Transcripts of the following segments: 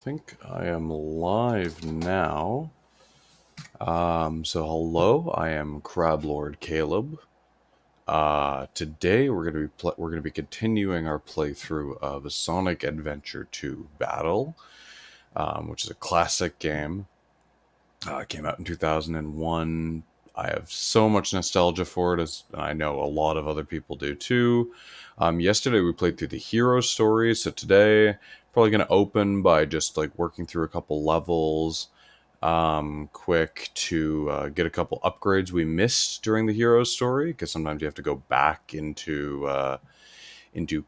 Think I am live now. So hello, I am Crab Lord Caleb. Today we're gonna be continuing our playthrough of Sonic Adventure 2 Battle, which is a classic game. It came out in 2001. I have so much nostalgia for it, as I know a lot of other people do too. Yesterday we played through the hero story, so today probably going to open by just like working through a couple levels, quick to get a couple upgrades we missed during the hero story, because sometimes you have to go back into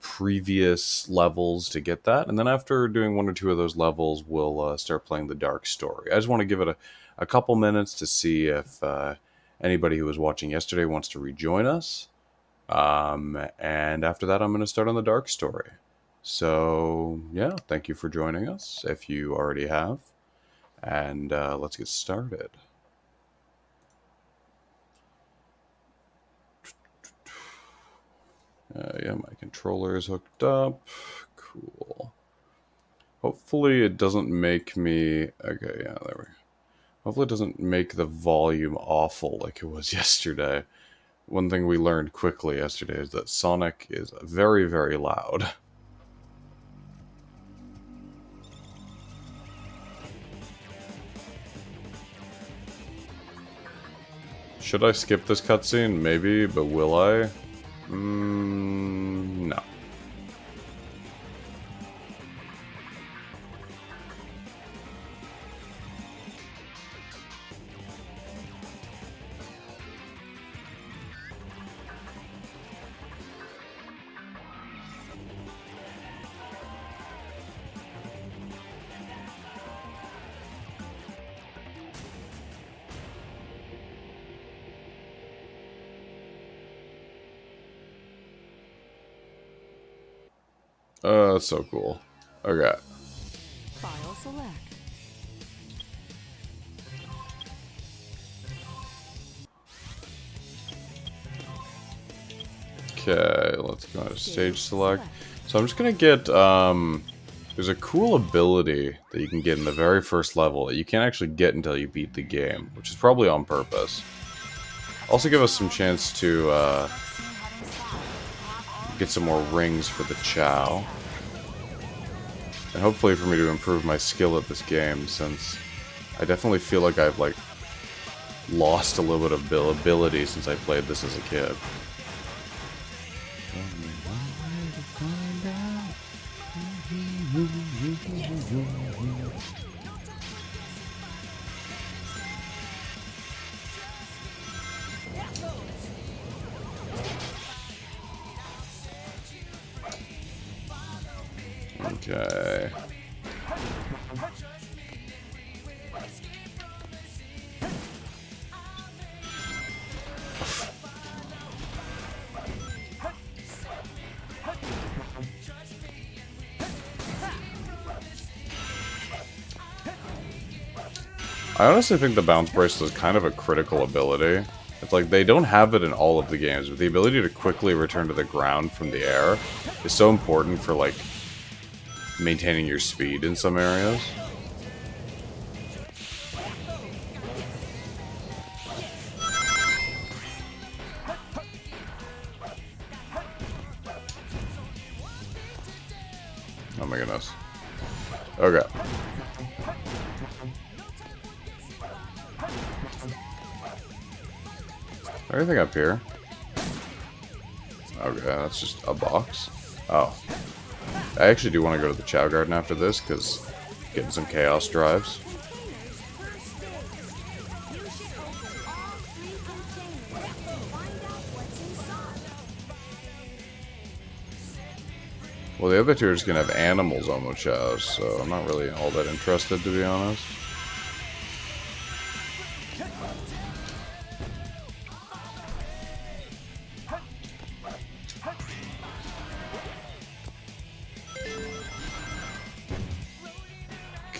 previous levels to get that. And then after doing one or two of those levels, we'll start playing the dark story. I just want to give it a couple minutes to see if anybody who was watching yesterday wants to rejoin us. And after that, I'm going to start on the dark story. So, yeah, thank you for joining us if you already have. And let's get started. Yeah, my controller is hooked up. Cool. Hopefully it doesn't make me... Okay, yeah, there we go. Hopefully it doesn't make the volume awful like it was yesterday. One thing we learned quickly yesterday is that Sonic is very, very loud. Should I skip this cutscene? Maybe, but will I? No. That's so cool. Okay. File select. Okay, let's go to stage select. So I'm just gonna get, there's a cool ability that you can get in the very first level that you can't actually get until you beat the game, which is probably on purpose. Also give us some chance to, get some more rings for the Chow. And hopefully for me to improve my skill at this game, since I definitely feel like I've, like, lost a little bit of ability since I played this as a kid. Okay. I honestly think the bounce bracelet is kind of a critical ability. It's like they don't have it in all of the games, but the ability to quickly return to the ground from the air is so important for, like, maintaining your speed in some areas. Oh my goodness. Okay. Everything up here? Okay, that's just a box. Oh. I actually do want to go to the Chow Garden after this, because getting some Chaos Drives. Well, the other two are just going to have animals on the Chows, so I'm not really all that interested, to be honest.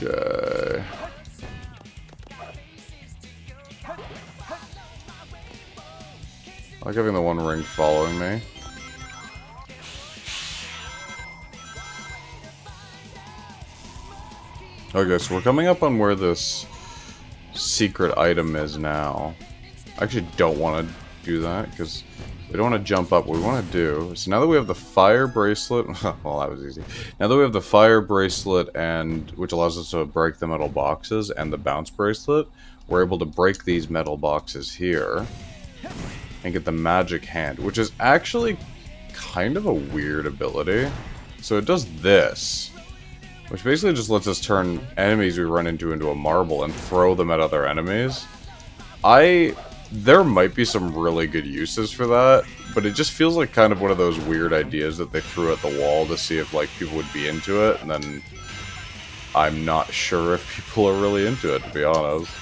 Okay. I like having the one ring following me. Okay, so we're coming up on where this secret item is now. I actually don't want to do that, because we don't want to jump up. What we want to do... So now that we have the fire bracelet... well, that was easy. Now that we have the fire bracelet, and which allows us to break the metal boxes, and the bounce bracelet, we're able to break these metal boxes here, and get the magic hand, which is actually kind of a weird ability. So it does this, which basically just lets us turn enemies we run into a marble and throw them at other enemies. There might be some really good uses for that, but it just feels like kind of one of those weird ideas that they threw at the wall to see if, like, people would be into it, and then I'm not sure if people are really into it, to be honest.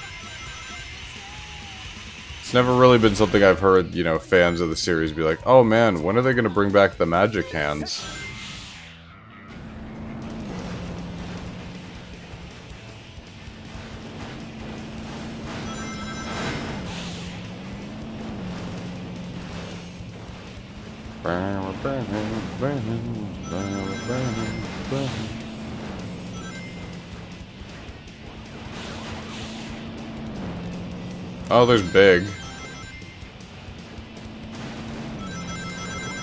It's never really been something I've heard, you know, fans of the series be like, oh man, when are they going to bring back the magic hands? Oh, there's Big.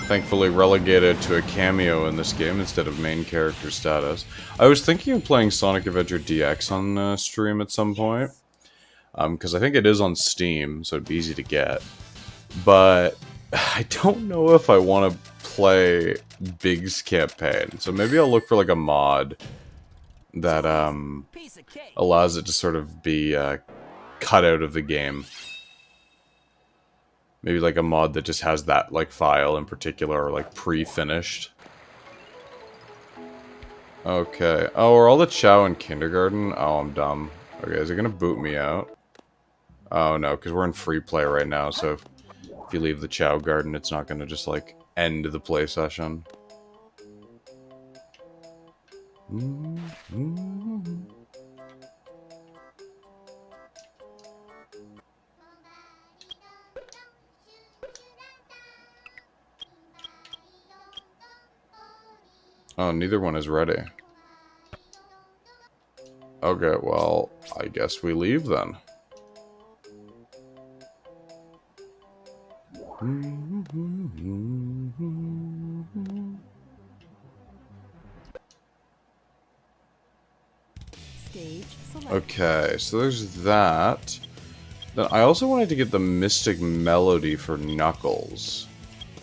Thankfully relegated to a cameo in this game instead of main character status. I was thinking of playing Sonic Adventure DX on stream at some point. Because I think it is on Steam, so it'd be easy to get. But I don't know if I want to play Big's campaign. So maybe I'll look for like a mod that allows it to sort of be cut out of the game. Maybe like a mod that just has that like file in particular, or like pre-finished. Okay. Oh, are all the Chow in kindergarten? Oh, I'm dumb. Okay, is it gonna boot me out? Oh no, because we're in free play right now, so if you leave the Chow garden, it's not gonna just like end the play session. Oh, neither one is ready. Okay, well, I guess we leave then. Stage select. Okay, so there's that. Then I also wanted to get the Mystic Melody for Knuckles.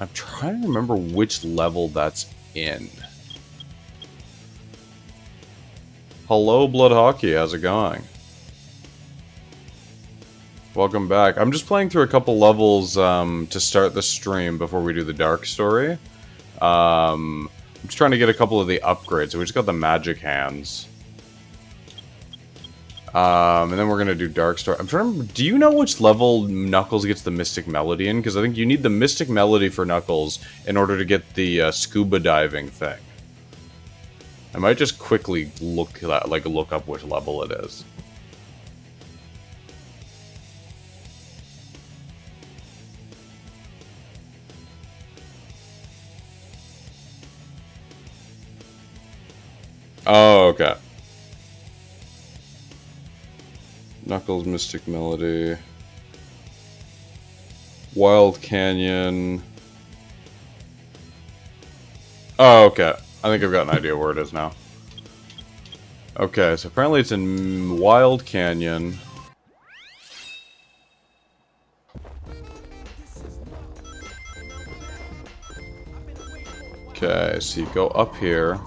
I'm trying to remember which level that's in. Hello, Blood Hockey, how's it going? Welcome back. I'm just playing through a couple levels to start the stream before we do the Dark Story. I'm just trying to get a couple of the upgrades. So we just got the magic hands. And then we're gonna do Dark Story. I'm trying to remember, do you know which level Knuckles gets the Mystic Melody in? Because I think you need the Mystic Melody for Knuckles in order to get the scuba diving thing. I might just quickly look up which level it is. Oh, okay. Knuckles, Mystic Melody. Wild Canyon. Oh, okay. I think I've got an idea where it is now. Okay, so apparently it's in Wild Canyon. Okay, so you go up here.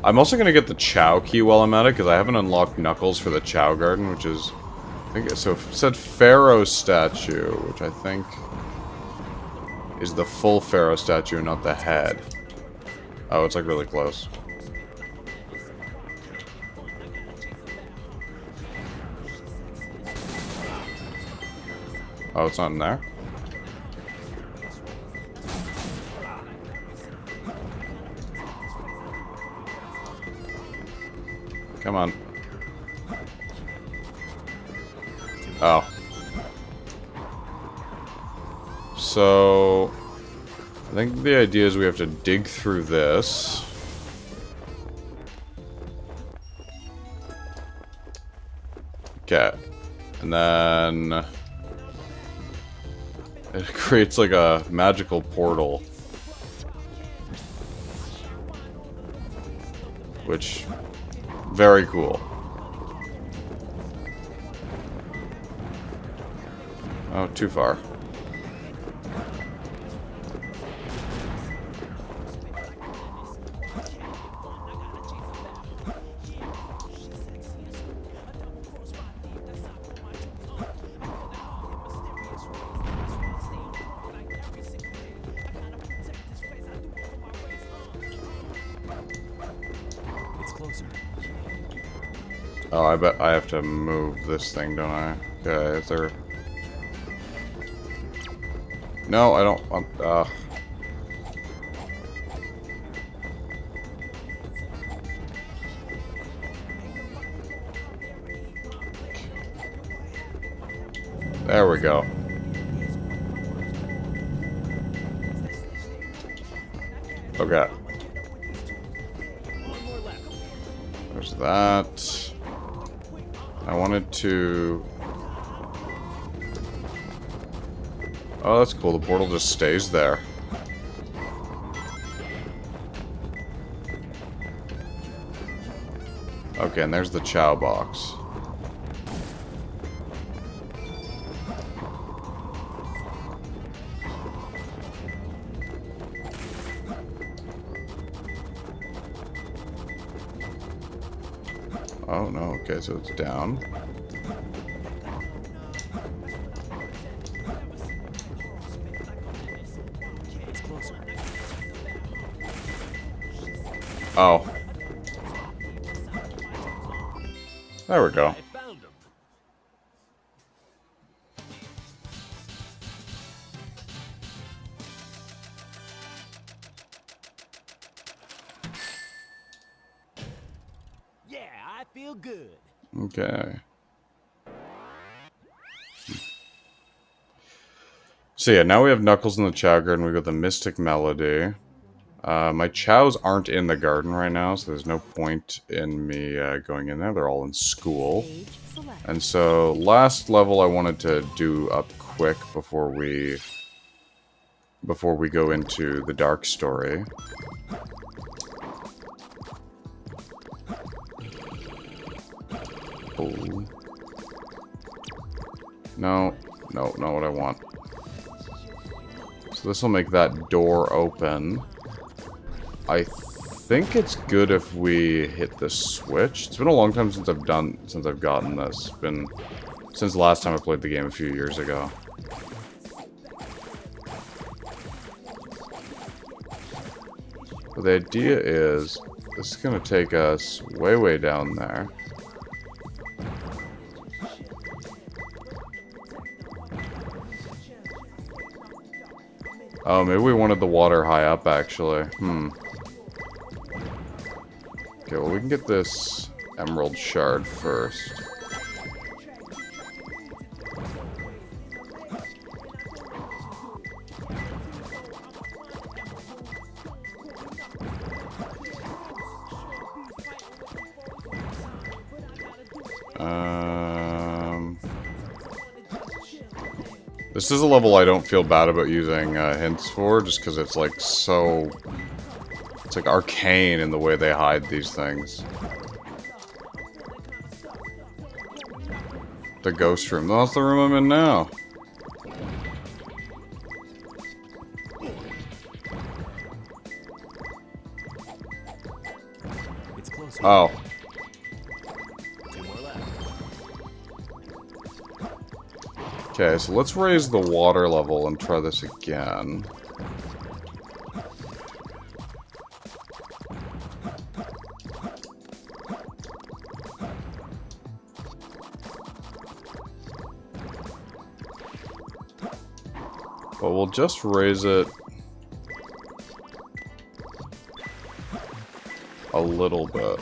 I'm also going to get the Chow key while I'm at it, because I haven't unlocked Knuckles for the Chow Garden, which is... I think so it said Pharaoh statue, which I think is the full Pharaoh statue, not the head. Oh, it's like really close. Oh, it's not in there? Come on. Oh. So... I think the idea is we have to dig through this. Okay. And then it creates like a magical portal. Which, very cool. Oh, too far. Oh, I bet I have to move this thing, don't I? Okay, is there... No, I don't want... There we go. Okay. There's that. I wanted to... Oh, that's cool. The portal just stays there. Okay, and there's the Chow box. Oh, no. Okay, so it's down. Oh. There we go. Yeah, I feel good. Okay. So yeah, now we have Knuckles in the Chow Garden. We got the Mystic Melody. My Chows aren't in the garden right now, so there's no point in me going in there. They're all in school. Stage select. And so, last level I wanted to do up quick before we go into the dark story. Oh. No, no, not what I want. So this will make that door open. I think it's good if we hit the switch. It's been a long time since I've gotten this. It's been since the last time I played the game a few years ago. But the idea is this is going to take us way, way down there. Oh, maybe we wanted the water high up, actually. Okay, well, we can get this emerald shard first. This is a level I don't feel bad about using hints for, just because it's like so... It's like arcane in the way they hide these things. The ghost room. That's the room I'm in now. It's closer. Oh. 2 more left. Okay, so let's raise the water level and try this again. But we'll just raise it a little bit.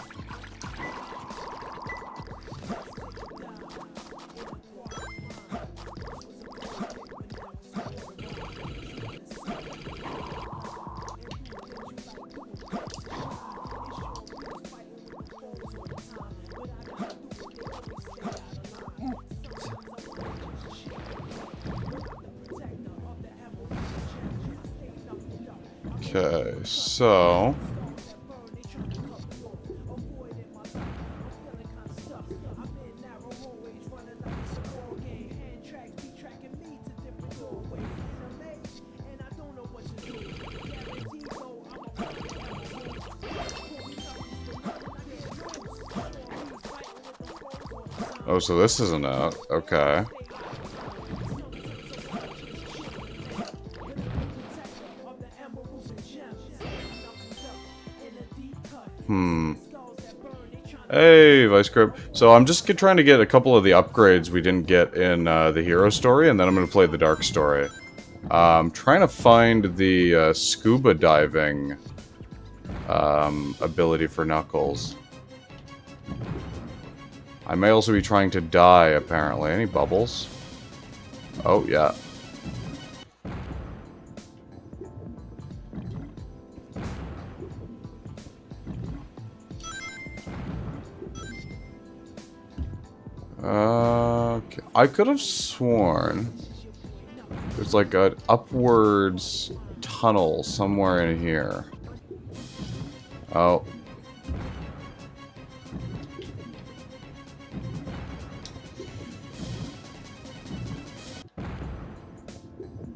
Okay, so... Oh, so this isn't it. Okay. Hey, Vice Grip. So I'm just trying to get a couple of the upgrades we didn't get in the hero story, and then I'm going to play the dark story. I'm trying to find the scuba diving ability for Knuckles. I may also be trying to die, apparently. Any bubbles? Oh, yeah. Okay. I could have sworn there's like an upwards tunnel somewhere in here. Oh.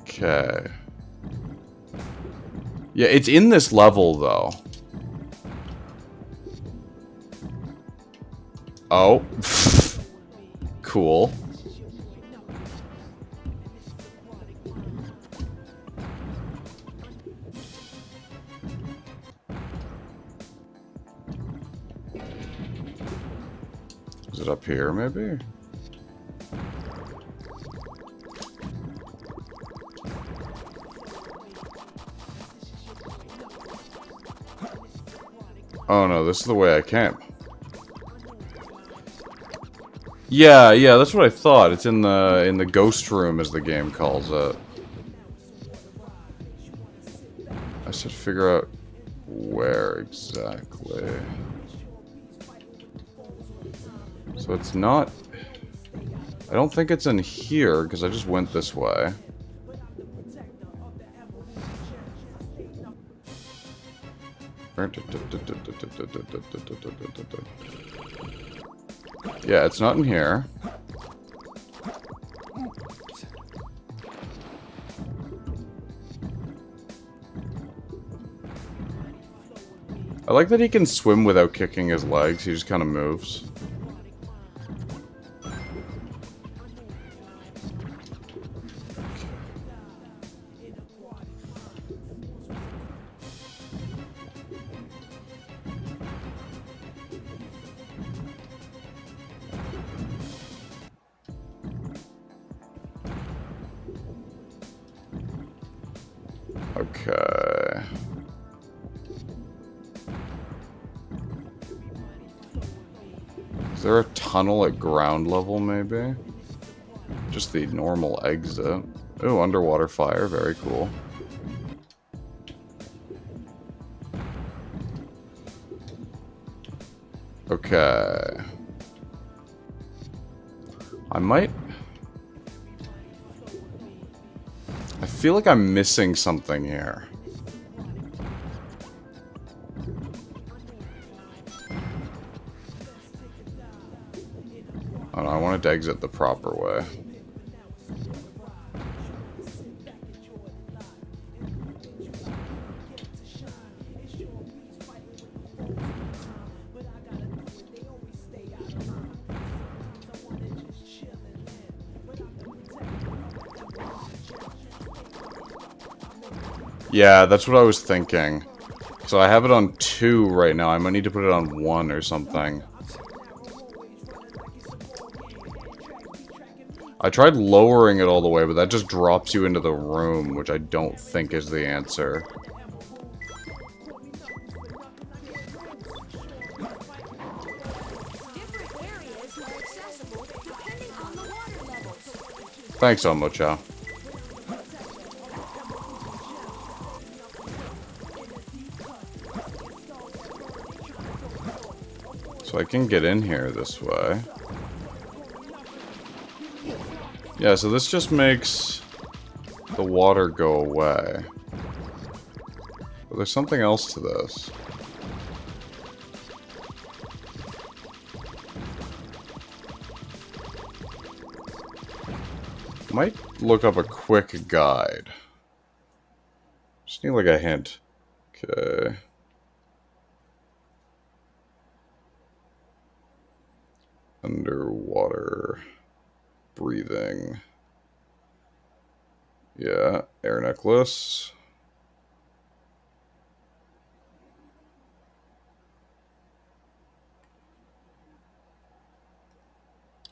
Okay. Yeah, it's in this level, though. Oh. Cool. Is it up here, maybe? Oh no, this is the way I camp. Yeah, that's what I thought. It's in the ghost room, as the game calls it. I should figure out where exactly. So it's not... I don't think it's in here, because I just went this way. Yeah, it's not in here. I like that he can swim without kicking his legs. He just kind of moves. Okay. Is there a tunnel at ground level, maybe? Just the normal exit. Ooh, underwater fire. Very cool. Okay. I might... I feel like I'm missing something here. Oh, no, I wanted to exit the proper way. Yeah, that's what I was thinking. So I have it on 2 right now. I might need to put it on 1 or something. I tried lowering it all the way, but that just drops you into the room, which I don't think is the answer. Thanks, Omocha. So I can get in here this way. Yeah, so this just makes the water go away. there's something else to this. Might look up a quick guide. Just need like a hint. Okay. Underwater breathing. Yeah, air necklace.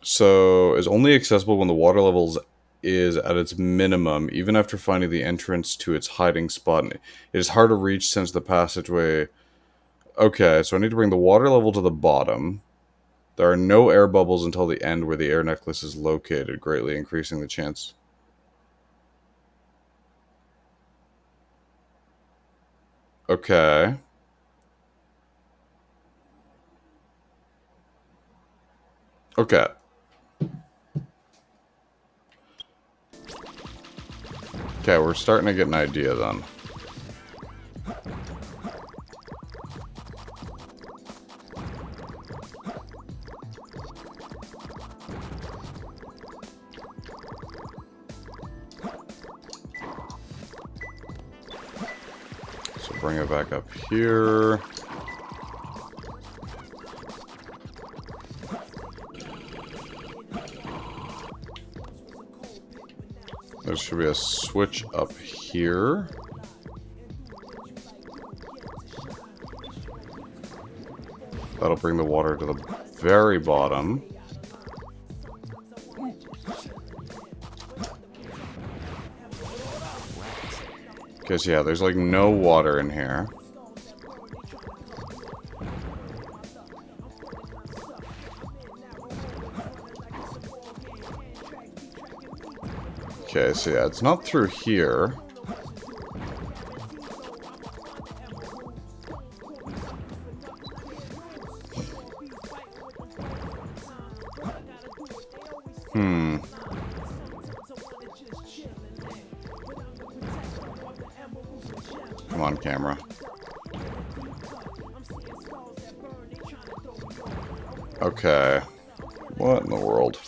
So, is only accessible when the water levels is at its minimum, even after finding the entrance to its hiding spot. It is hard to reach since the passageway. Okay, so I need to bring the water level to the bottom. There are no air bubbles until the end where the air necklace is located, greatly increasing the chance. Okay. Okay. Okay, we're starting to get an idea then. So bring it back up here. There should be a switch up here. That'll bring the water to the very bottom. Because, yeah, there's like no water in here. Okay, so yeah, it's not through here. Come on, camera. Okay. What in the world?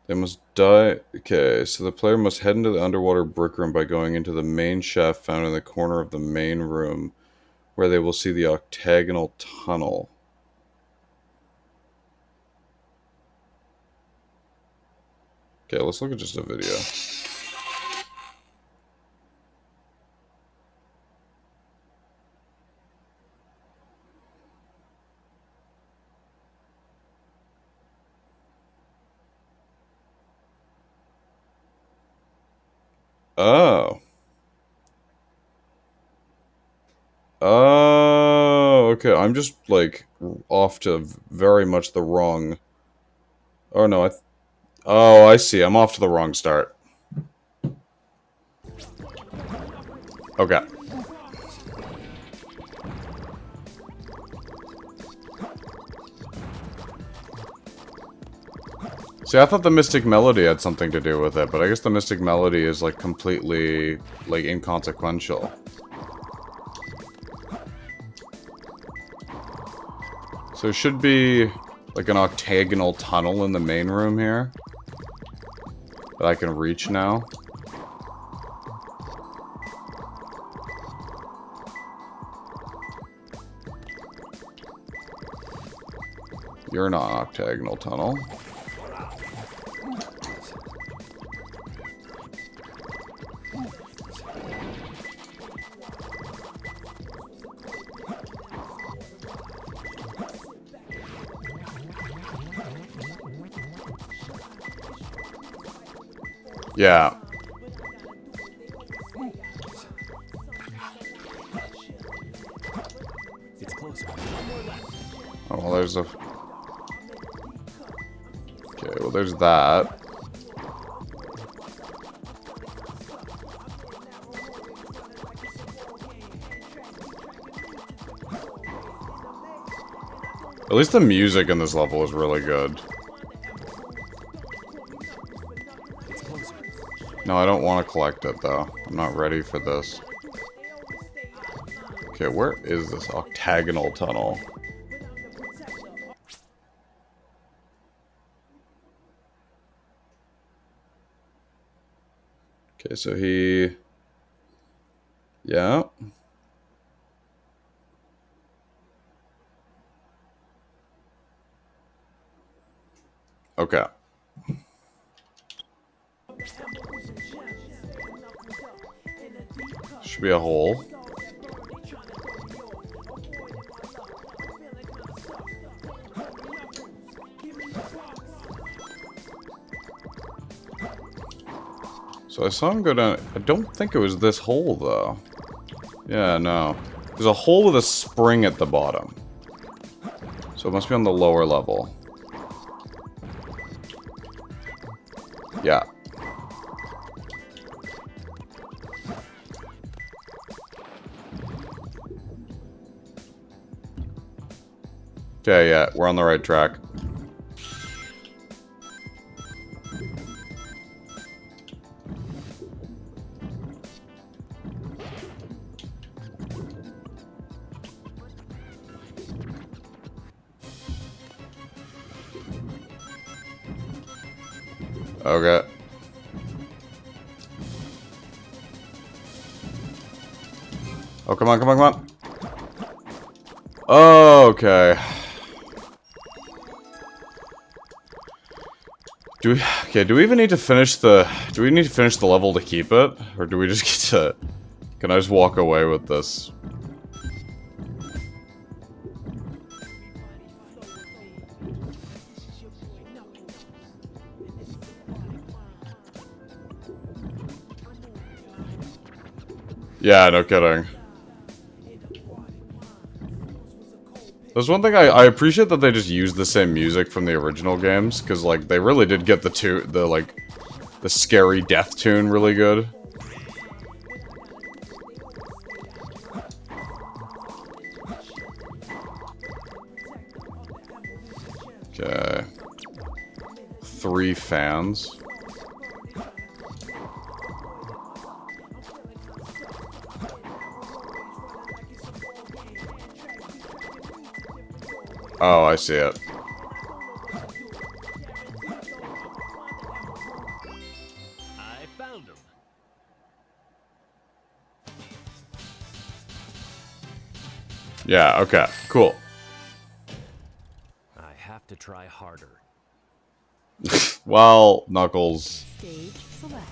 They must die. Okay, so the player must head into the underwater brick room by going into the main shaft found in the corner of the main room, where they will see the octagonal tunnel. Okay, let's look at just a video. Oh. Oh, okay. I'm just, like, off to very much the wrong... Oh, no, oh, I see. I'm off to the wrong start. Okay. See, I thought the Mystic Melody had something to do with it, but I guess the Mystic Melody is, like, completely, like, inconsequential. So there should be, like, an octagonal tunnel in the main room here that I can reach now. You're not an octagonal tunnel. Yeah. It's closer. Oh, well, there's a... Okay, well, there's that. At least the music in this level is really good. It's closer. No, I don't want to collect it, though. I'm not ready for this. Okay, where is this octagonal tunnel? Okay, so he... Yeah. Okay. Should be a hole. So I saw him go down... I don't think it was this hole, though. Yeah, no. There's a hole with a spring at the bottom. So it must be on the lower level. Yeah. Okay, yeah, we're on the right track. Okay. Oh, come on, come on, come on. Okay. Do we even need to finish the... Do we need to finish the level to keep it? Or do we just get to... Can I just walk away with this? Yeah, no kidding. There's one thing I appreciate that they just used the same music from the original games, because, like, they really did get the scary death tune really good. Okay. 3 fans. Oh, I see it. I found him. Yeah, okay, cool. I have to try harder. Well, Knuckles. Stage select.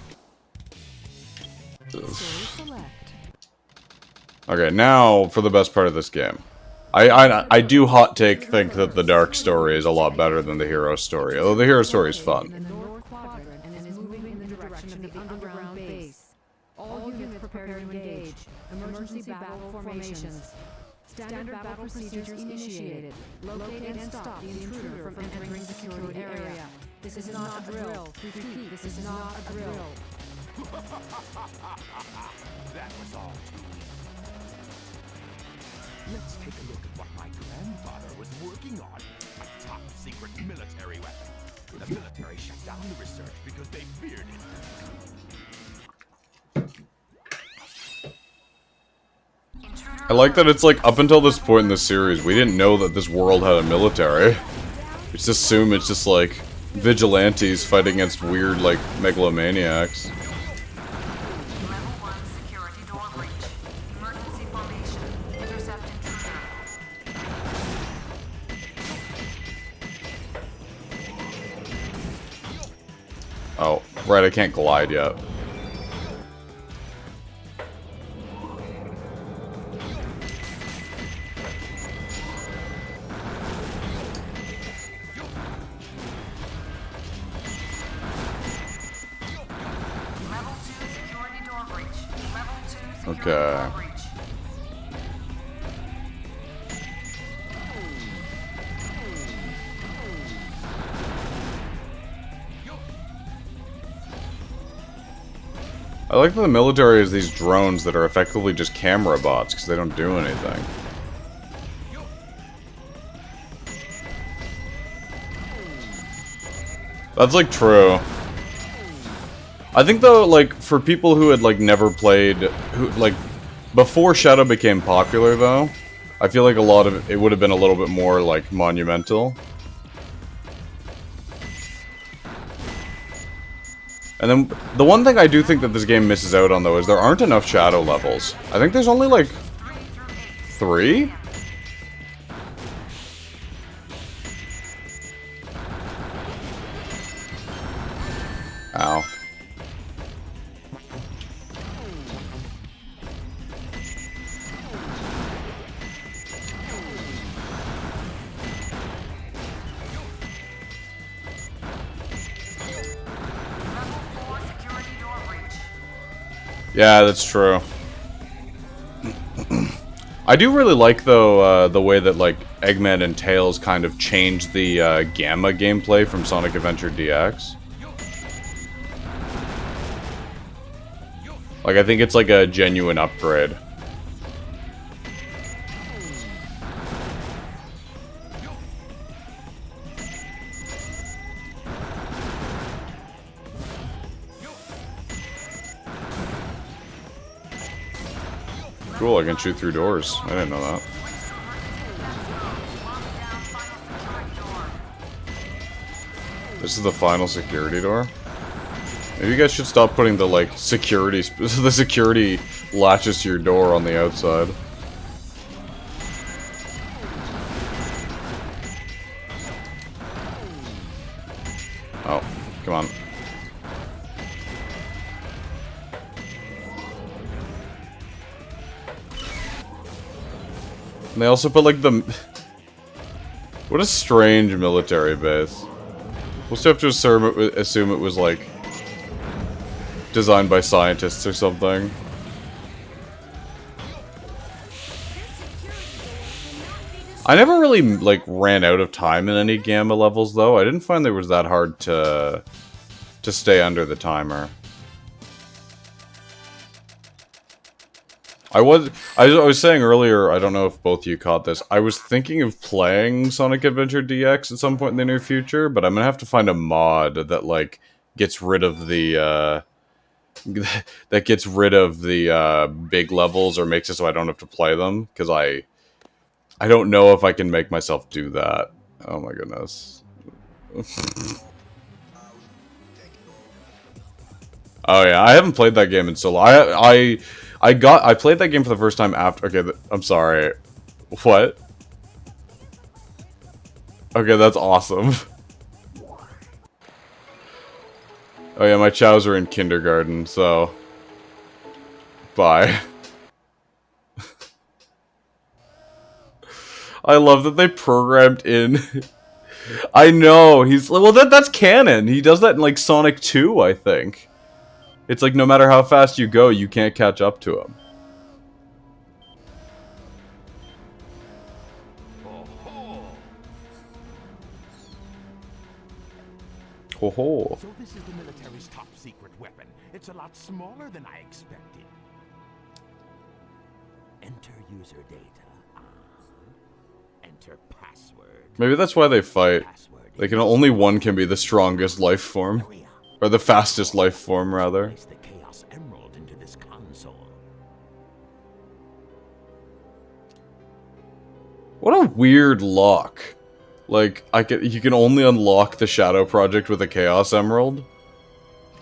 Stage select. Okay, now for the best part of this game. I do hot take think that the Dark story is a lot better than the Hero story, although the Hero story is fun. In the north quadrant and is moving in the direction of the underground base. All units prepare to engage. Emergency battle formations. Standard battle procedures initiated. Locate and stop the intruder from entering the security area. This is not a drill. Repeat, this is not a drill. That was all too easy. Let's take a look at what my grandfather was working on. A top secret military weapon. The military shut down the research because they feared it. I like that it's like, up until this point in the series, we didn't know that this world had a military. We just assume it's just like vigilantes fighting against weird, like, megalomaniacs. Level 1 security door breach. Emergency formation. Intercept intruder. Oh, right, I can't glide yet. Level 2 security door breach. Level 2 security Okay. door breach. I like that the military is these drones that are effectively just camera bots, because they don't do anything. That's, like, true. I think though, like, for people who had, like, never played, who, like, before Shadow became popular though, I feel like a lot of it would have been a little bit more, like, monumental. And then, the one thing I do think that this game misses out on, though, is there aren't enough Shadow levels. I think there's only, like, 3? Ow. Level 4 security door breach. Yeah, that's true. I do really like, though, the way that, like, Eggman and Tails kind of changed the, Gamma gameplay from Sonic Adventure DX. Like, I think it's, like, a genuine upgrade. Cool, I can shoot through doors. I didn't know that. Lock down final security door. This is the final security door? Maybe you guys should stop putting the, like, security... the security latches to your door on the outside. Oh, come on. And they also put, like, the... What a strange military base. We'll still have to assume it was, like, designed by scientists or something. I never really, like, ran out of time in any Gamma levels, though. I didn't find they was that hard to stay under the timer. I was saying earlier, I don't know if both of you caught this, I was thinking of playing Sonic Adventure DX at some point in the near future, but I'm gonna have to find a mod that, like, gets rid of the, that gets rid of the, big levels or makes it so I don't have to play them, because I don't know if I can make myself do that. Oh my goodness. Oh yeah, I haven't played that game in so long. I played that game for the first time after. Okay, I'm sorry. What? Okay, that's awesome. Oh yeah, my chows are in kindergarten, so bye. I love that they programmed in. I know he's well. That's canon. He does that in like Sonic 2, I think. It's like no matter how fast you go, you can't catch up to him. Ho ho. So this is the military's top secret weapon. It's a lot smaller than I expected. Enter user data. Enter password. Maybe that's why they fight. They can only one can be the strongest life form. Or the fastest life form, rather. Place the Chaos Emerald into this console. What a weird lock. Like, you can only unlock the Shadow Project with a Chaos Emerald?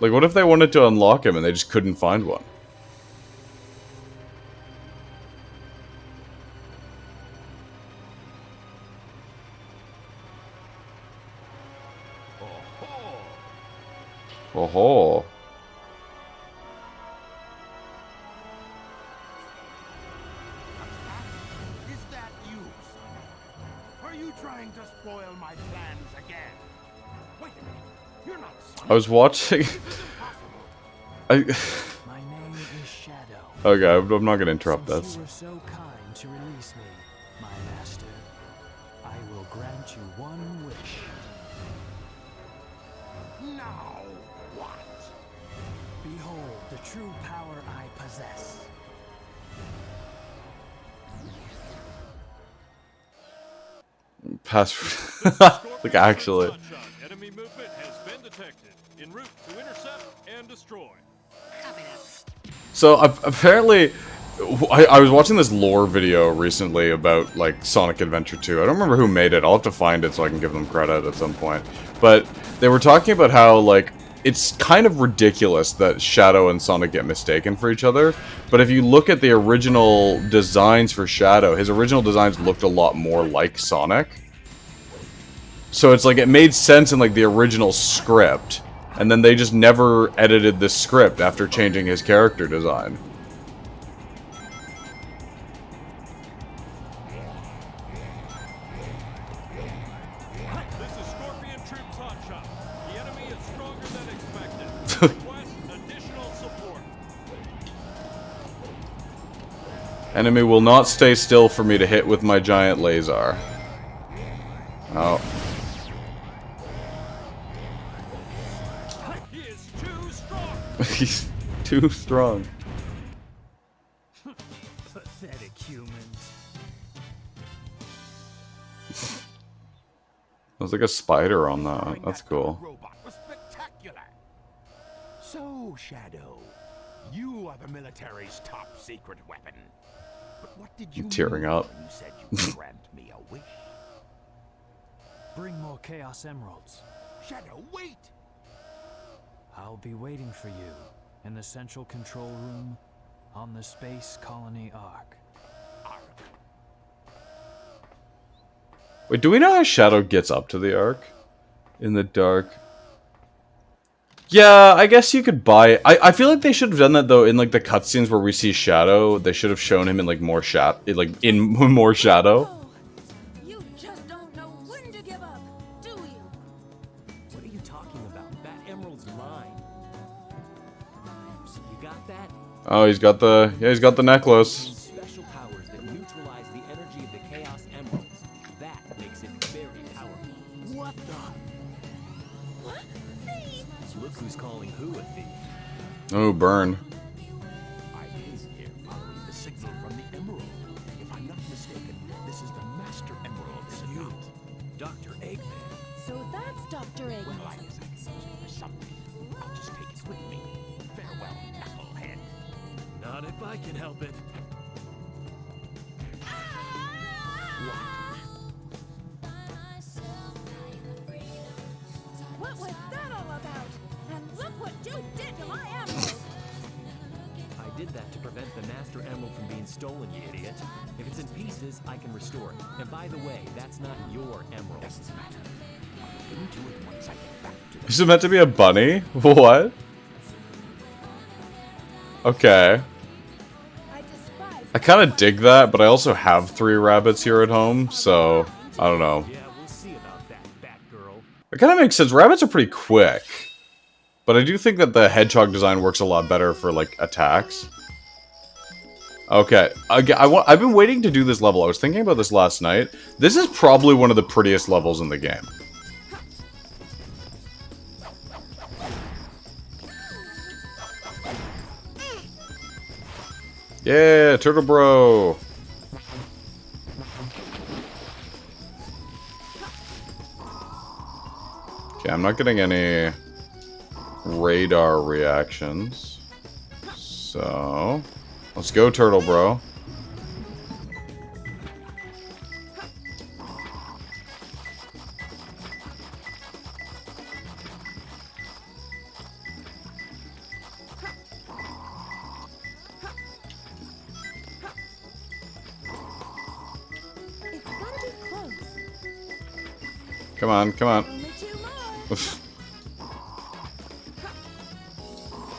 Like, what if they wanted to unlock him and they just couldn't find one? Oh ho. Is that you, Sonic? Are you trying to spoil my plans again? Wait a minute. You're not Sonic. I was watching... My name is Shadow. Okay, I'm not gonna interrupt Since this. you were so kind to release me, my master, I will grant you one wish. Now what? Behold the true power I possess. Password. Like, actually. Enemy movement has been detected. En route to intercept and destroy. Copy that. So apparently, I was watching this lore video recently about like Sonic Adventure 2. I don't remember who made it. I'll have to find it so I can give them credit at some point. But they were talking about how like it's kind of ridiculous that Shadow and Sonic get mistaken for each other. But if you look at the original designs for Shadow, his original designs looked a lot more like Sonic. So it's like it made sense in like the original script. And then they just never edited the script after changing his character design. This is Scorpion Troops Hotshot. The enemy is stronger than expected. Request additional support. Enemy will not stay still for me to hit with my giant laser. Oh. He is too strong. He's too strong. Pathetic humans. There's like a spider on that. That's cool. Robot was spectacular. So, Shadow, you are the military's top secret weapon. But what did you Tearing mean up. when you said you would grant me a wish? Bring more Chaos Emeralds. Shadow, wait! I'll be waiting for you in the central control room on the Space Colony Ark. Ark. Wait, do we know how Shadow gets up to the Ark? In the dark. Yeah, I guess you could buy it. I feel like they should have done that though in like the cutscenes where we see Shadow. They should have shown him in like more in more Shadow. You just don't know when to give up, do you? What are you talking about? That emerald's mine. You got that? Oh, he's got the necklace. These special powers that neutralize the energy of the Chaos Emeralds. That makes it very powerful. What the? What? Thief! Look who's calling who a thief. Oh, burn. I came here following the signal from the emerald. If I'm not mistaken, this is the Master Emerald, is it not? Dr. Eggman. So that's Dr. Eggman. Well, I guess I can use it for something. I'll just take it with me. Farewell, knucklehead. Not if I can help it. What was that all about? And look what you did to my emerald! I did that to prevent the Master Emerald from being stolen, you idiot. If it's in pieces, I can restore it. And by the way, that's not your emerald. Doesn't matter. I'll look into it once I get back to the Is it meant to be a bunny? What? Okay. I despise I kind of dig that, but I also have 3 rabbits here at home, so I don't know. Yeah, we'll see about that, Batgirl. It kind of makes sense. Rabbits are pretty quick. But I do think that the hedgehog design works a lot better for, like, attacks. Okay. I've been waiting to do this level. I was thinking about this last night. This is probably one of the prettiest levels in the game. Yeah, Turtle Bro! Okay, I'm not getting any radar reactions. So, let's go, Turtle Bro. it's gotta be close. Come on, come on. Only 2 more.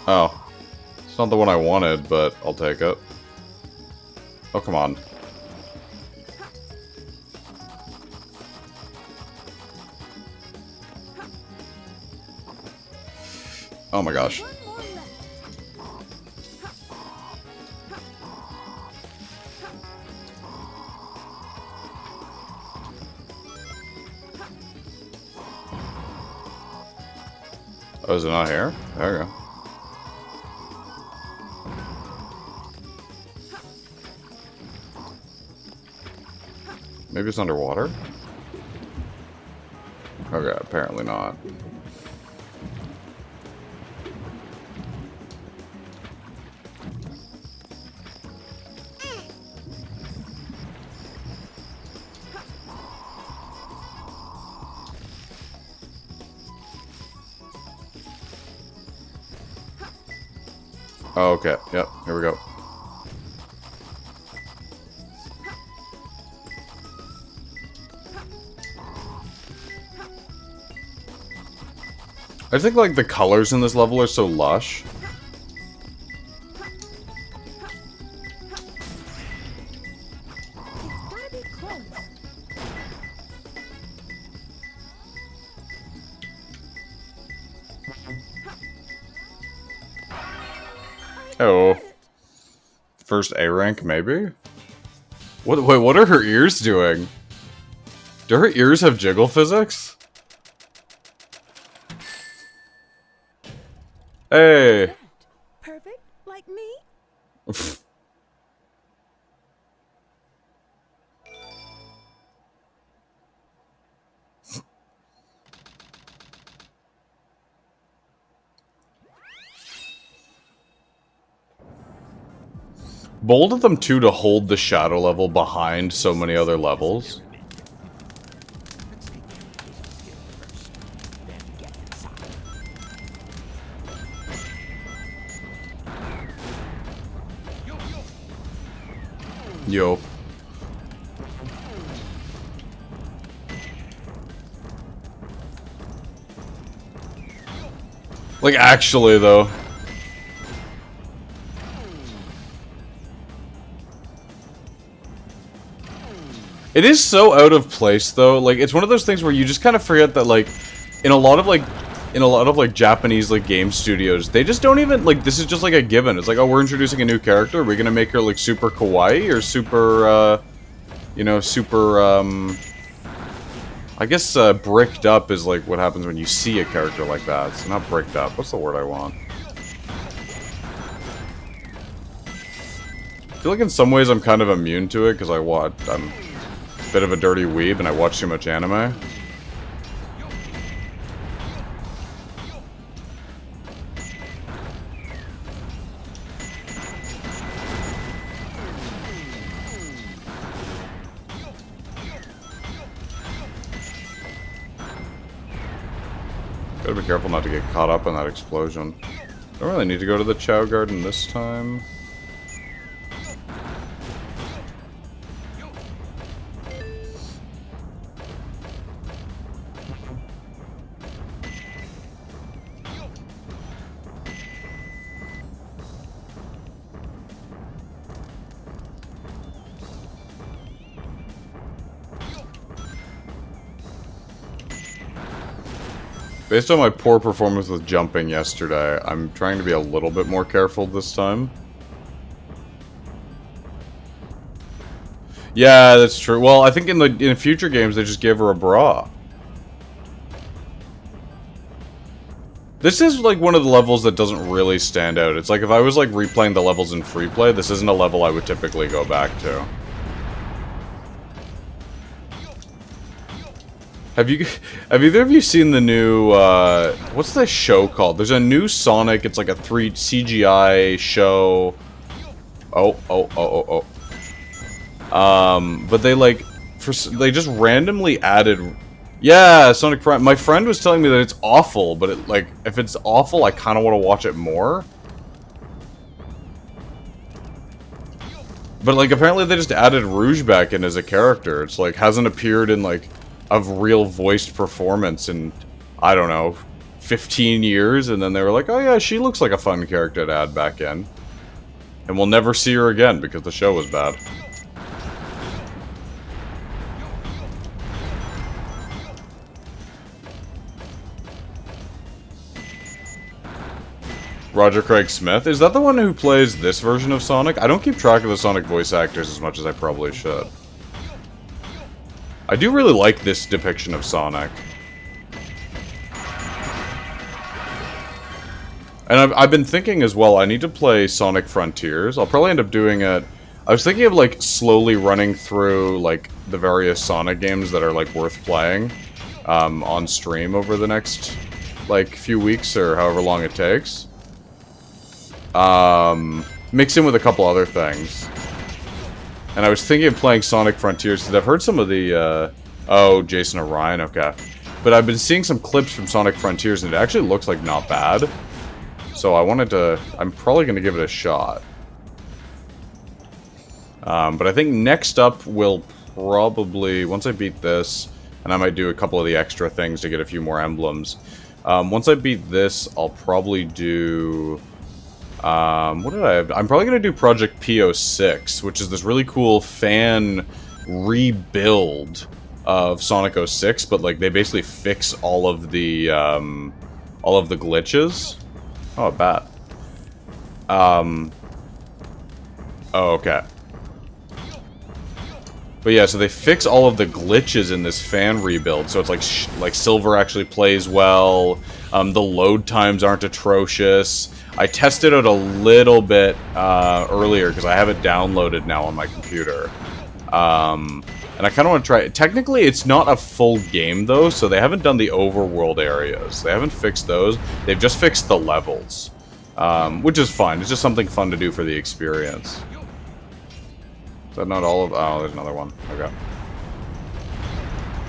Oh. It's not the one I wanted, but I'll take it. Oh, come on. Oh my gosh. One more left. Oh, is it not here? There we go. Maybe it's underwater? Okay, apparently not. Oh, okay. Yep. Here we go. I think, like, the colors in this level are so lush. Gotta be close. Oh. First A rank, maybe? What? Wait, what are her ears doing? Do her ears have jiggle physics? Hey! Perfect, like me? Bold of them, too, to hold the shadow level behind so many other levels. Let's take care of business here first, then get inside. Yo. Like, actually, though. It is so out of place, though. Like, it's one of those things where you just kind of forget that, like, in a lot of Japanese, like, game studios, they just don't even, like, this is just, like, a given. It's like, oh, we're introducing a new character. Are we gonna make her, like, super kawaii or super, you know, super, I guess, bricked up is, like, what happens when you see a character like that. So not bricked up. What's the word I want? I feel like in some ways I'm kind of immune to it, because I'm a bit of a dirty weeb and I watch too much anime. Gotta be careful not to get caught up in that explosion. Don't really need to go to the Chow Garden this time. Based on my poor performance with jumping yesterday, I'm trying to be a little bit more careful this time. Yeah, that's true. Well, I think in future games they just gave her a bra. This is like one of the levels that doesn't really stand out. It's like if I was like replaying the levels in free play, this isn't a level I would typically go back to. Have either of you seen the new, what's the show called? There's a new Sonic, it's like a CGI show. But they like, they just randomly added, yeah, Sonic Prime. My friend was telling me that it's awful, but it, like, if it's awful, I kind of want to watch it more. But like, apparently they just added Rouge back in as a character. It's like, hasn't appeared in like, of real voiced performance in, I don't know, 15 years, and then they were like, oh yeah, she looks like a fun character to add back in. And we'll never see her again because the show was bad. Roger Craig Smith? Is that the one who plays this version of Sonic? I don't keep track of the Sonic voice actors as much as I probably should. I do really like this depiction of Sonic. And I've been thinking as well, I need to play Sonic Frontiers. I'll probably end up doing it. I was thinking of like slowly running through like the various Sonic games that are like worth playing on stream over the next like few weeks or however long it takes. Mix in with a couple other things. And I was thinking of playing Sonic Frontiers, because I've heard some of the, oh, Jason Orion, okay. But I've been seeing some clips from Sonic Frontiers, and it actually looks like not bad. So I wanted to... I'm probably going to give it a shot. But I think next up we'll probably... Once I beat this, and I might do a couple of the extra things to get a few more emblems. Once I beat this, I'll probably do... what did I have? I'm probably going to do Project PO6, which is this really cool fan rebuild of Sonic 06, but like they basically fix all of the glitches. Oh, a bat. Oh, okay. But yeah, so they fix all of the glitches in this fan rebuild, so it's like Silver actually plays well. The load times aren't atrocious. I tested it a little bit earlier because I have it downloaded now on my computer. And I kind of want to try it. Technically, it's not a full game, though, so they haven't done the overworld areas. They haven't fixed those. They've just fixed the levels, which is fine. It's just something fun to do for the experience. Is that not all of... Oh, there's another one. Okay.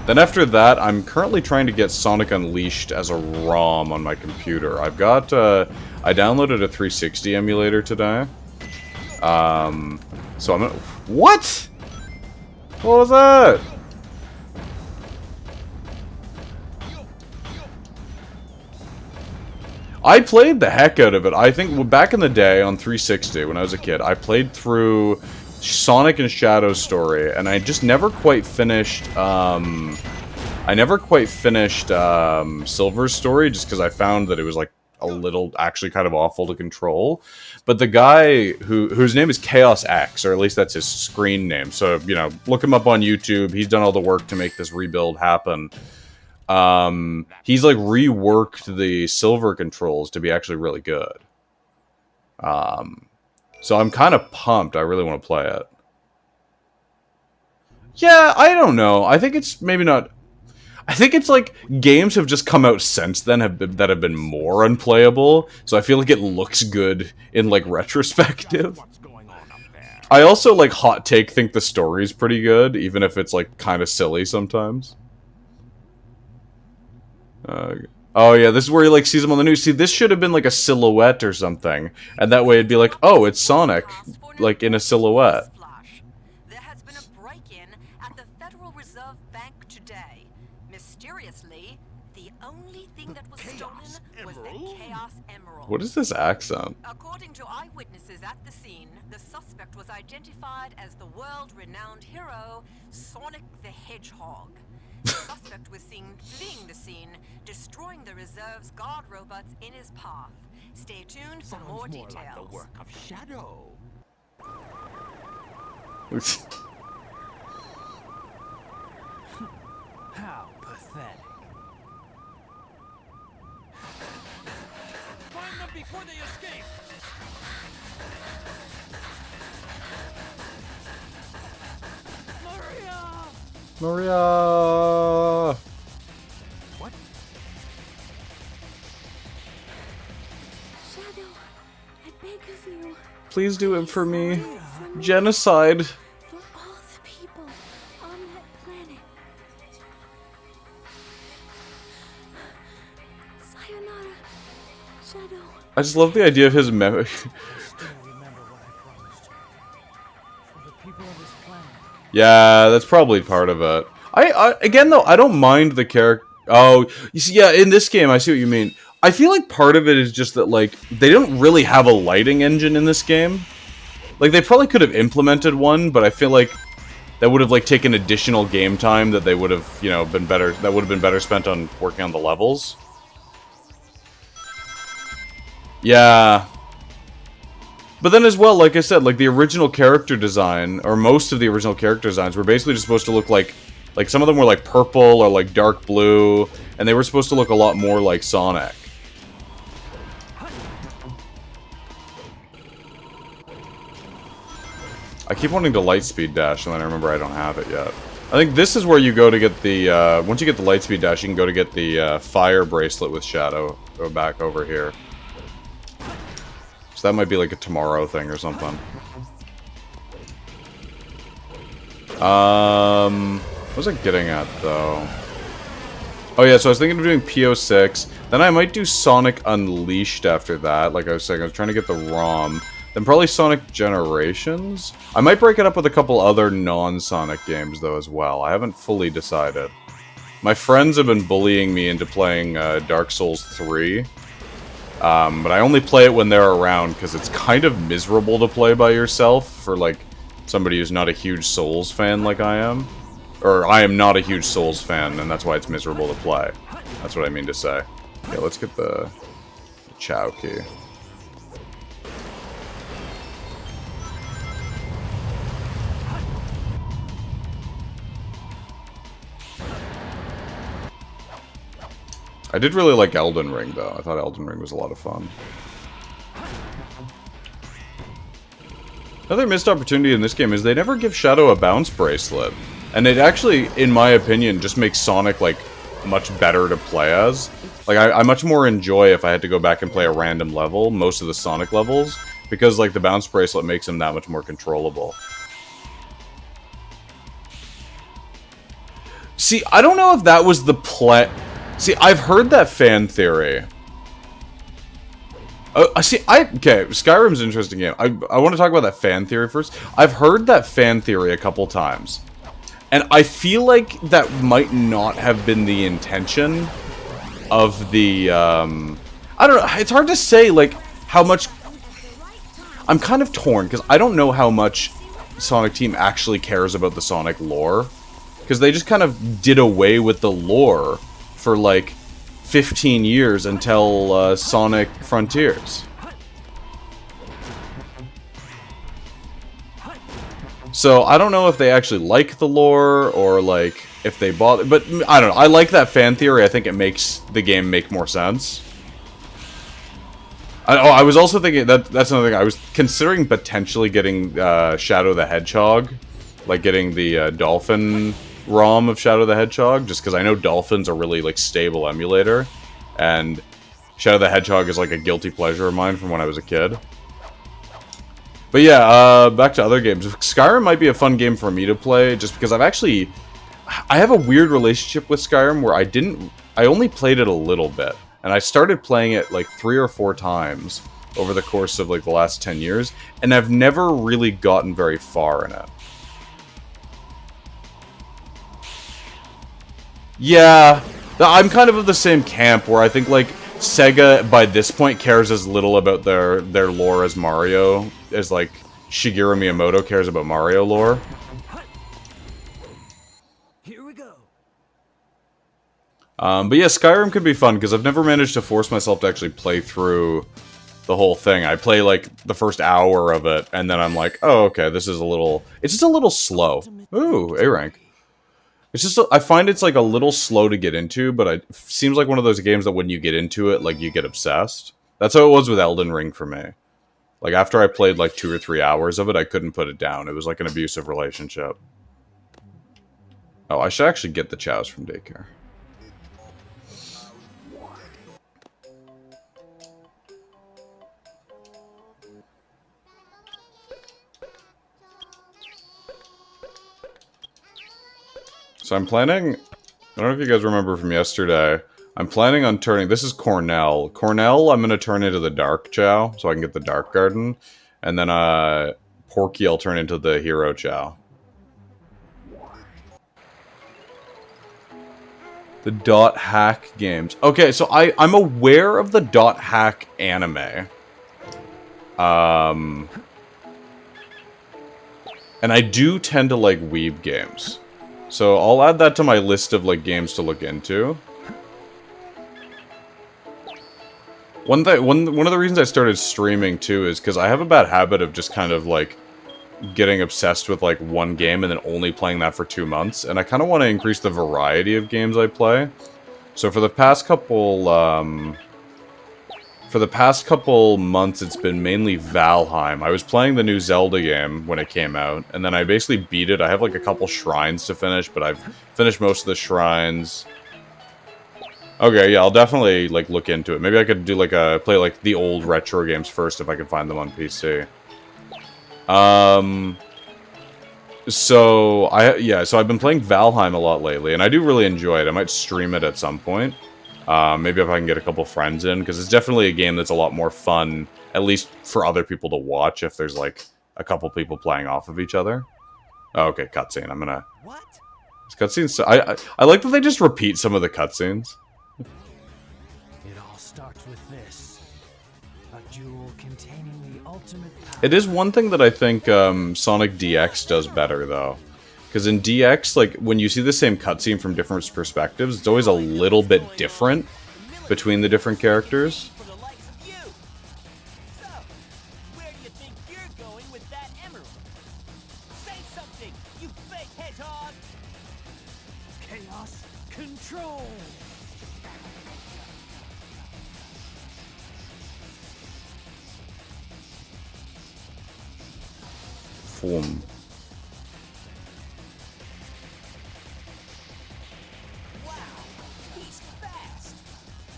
Then after that, I'm currently trying to get Sonic Unleashed as a ROM on my computer. I've got... I downloaded a 360 emulator today. So I'm gonna... What?! What was that? I played the heck out of it. I think back in the day on 360 when I was a kid, I played through Sonic and Shadow's story, and I just never quite finished. Silver's story just because I found that it was like a little actually kind of awful to control. But the guy whose name is Chaos X, or at least that's his screen name, so you know, look him up on YouTube. He's done all the work to make this rebuild happen. He's like reworked the Silver controls to be actually really good. So I'm kind of pumped. I really want to play it. Yeah, I don't know. I think it's maybe not... I think it's like games have just come out since then that have been more unplayable, so I feel like it looks good in like retrospective. I also like hot take think the story's pretty good, even if it's like kind of silly sometimes. Oh yeah, this is where he like sees him on the news. See, this should have been like a silhouette or something, and that way it'd be like, oh, it's Sonic, like in a silhouette. There has been a break-in at the Federal Reserve Bank today. Mysteriously, the only thing that was stolen was the Chaos Emerald. What is this accent? According to eyewitnesses at the scene, the suspect was identified as the world-renowned hero, Sonic the Hedgehog. The suspect was seen fleeing the scene, destroying the reserve's guard robots in his path. Stay tuned for more details. Like the work of Shadow. How pathetic. Find them before they escape! Maria! What? Shadow, I beg of you, Please do it for me. Genocide. for all the people on that planet. Sayonara, Shadow. I just love the idea of his memory. Still remember what I promised you. For the people of this planet. Yeah, that's probably part of it. Again though, I don't mind the character. Oh, you see, yeah, in this game, I see what you mean. I feel like part of it is just that, like, they don't really have a lighting engine in this game. Like, they probably could have implemented one, but I feel like that would have, like, taken additional game time that they would have, you know, been better, that would have been better spent on working on the levels. Yeah. But then as well, like I said, like the original character design, or most of the original character designs were basically just supposed to look like some of them were like purple or like dark blue, and they were supposed to look a lot more like Sonic. I keep wanting to lightspeed dash, and then I remember I don't have it yet. I think this is where you go to get the, once you get the lightspeed dash, you can go to get the fire bracelet with Shadow. Go back over here. So that might be like a tomorrow thing or something. What was I getting at, though? Oh yeah, so I was thinking of doing PO6. Then I might do Sonic Unleashed after that. Like I was saying, I was trying to get the ROM. Then probably Sonic Generations. I might break it up with a couple other non-Sonic games, though, as well. I haven't fully decided. My friends have been bullying me into playing Dark Souls 3. But I only play it when they're around, because it's kind of miserable to play by yourself for, like, somebody who's not a huge Souls fan like I am. Or, I am not a huge Souls fan, and that's why it's miserable to play. That's what I mean to say. Okay, let's get the Chow key. I did really like Elden Ring, though. I thought Elden Ring was a lot of fun. Another missed opportunity in this game is they never give Shadow a bounce bracelet. And it actually, in my opinion, just makes Sonic, like, much better to play as. Like, I much more enjoy if I had to go back and play a random level, most of the Sonic levels, because, like, the bounce bracelet makes him that much more controllable. See, I don't know if that was the play... See, I've heard that fan theory. Okay, Skyrim's an interesting game. I want to talk about that fan theory first. I've heard that fan theory a couple times. And I feel like that might not have been the intention of the, I don't know, it's hard to say, like, how much... I'm kind of torn, because I don't know how much Sonic Team actually cares about the Sonic lore. Because they just kind of did away with the lore for, like, 15 years until Sonic Frontiers. So, I don't know if they actually like the lore, or, like, if they bother... But, I don't know. I like that fan theory. I think it makes the game make more sense. I was also thinking... That's another thing. I was considering potentially getting Shadow the Hedgehog. Like, getting the Dolphin ROM of Shadow the Hedgehog. Just because I know Dolphin's a really, like, stable emulator. And Shadow the Hedgehog is, like, a guilty pleasure of mine from when I was a kid. But yeah, back to other games. Skyrim might be a fun game for me to play, just because I have a weird relationship with Skyrim where I only played it a little bit. And I started playing it like 3 or 4 times over the course of like the last 10 years, and I've never really gotten very far in it. Yeah, I'm kind of the same camp where I think like Sega by this point cares as little about their lore as Mario, as like Shigeru Miyamoto cares about Mario lore. Here we go. But yeah, Skyrim could be fun because I've never managed to force myself to actually play through the whole thing. I play like the first hour of it, and then I'm like, oh, okay, this is it's just a little slow. Ooh, A rank. It's just, I find it's like a little slow to get into, but it seems like one of those games that when you get into it, like you get obsessed. That's how it was with Elden Ring for me. Like after I played like 2 or 3 hours of it, I couldn't put it down. It was like an abusive relationship. Oh, I should actually get the chows from daycare. So I'm planning, I don't know if you guys remember from yesterday, I'm planning on turning, this is Cornell. Cornell I'm going to turn into the Dark Chow, so I can get the Dark Garden. And then Porky I'll turn into the Hero Chow. The Dot Hack games. Okay, so I'm aware of the Dot Hack anime. And I do tend to like weeb games. So I'll add that to my list of like games to look into. One of the reasons I started streaming too is because I have a bad habit of just kind of like getting obsessed with like one game and then only playing that for 2 months, and I kind of want to increase the variety of games I play. So for the past couple months, it's been mainly Valheim. I was playing the new Zelda game when it came out, and then I basically beat it. I have like a couple shrines to finish, but I've finished most of the shrines. Okay, yeah, I'll definitely like look into it. Maybe I could do like play like the old retro games first if I can find them on PC. So so I've been playing Valheim a lot lately, and I do really enjoy it. I might stream it at some point. Maybe if I can get a couple friends in, because it's definitely a game that's a lot more fun, at least for other people to watch if there's like a couple people playing off of each other. Oh, okay, cutscene. I'm gonna. What? This cutscenes. I like that they just repeat some of the cutscenes. It all starts with this. A jewel containing the ultimate power. It is one thing that I think Sonic DX does better, though. Because in DX, like, when you see the same cutscene from different perspectives, it's always a little bit different between the different characters. For the likes of you. So, where do you think you're going with that emerald? Say something, you fake hedgehog! Chaos control. Boom. Wow, he's fast!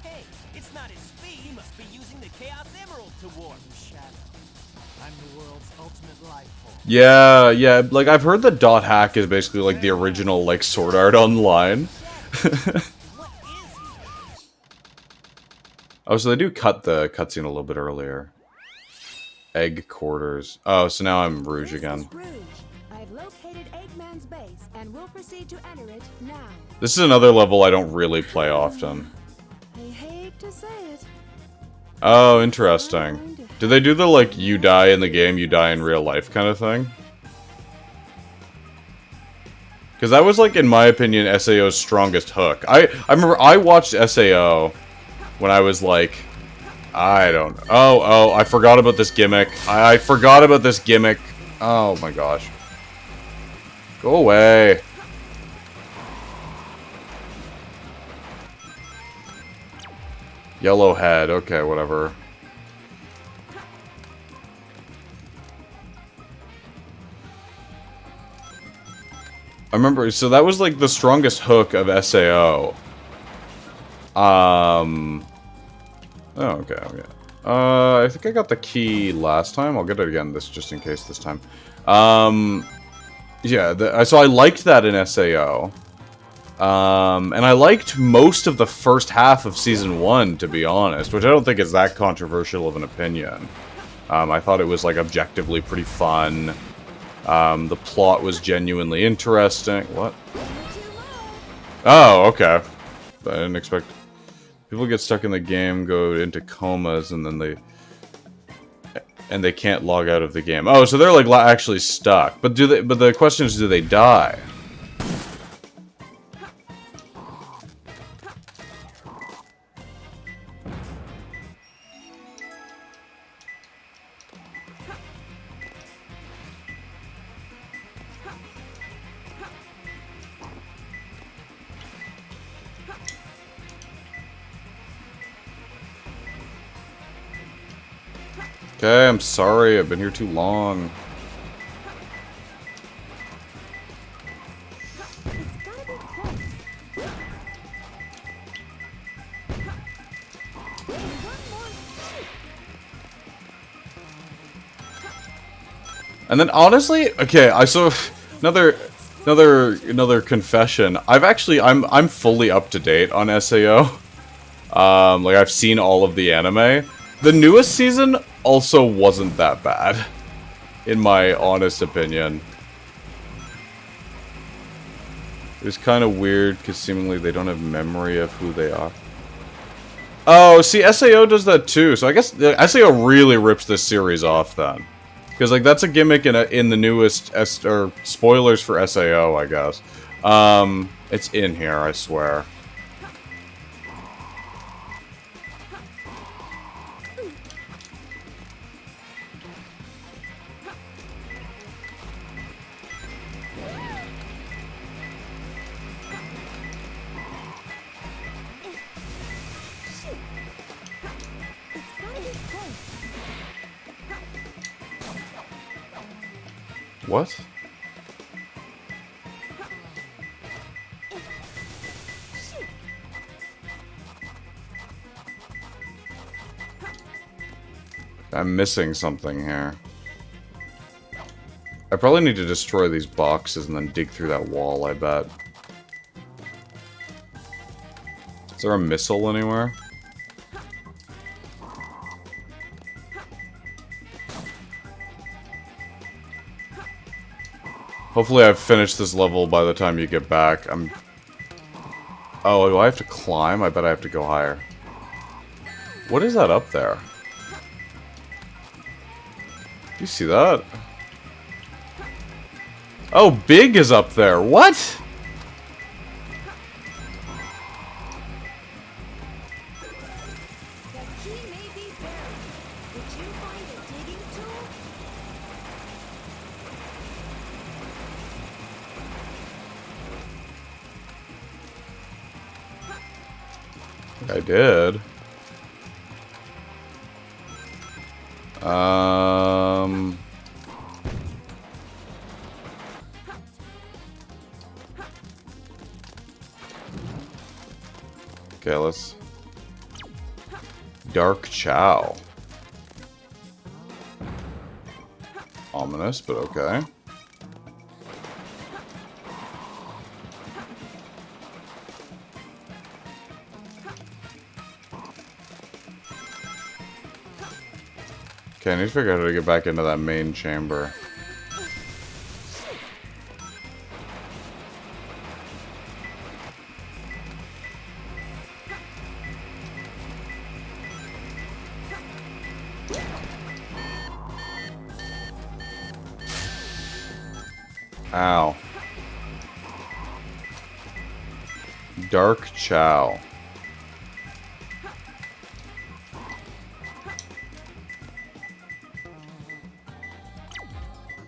Hey, it's not his speed, he must be using the Chaos Emerald to warp. Shadow. I'm the world's ultimate life form. Yeah, like, I've heard that Dot Hack is basically like the original, like, Sword Art Online. What is he? Oh, so they do cut the cutscene a little bit earlier. Egg quarters. Oh, so now I'm Rouge again. Rouge. I've located Eggman's base and will proceed to enter it now. This is another level I don't really play often. I hate to say it. Oh, interesting. Do they do the, like, you die in the game, you die in real life kind of thing? Because that was, like, in my opinion, SAO's strongest hook. I remember I watched SAO when I was, like, I don't know. Oh, I forgot about this gimmick. I forgot about this gimmick. Oh my gosh. Go away. Yellow head. Okay, whatever. I remember, so that was like the strongest hook of SAO. Oh, okay. I think I got the key last time. I'll get it again, just in case this time. Yeah, so I liked that in SAO. And I liked most of the first half of Season 1, to be honest, which I don't think is that controversial of an opinion. I thought it was, like, objectively pretty fun. The plot was genuinely interesting. What? Oh, okay. I didn't expect... People get stuck in the game, go into comas, and then they can't log out of the game. Oh, so they're like actually stuck. But the question is, do they die? Okay, I'm sorry, I've been here too long. And then honestly, okay, another confession. I'm fully up to date on SAO. Like I've seen all of the anime. The newest season also wasn't that bad, in my honest opinion. It was kind of weird because seemingly they don't have memory of who they are. Oh, see, SAO does that too. So I guess SAO really rips this series off then, because like that's a gimmick in the newest or spoilers for SAO, I guess. It's in here, I swear. What? I'm missing something here. I probably need to destroy these boxes and then dig through that wall, I bet. Is there a missile anywhere? Hopefully I've finished this level by the time you get back. Oh, do I have to climb? I bet I have to go higher. What is that up there? Do you see that? Oh, Big is up there. What? The key may be buried. Did you find a digging tool? I did. Okay, let's... Dark Chow. Ominous, but okay. Okay, I need to figure out how to get back into that main chamber. Ow. Dark Chow.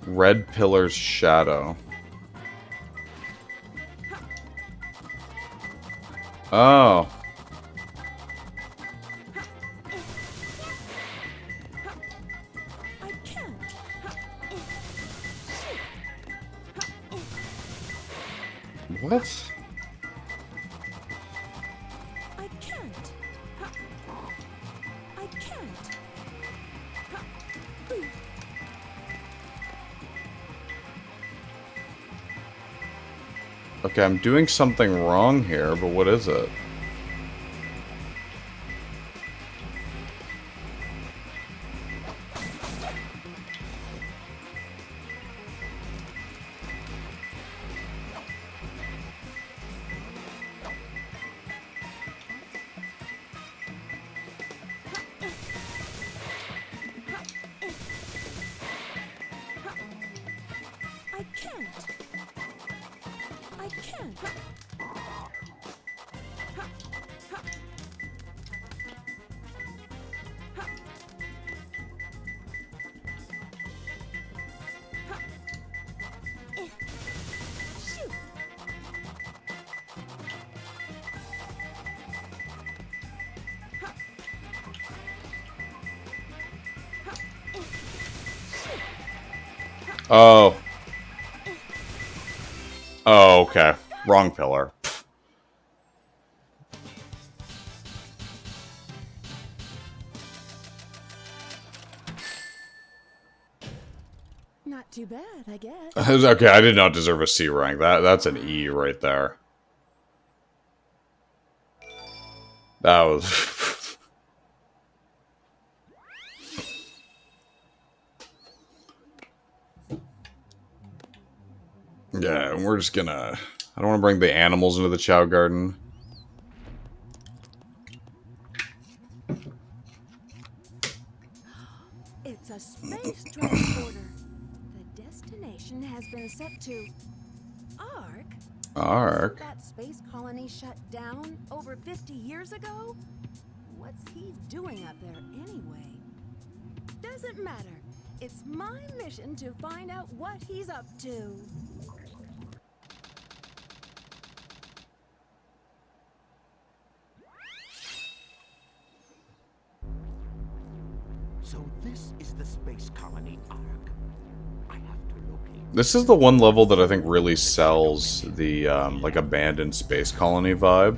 Red Pillar's Shadow. Oh. I can't. What? I can't. I can't. Okay, I'm doing something wrong here, but what is it? I can't. I can't. Shoot. Oh. Oh, okay. Wrong pillar. Not too bad, I guess. Okay, I did not deserve a C rank. That's an E right there. That was... Yeah, and we're just gonna... I don't want to bring the animals into the Chow Garden. It's a space transporter. The destination has been set to Ark. Ark. That space colony shut down over 50 years ago? What's he doing up there anyway? Doesn't matter. It's my mission to find out what he's up to. So this is the space colony Ark. I have to locate. This is the one level that I think really sells the, like, abandoned space colony vibe.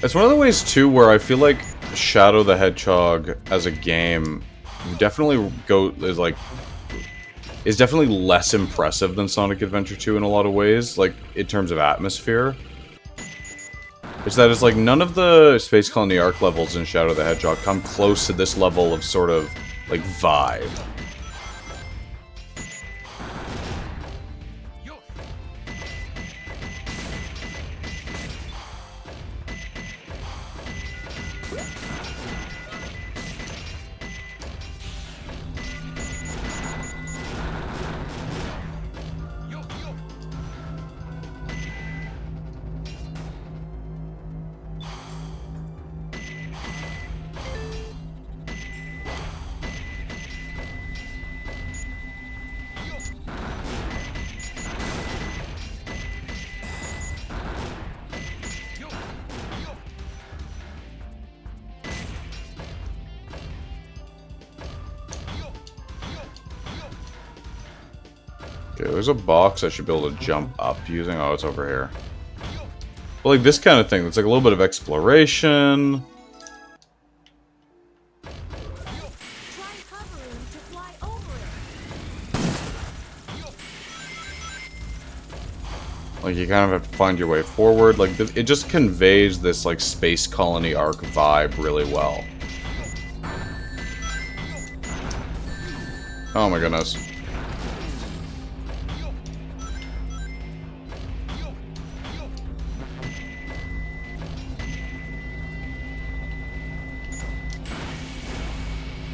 It's one of the ways too where I feel like Shadow the Hedgehog as a game definitely is definitely less impressive than Sonic Adventure 2 in a lot of ways, like in terms of atmosphere. Is that it's like none of the Space Colony Arc levels in Shadow the Hedgehog come close to this level of sort of like vibe. Okay, there's a box I should be able to jump up using. Oh, it's over here. But like this kind of thing, it's like a little bit of exploration. Try hovering to fly over it. Like you kind of have to find your way forward. Like it just conveys this like Space Colony Arc vibe really well. Oh my goodness.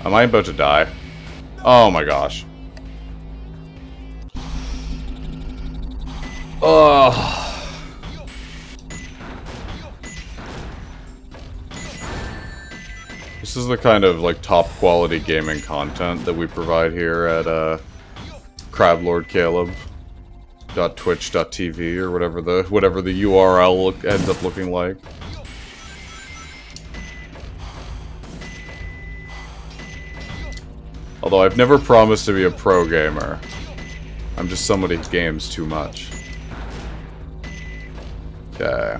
Am I about to die? Oh my gosh. Oh. This is the kind of like top quality gaming content that we provide here at crablordcaleb.twitch.tv or whatever the URL ends up looking like. Although I've never promised to be a pro gamer. I'm just somebody who games too much. Okay.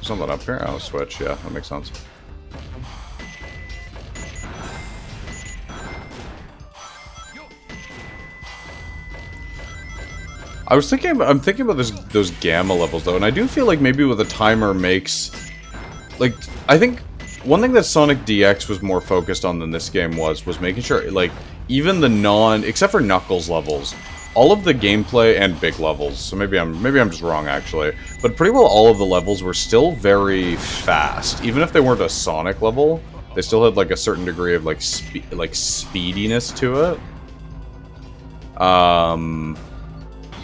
Something up here? Oh, switch. Yeah, that makes sense. I'm thinking about those gamma levels though, and I do feel like maybe with a timer makes, like, I think one thing that Sonic DX was more focused on than this game was making sure, like, even the except for Knuckles levels, all of the gameplay and big levels. So maybe I'm just wrong actually, but pretty well all of the levels were still very fast, even if they weren't a Sonic level. They still had like a certain degree of like speediness to it.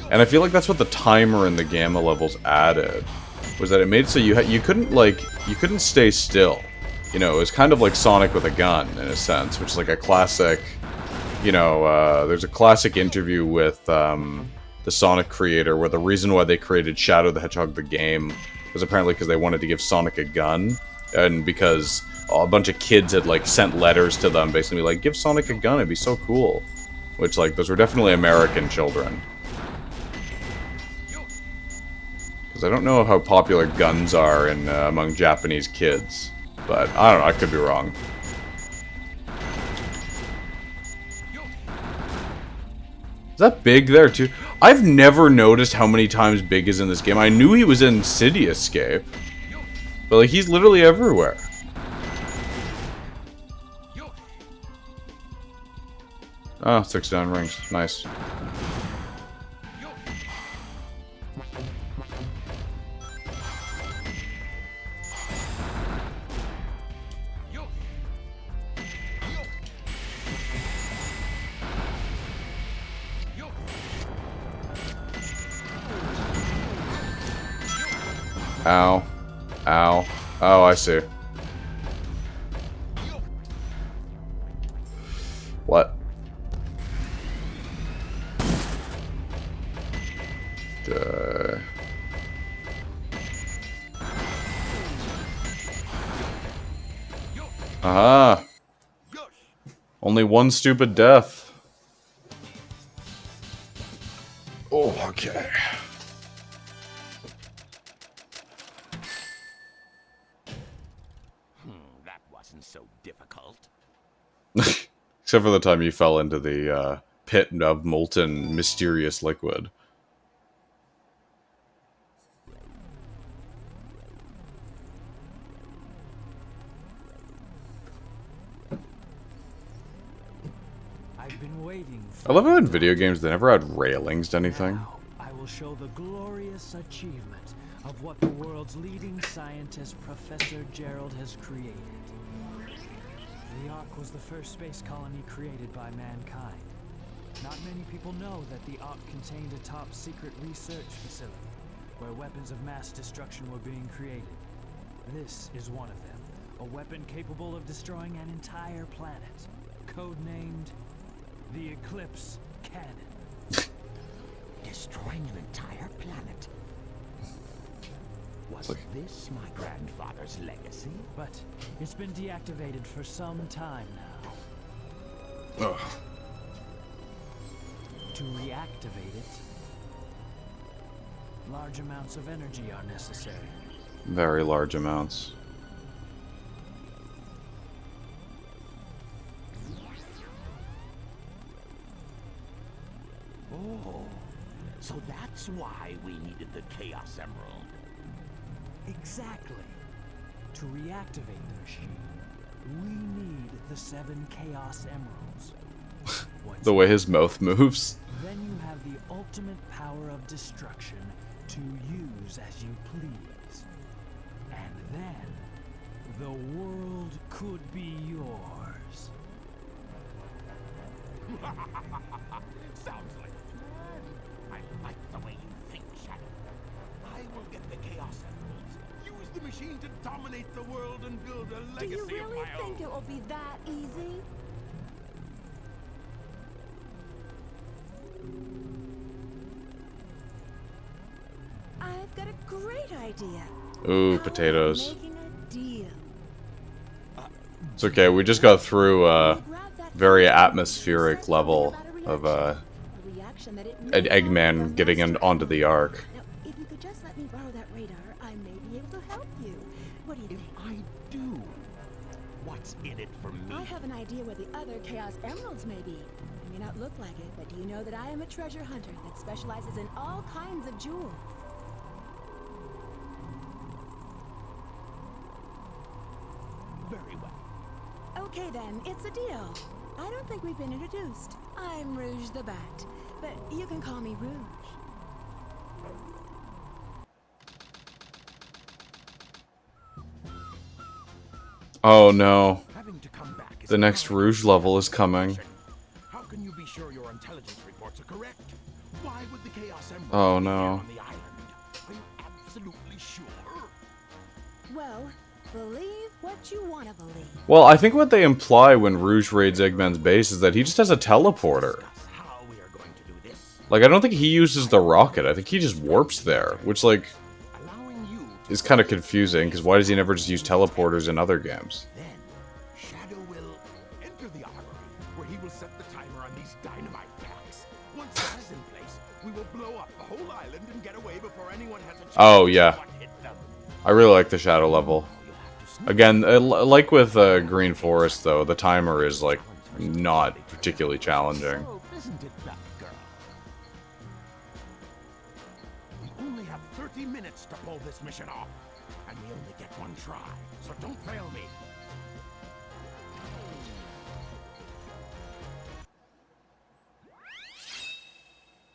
And I feel like that's what the timer in the gamma levels added, was that it made it so you couldn't stay still. You know, it was kind of like Sonic with a gun in a sense, which is like a classic. You know, there's a classic interview with the Sonic creator where the reason why they created Shadow the Hedgehog the game was apparently because they wanted to give Sonic a gun, and because a bunch of kids had like sent letters to them basically like, give Sonic a gun, it'd be so cool. Which, like, those were definitely American children. Because I don't know how popular guns are in among Japanese kids. But, I don't know, I could be wrong. Is that Big there, too? I've never noticed how many times Big is in this game. I knew he was in City Escape. But, like, he's literally everywhere. Oh, 6 down rings. Nice. Ow. Ow. Oh, I see. What? Aha! Yush! Only one stupid death. Oh, okay. That wasn't so difficult. Except for the time you fell into the pit of molten, mysterious liquid. I've been waiting I love how in video games they never had railings to anything. Now, I will show the glorious achievement of what the world's leading scientist, Professor Gerald, has created. The Ark was the first space colony created by mankind. Not many people know that the Ark contained a top-secret research facility, where weapons of mass destruction were being created. This is one of them, a weapon capable of destroying an entire planet, codenamed the Eclipse Cannon. Destroying an entire planet. Was this my grandfather's legacy? But it's been deactivated for some time now. Ugh. To reactivate it, large amounts of energy are necessary. Very large amounts. Oh, so that's why we needed the Chaos Emerald. Exactly. To reactivate the machine, we need the 7 Chaos Emeralds. Once The way his mouth moves. then you have the ultimate power of destruction to use as you please. And then, the world could be yours. Sounds like a plan. I like the way you think, Shadow. I will get the Chaos Emeralds, use the machine to dominate the world and build a Do you legacy of really my think own. it will be that easy? I've got a great idea. Ooh, How about potatoes. making a deal? It's okay, we just got through a Grab that very chaos emerald atmospheric and say something level about of a reaction that it an may have Eggman with getting Master onto the Emerald. Ark. Now, if you could just let me borrow that radar, I may be able to help you. What do you If think? I do, what's in it for me? I have an idea where the other Chaos Emeralds may be. It may not look like it, but do you know that I am a treasure hunter that specializes in all kinds of jewels? Very well. Okay then, it's a deal. I don't think we've been introduced. I'm Rouge the Bat, but you can call me Rouge. Oh no. Having to come back is The next Rouge level is coming. How can you be sure your intelligence reports are correct? Why would the Chaos Emerald Oh, be here no. on the island? Are you absolutely sure? Well, believe what you want to believe. Well, I think what they imply when Rouge raids Eggman's base is that he just has a teleporter. Discuss how we are going to do this. Like, I don't think he uses the rocket. I think he just warps there, which, like, Allowing you to is kind of confusing, because why does he never just use teleporters in other games? Then, Shadow will enter the armory, where he will set the timer on these dynamite packs. Once that is in place, we will blow up the whole island and get away before anyone has a chance Oh, to yeah. see what hit them. I really like the shadow level. You'll have to sneak Again, like with Green Forest, though, the timer is, like, not particularly challenging. So, isn't it, Batgirl? We only have 30 minutes to pull this mission off, and we only get one try, so don't fail me.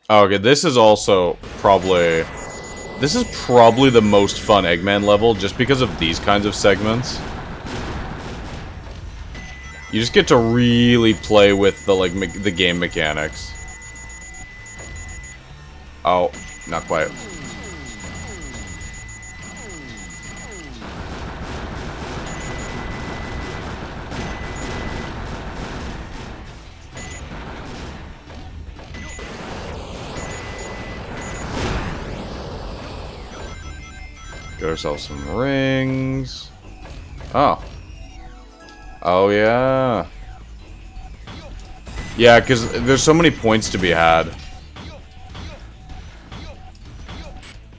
Okay, this is also probably... This is probably the most fun Eggman level, just because of these kinds of segments. You just get to really play with the, like, the game mechanics. Oh, not quite. Get ourselves some rings. Oh. Oh, yeah. Yeah, because there's so many points to be had.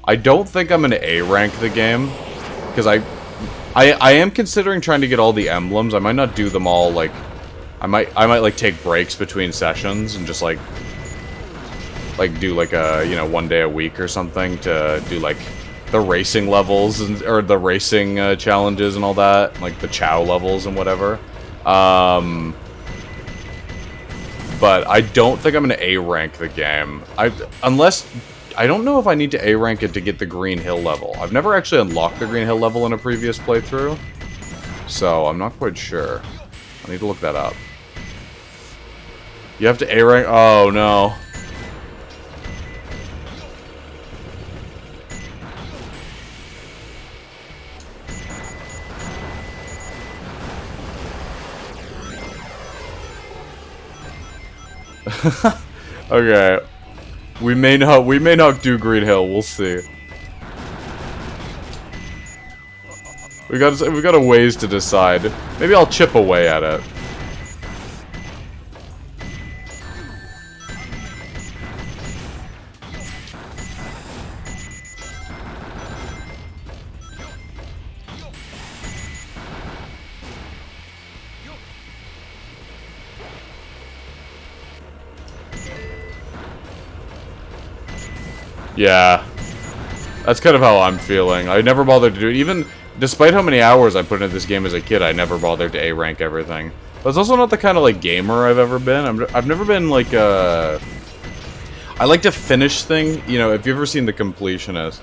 I don't think I'm going to A rank the game. Because I am considering trying to get all the emblems. I might not do them all, like... I might like, take breaks between sessions and just, like, do, like, a, you know, 1 day a week or something to do, like, the racing levels, and or the racing challenges and all that. Like, the Chow levels and whatever. But I don't think I'm going to A-rank the game. Unless... I don't know if I need to A-rank it to get the Green Hill level. I've never actually unlocked the Green Hill level in a previous playthrough. So, I'm not quite sure. I need to look that up. You have to A-rank... Oh, no. Okay. We may not do Green Hill, we'll see. We got a ways to decide. Maybe I'll chip away at it. Yeah. That's kind of how I'm feeling. I never bothered to do it. Even despite how many hours I put into this game as a kid, I never bothered to A-rank everything. But it's also not the kind of, like, gamer I've ever been. I've never been, like, I like to finish things. You know, if you've ever seen The Completionist.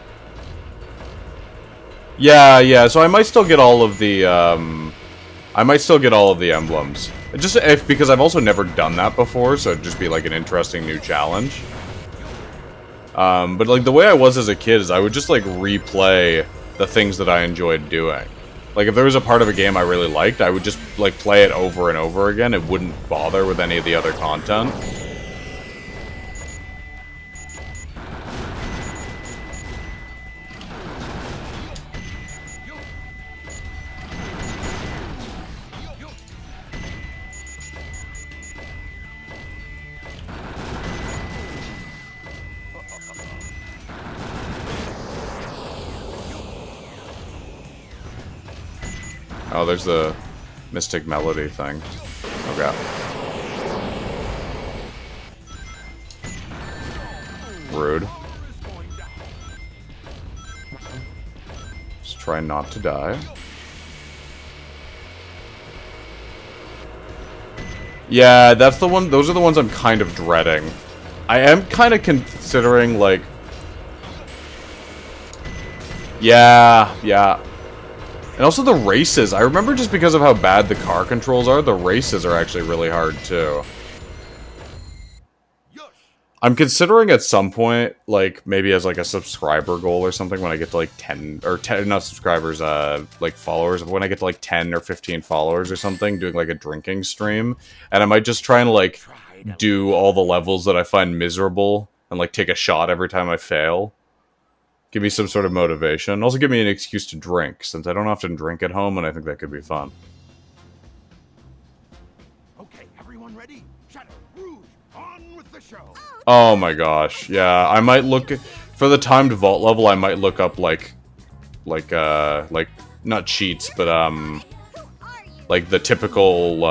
Yeah, so I might still get all of the, I might still get all of the emblems. Because I've also never done that before, so it'd just be, like, an interesting new challenge. But, like, the way I was as a kid is I would just, like, replay the things that I enjoyed doing. Like, if there was a part of a game I really liked, I would just, like, play it over and over again. It wouldn't bother with any of the other content. Oh, there's the Mystic Melody thing. Okay. Rude. Just try not to die. Yeah, that's the one. Those are the ones I'm kind of dreading. I am kind of considering, like... Yeah. And also the races. I remember just because of how bad the car controls are, the races are actually really hard too. I'm considering at some point, like, maybe as, like, a subscriber goal or something when I get to, like, 10, not subscribers, like, followers, when I get to, like, 10 or 15 followers or something, doing, like, a drinking stream. And I might just try and, like, do all the levels that I find miserable and, like, take a shot every time I fail. Give me some sort of motivation. Also give me an excuse to drink, since I don't often drink at home, and I think that could be fun. Okay, everyone ready? Shadow, Rouge, on with the show. Oh my gosh, yeah. I might look... For the timed vault level, I might look up, like, not cheats, but, like, the typical,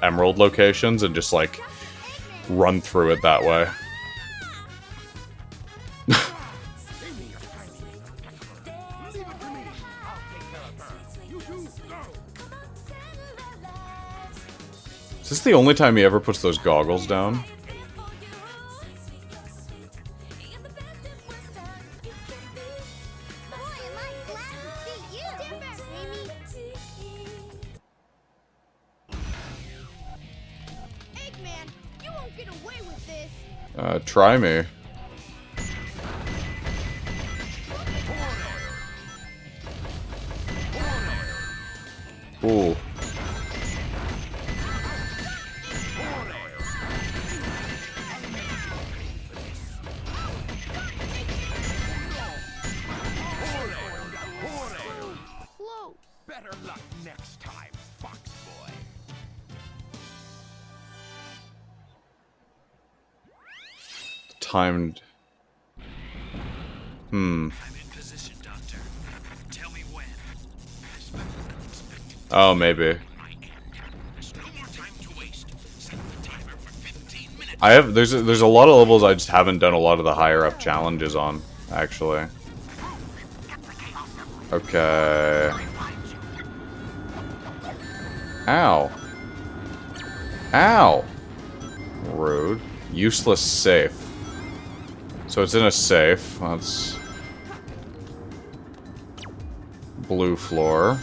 emerald locations, and just, like, run through it that way. Is this the only time he ever puts those goggles down? Eggman, you won't get away with this. Try me. Ooh. Better luck next time, Fox Boy. timed. I'm in position, Doctor. Tell me when. Oh, maybe. There's no more time to waste. Set the timer for 15 minutes. I have there's a lot of levels I just haven't done a lot of the higher up challenges on, actually. Okay. Ow. Ow. Rude. Useless safe. So it's in a safe. That's blue floor.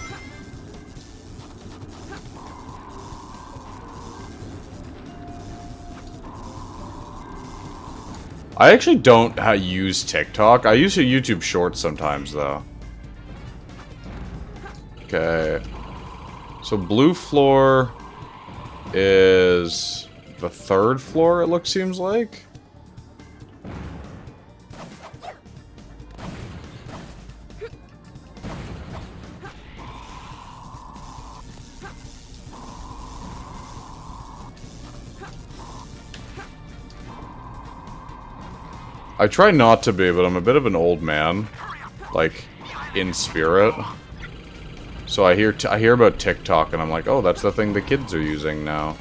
I actually don't use TikTok. I use a YouTube Shorts sometimes, though. Okay. So blue floor is the third floor, it seems like. I try not to be, but I'm a bit of an old man, like, in spirit. So I hear about TikTok, and I'm like, oh, that's the thing the kids are using now.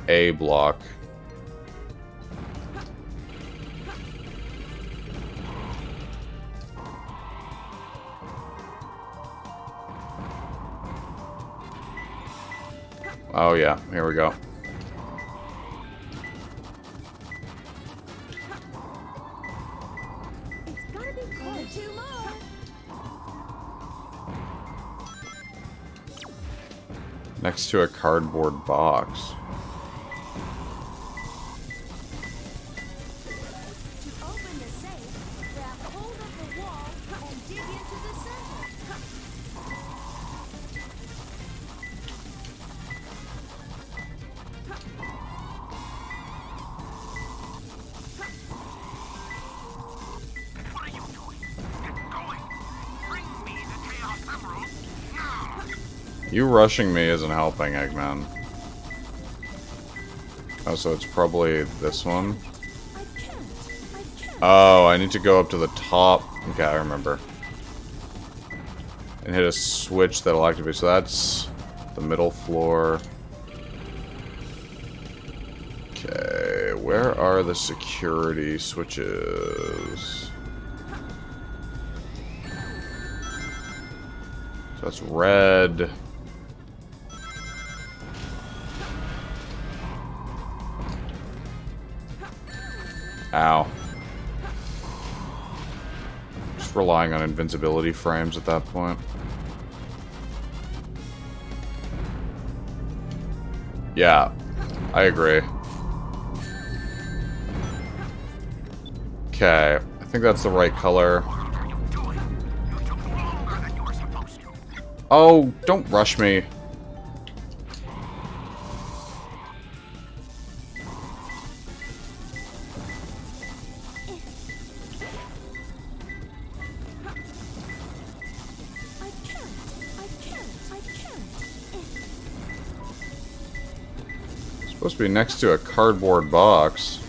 A block. Oh yeah, here we go. It's gotta be close. Two more. Next to a cardboard box. To open the safe, grab hold of the wall and dig into the center. What are you doing? Get going. Bring me the Chaos Emerald now. You rushing me isn't helping, Eggman. Oh, so it's probably this one? I can't. Oh, I need to go up to the top. Okay, I remember. And hit a switch that'll activate. So that's the middle floor. Okay, where are the security switches? So that's red. Ow. Just relying on invincibility frames at that point. Yeah, I agree. Okay, I think that's the right color. What are you doing? You took longer than you were supposed to. Oh, don't rush me. Supposed to be next to a cardboard box.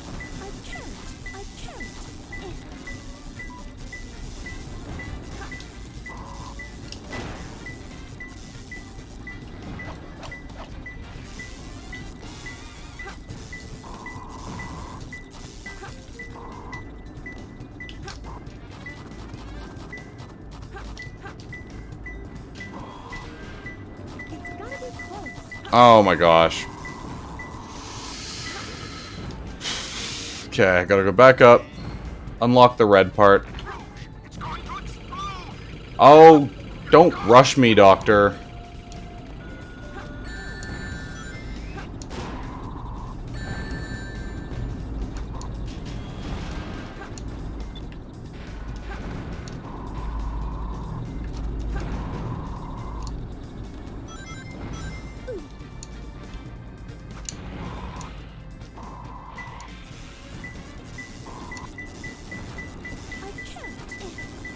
Oh my gosh. Okay, I gotta go back up. Unlock the red part. Oh, don't rush me, Doctor.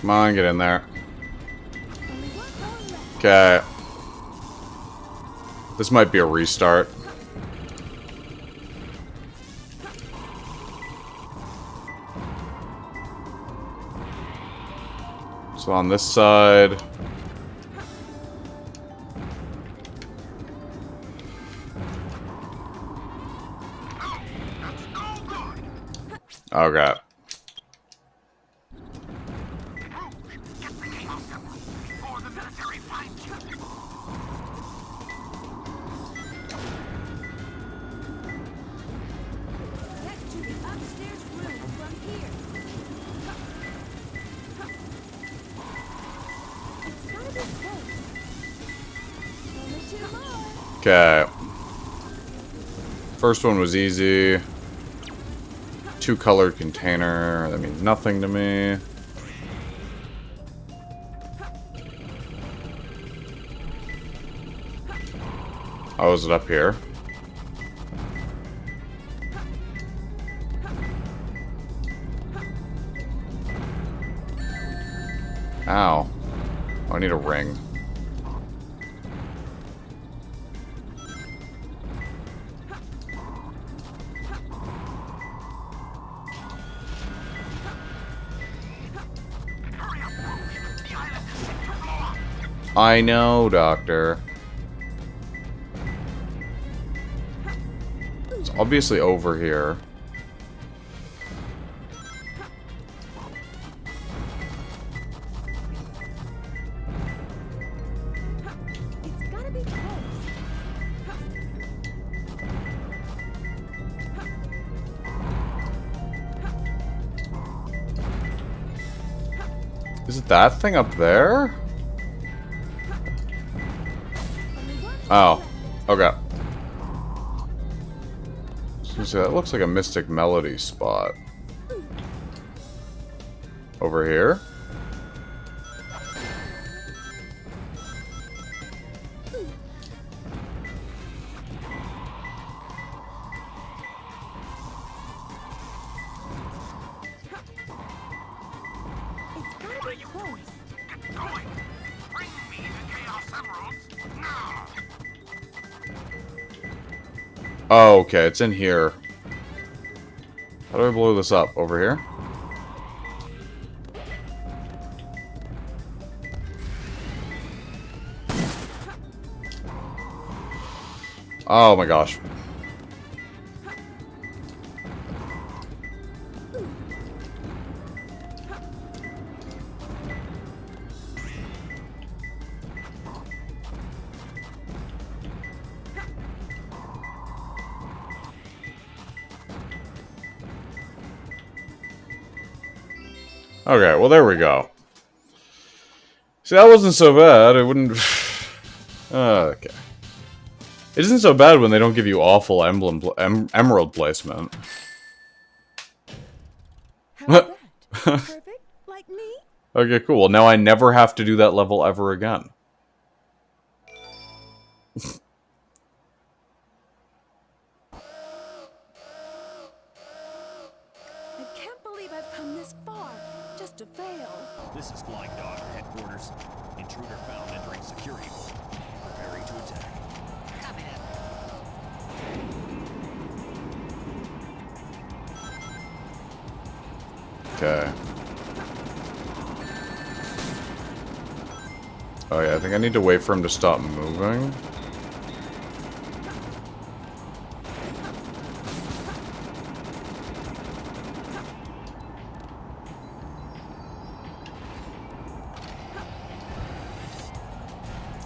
Come on, get in there. Okay. This might be a restart. So on this side... Okay. Get to the upstairs room from here. It's gotta be close. Only two more. Okay. First one was easy. Two-colored container. That means nothing to me. Oh, is it up here? Ow. Oh, I need a ring. I know, Doctor. It's obviously over here. It's gotta be close. Is it that thing up there? Oh, okay. So that looks like a Mystic Melody spot. Over here? It's gotta be close. Get going! Bring me the Chaos Emeralds now! Oh, okay, it's in here. How do I blow this up? Over here? Oh my gosh. Okay, well there we go. See, that wasn't so bad. It wouldn't... okay. It isn't so bad when they don't give you awful emerald placement. How's that? Perfect? Like me? Okay, cool. Well, now I never have to do that level ever again. I can't believe I've come this far just to fail. This is Flying Dog headquarters. Intruder found entering security hold. Preparing to attack. Come in. Okay. Oh yeah, I think I need to wait for him to stop moving.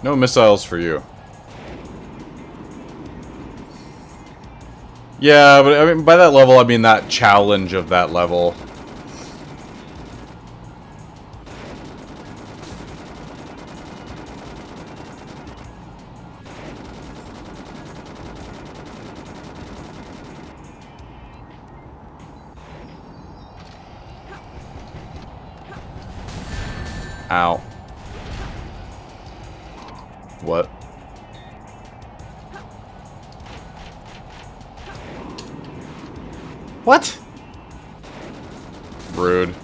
No missiles for you. Yeah, but I mean, by that level, I mean that challenge of that level. Ow. What? What? Rude.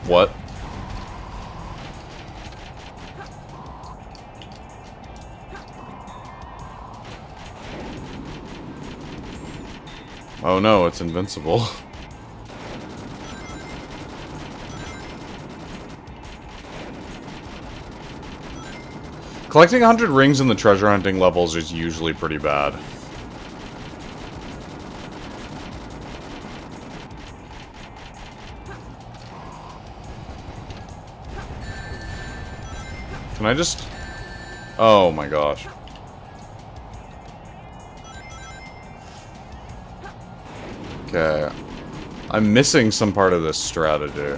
What? Oh no, it's invincible. Collecting 100 rings in the treasure hunting levels is usually pretty bad. Can I just... Oh my gosh. Okay. I'm missing some part of this strategy.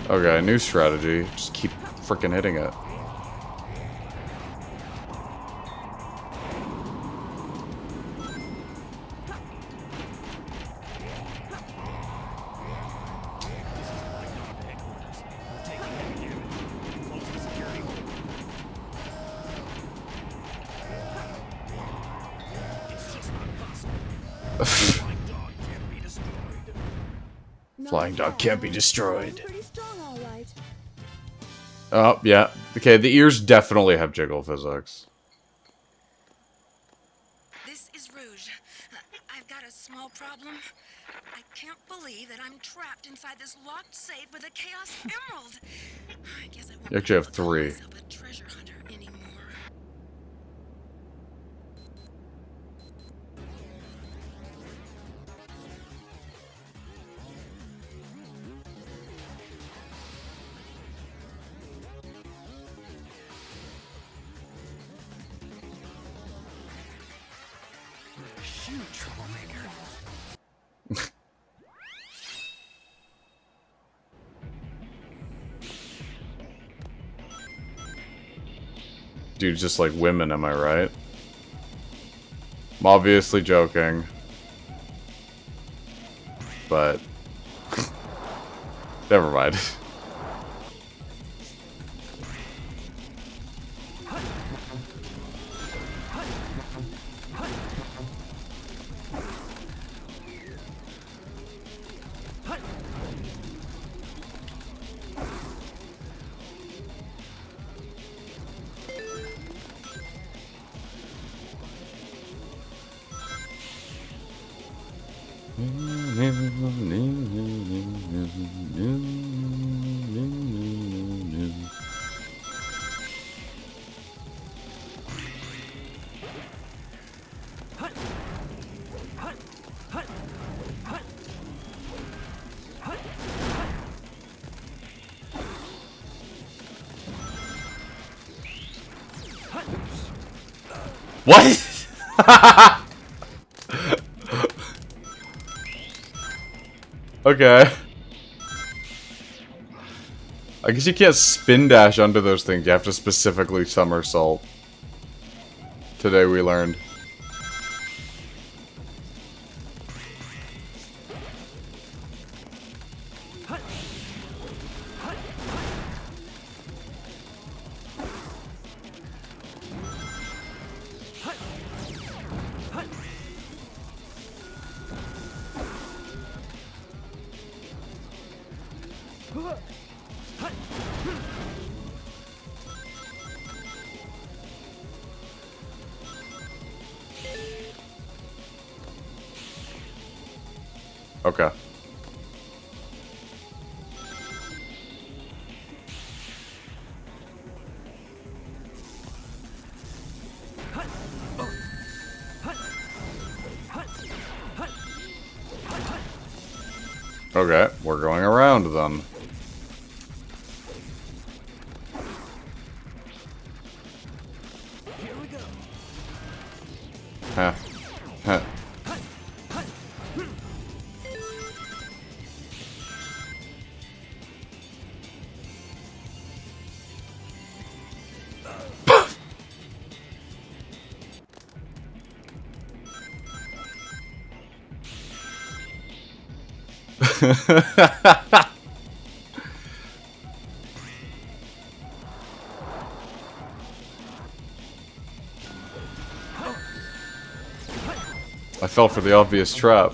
Okay, new strategy. Just keep freaking hitting it. Flying dog can't be destroyed. Pretty strong, all right. Oh, yeah. Okay, the ears definitely have jiggle physics. This is Rouge. I've got a small problem. I can't believe that I'm trapped inside this locked safe with a Chaos Emerald. I guess I won't You actually have be able to call 3. myself a treasure hunter anymore. Shoot, troublemaker. Dude's just like women, am I right? I'm obviously joking. But... never mind. What? Okay. I guess you can't spin dash under those things. You have to specifically somersault. Today we learned. Okay. Okay, we're going around then. Here we go. Huh. Huh. I fell for the obvious trap.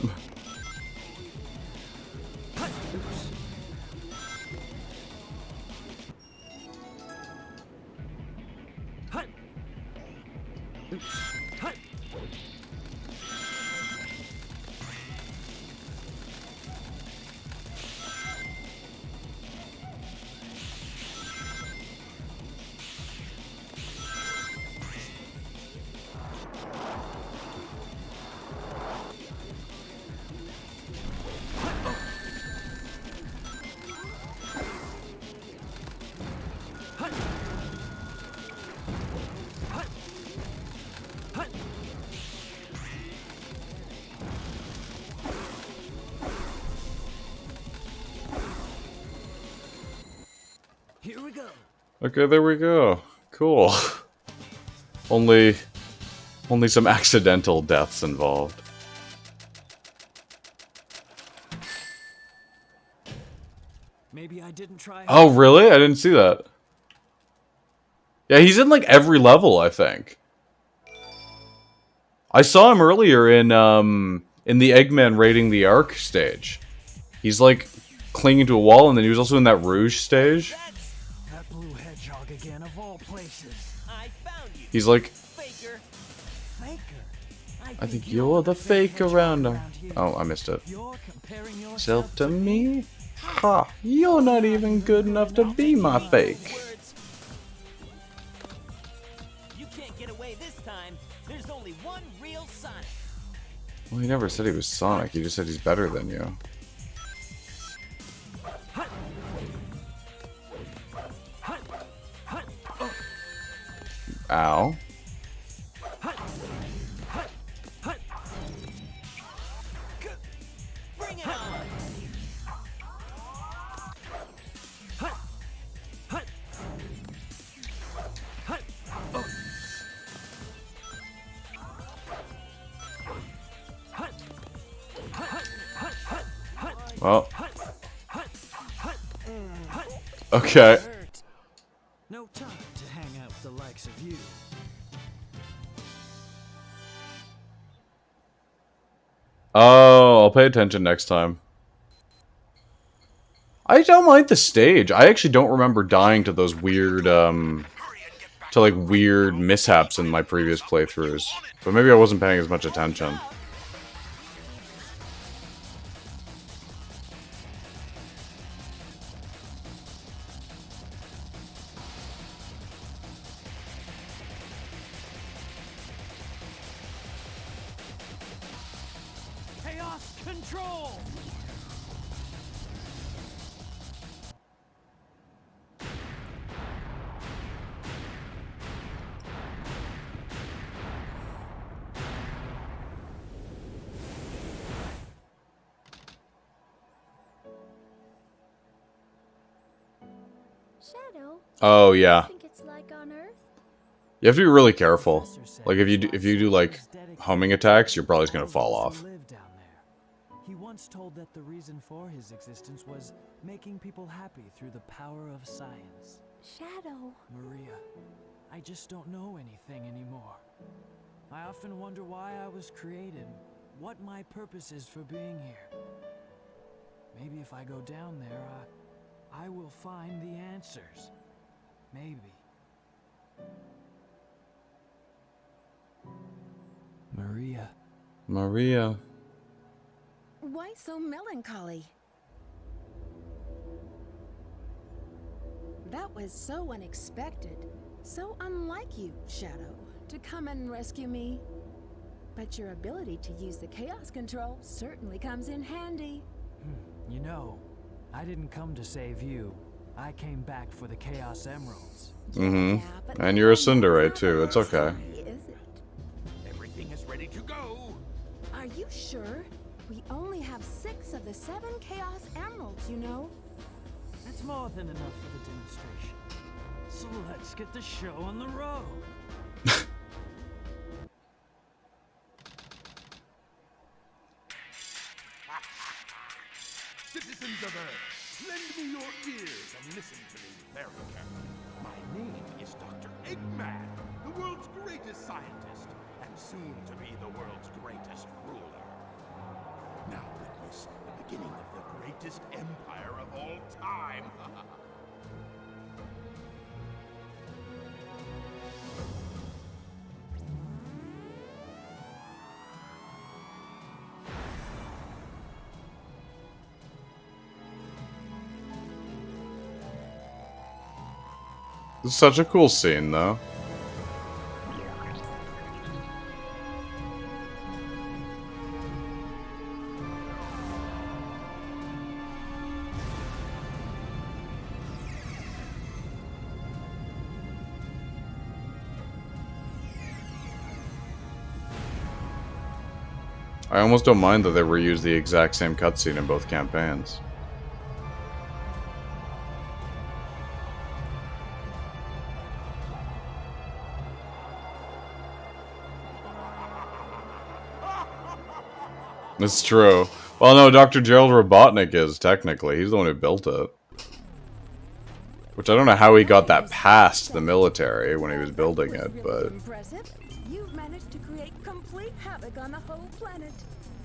Here we go. Okay, there we go. Cool. Only some accidental deaths involved. Maybe I didn't try. Oh, really? I didn't see that. Yeah, he's in like every level, I think. I saw him earlier in the Eggman raiding the Ark stage. He's like clinging to a wall, and then he was also in that Rouge stage. That blue hedgehog again, of all places. I found you. He's like, Faker. Faker. I think you're the fake around him. Oh, I missed it. You're comparing yourself Self to me? Ha! You're not even good enough to be my fake. Words. You can't get away this time. There's only one real Sonic. Well, he never said he was Sonic. He just said he's better than you. Ow. Bring it on. Well. Okay. No time to hang out with the likes of you. Oh, I'll pay attention next time. I don't mind the stage. I actually don't remember dying to those weird, weird mishaps in my previous playthroughs. But maybe I wasn't paying as much attention. Chaos control. Shadow, Oh, yeah. think it's like on Earth? You have to be really careful. Like, if you do like, homing attacks, you're probably just gonna fall off. Lived down there. He once told that the reason for his existence was making people happy through the power of science. Shadow. Maria, I just don't know anything anymore. I often wonder why I was created, what my purpose is for being here. Maybe if I go down there, I will find the answers. Maybe. Maria. Maria. Why so melancholy? That was so unexpected, so unlike you, Shadow, to come and rescue me. But your ability to use the chaos control certainly comes in handy. You know, I didn't come to save you. I came back for the Chaos Emeralds. Mm-hmm. Yeah, but And you're a that's not Cinderace, too. It's the okay. story, is it? Everything is ready to go. Are you sure? We only have 6 of the 7 Chaos Emeralds, you know. That's more than enough for the demonstration. So let's get the show on the road. Citizens of Earth, lend me your ears and listen to me very carefully. My name is Dr. Eggman, the world's greatest scientist, and soon to be the world's greatest ruler. Now witness the beginning of the greatest empire of all time. It's such a cool scene, though. I almost don't mind that they reused the exact same cutscene in both campaigns. It's true. Well, no, Dr. Gerald Robotnik is, technically. He's the one who built it. Which I don't know how he got that past the military when he was building it, but... Impressive. You've managed to create complete havoc on the whole planet.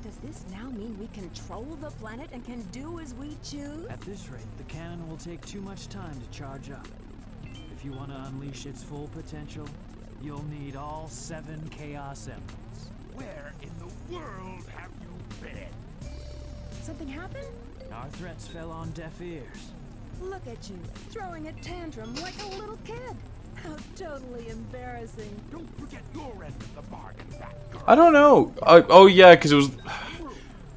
Does this now mean we control the planet and can do as we choose? At this rate, the cannon will take too much time to charge up. If you want to unleash its full potential, you'll need all 7 Chaos Emeralds. Where in the world have you been? Something happened? Our threats fell on deaf ears. Look at you, throwing a tantrum like a little kid. How totally embarrassing. Don't forget your end of the bargain, that girl. I don't know. Oh, yeah, because it was...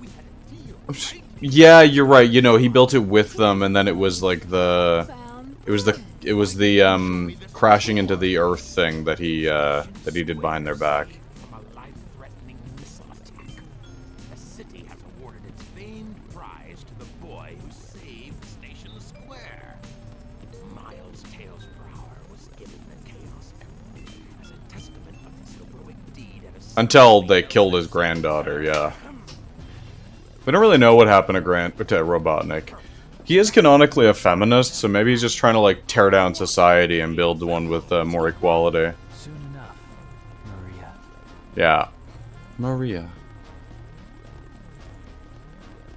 We had a deal, right? Yeah, you're right. You know, he built it with them, and then it was like the... Found It was the crashing into the earth thing that he did behind their back. From a life-threatening missile attack. The city has awarded its famed prize to the boy who saved Station Square. Miles Tails Brower was given the Chaos Emerald as a testament of his heroic deed at a Until they killed his granddaughter, yeah. We don't really know what happened to Robotnik. He is canonically a feminist, so maybe he's just trying to, like, tear down society and build one with more equality. Soon enough, Maria. Yeah. Maria.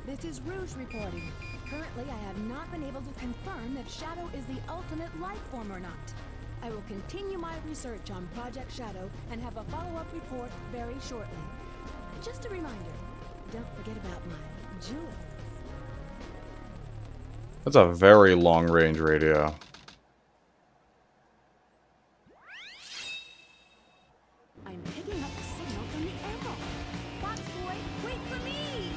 This is Rouge reporting. Currently, I have not been able to confirm if Shadow is the ultimate life form or not. I will continue my research on Project Shadow and have a follow-up report very shortly. Just a reminder, don't forget about my jewels. That's a very long-range radio. I'm picking up a signal from the emerald. Fox boy, wait for me!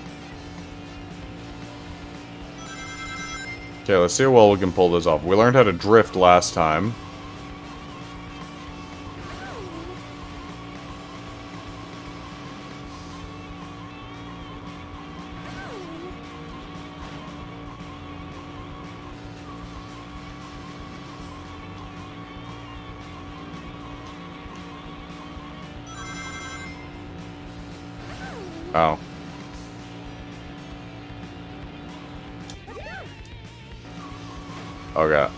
Okay, let's see how well we can pull this off. We learned how to drift last time. Oh. Okay.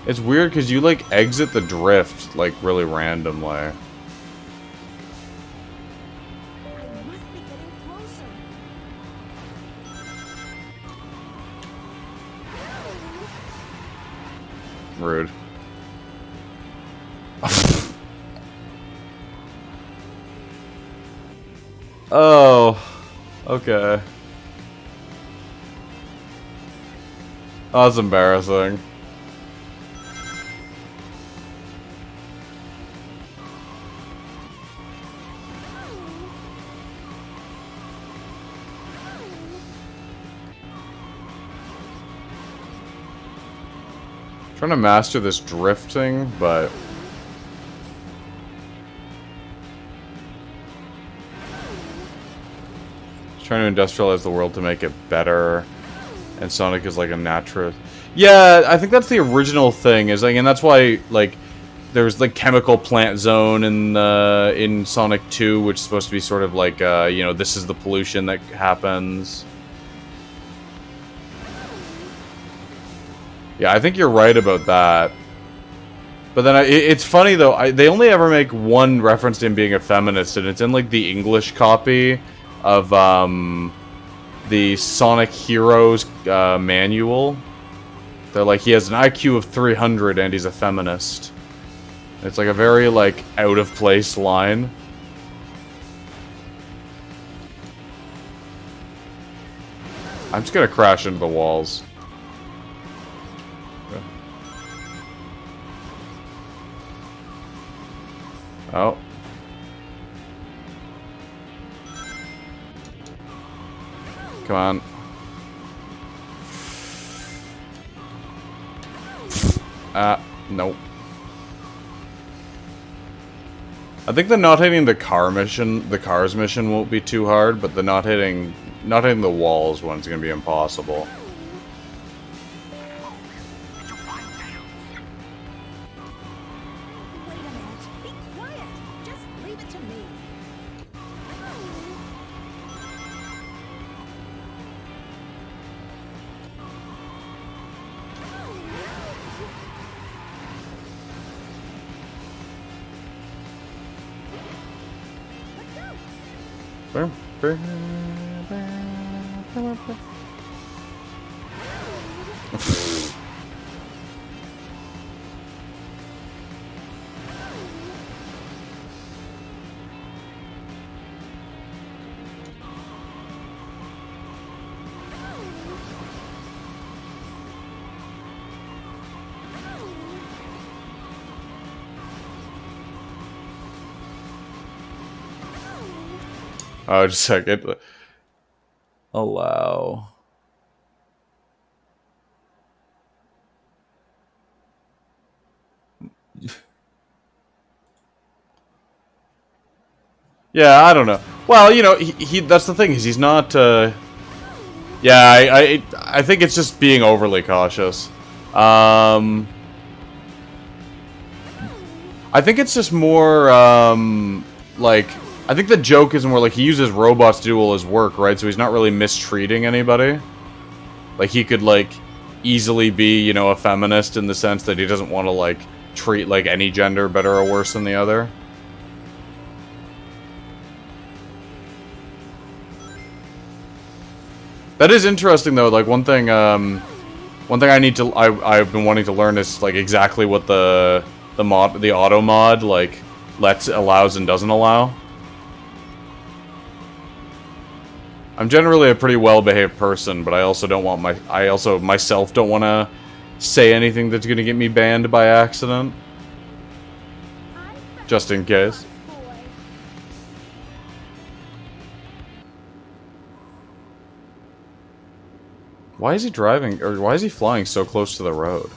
It's weird because you, like, exit the drift, like, really randomly. I must be getting closer. Rude. Oh. Okay. Oh, that's embarrassing. Trying to master this drifting, but trying to industrialize the world to make it better, and Sonic is like a natural. Yeah, I think that's the original thing. Is like, and that's why like there's like chemical plant zone in Sonic 2, which is supposed to be sort of like you know, this is the pollution that happens. Yeah, I think you're right about that. But then it's funny though. They only ever make one reference to him being a feminist, and it's in like the English copy of the Sonic Heroes manual. They're like, he has an IQ of 300 and he's a feminist. It's like a very like out of place line. I'm just gonna crash into the walls. Oh. Come on. Nope. I think the not hitting the cars mission won't be too hard, but the not hitting the walls one's gonna be impossible. Wait a minute. Be Oh, just a second. Allow. Yeah, I don't know. Well, you know, he that's the thing, is he's not, yeah, I think it's just being overly cautious. I think it's just more, like, I think the joke is more like he uses robots to do all his work, right? So he's not really mistreating anybody. Like, he could, like, easily be, you know, a feminist in the sense that he doesn't want to, like, treat, like, any gender better or worse than the other. That is interesting, though. Like, one thing I need to, I've been wanting to learn is, like, exactly what the auto mod, like, allows and doesn't allow. I'm generally a pretty well-behaved person, but I also don't want myself don't want to say anything that's going to get me banned by accident. Just in case. Why is he driving, or why is he flying so close to the road?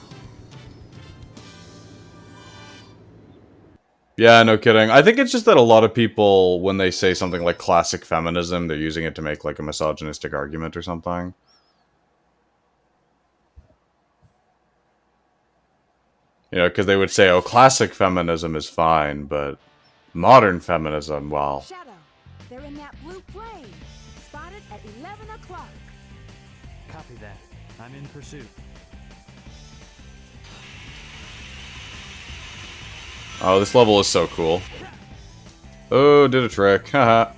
Yeah, no kidding. I think it's just that a lot of people, when they say something like classic feminism, they're using it to make, like, a misogynistic argument or something. You know, because they would say, oh, classic feminism is fine, but modern feminism, well... Shadow, they're in that blue plane. Spotted at 11 o'clock. Copy that. I'm in pursuit. Oh, this level is so cool. Oh, did a trick. Haha.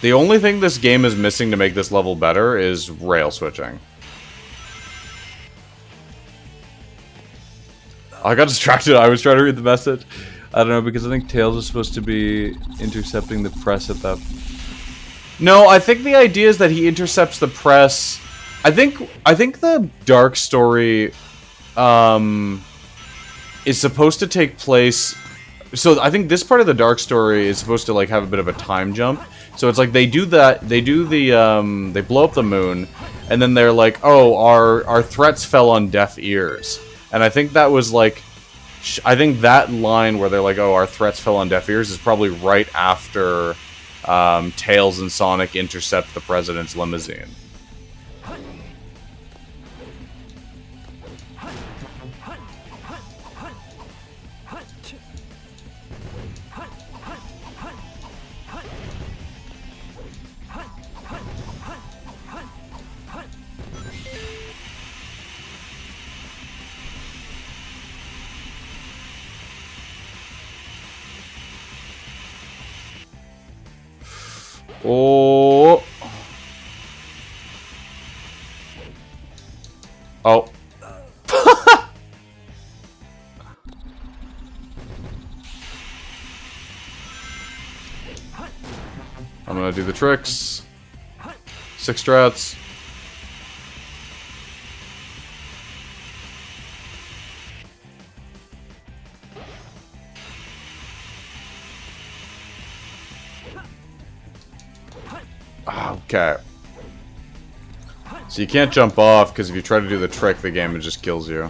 The only thing this game is missing to make this level better is rail switching. I got distracted. I was trying to read the message. I don't know, because I think Tails is supposed to be intercepting the press at that... No, I think the idea is that he intercepts the press... I think the dark story is supposed to take place... So I think this part of the dark story is supposed to, like, have a bit of a time jump. So it's like they do that, they do the, they blow up the moon, and then they're like, oh, our threats fell on deaf ears. And I think that was, like, I think that line where they're like, oh, our threats fell on deaf ears is probably right after Tails and Sonic intercept the president's limousine. Oh. Oh. I'm gonna do the tricks. 6 strats. Okay. So you can't jump off, because if you try to do the trick, the game it just kills you.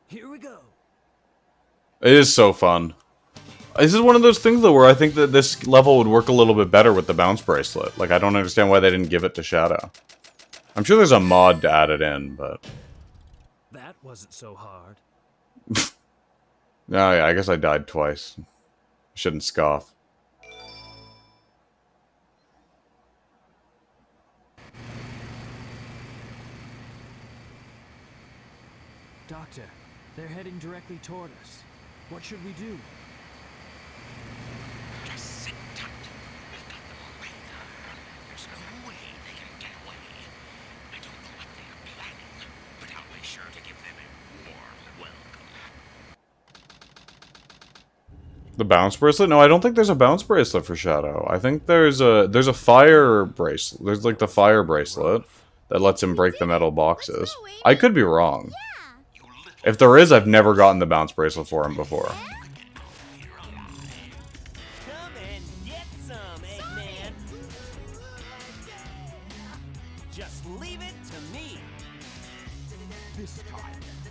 Here we go. It is so fun. This is one of those things, though, where I think that this level would work a little bit better with the bounce bracelet. Like, I don't understand why they didn't give it to Shadow. I'm sure there's a mod to add it in, but... That wasn't so hard. No, yeah, I guess I died twice. Shouldn't scoff. Doctor, they're heading directly toward us. What should we do? Just sit tight. We've got them on radar. There's no way they can get away. I don't know what they are planning, but I'll make sure to give them a warm welcome. The bounce bracelet? No, I don't think there's a bounce bracelet for Shadow. I think there's a fire bracelet. There's like the fire bracelet that lets him break the metal boxes. I could be wrong. If there is, I've never gotten the bounce bracelet for him before. Come and get some, Eggman. Just leave it to me. This time,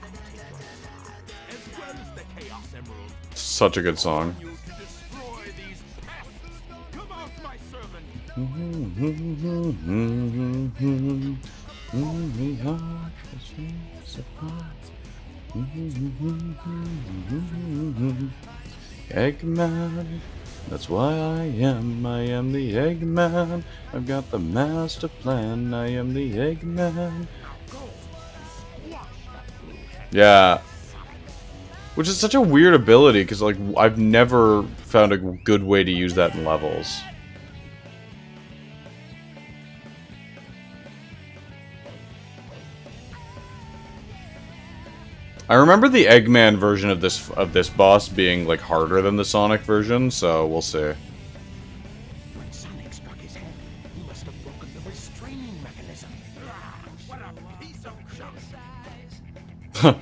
I'll take your lives, as well as the Chaos Emerald. Such a good song. You to destroy these pests. Come out, my servant. Eggman, that's why I am the Eggman. I've got the master plan, I am the Eggman. Yeah. Which is such a weird ability, because like, I've never found a good way to use that in levels. I remember the Eggman version of this boss being like harder than the Sonic version, so we'll see. When Sonic struck his head, he must have broken the restraining mechanism. What a piece of junk!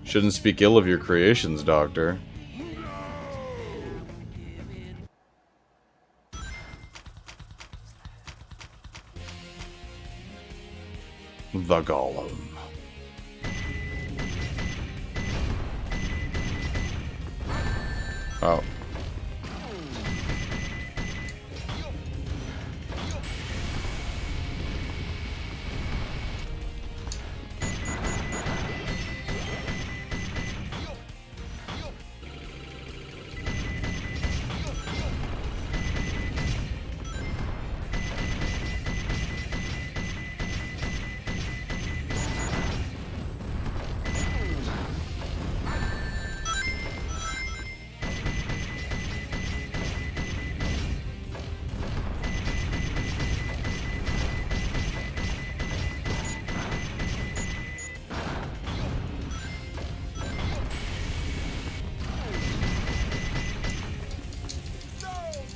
Shouldn't speak ill of your creations, Doctor. The Golem. Oh.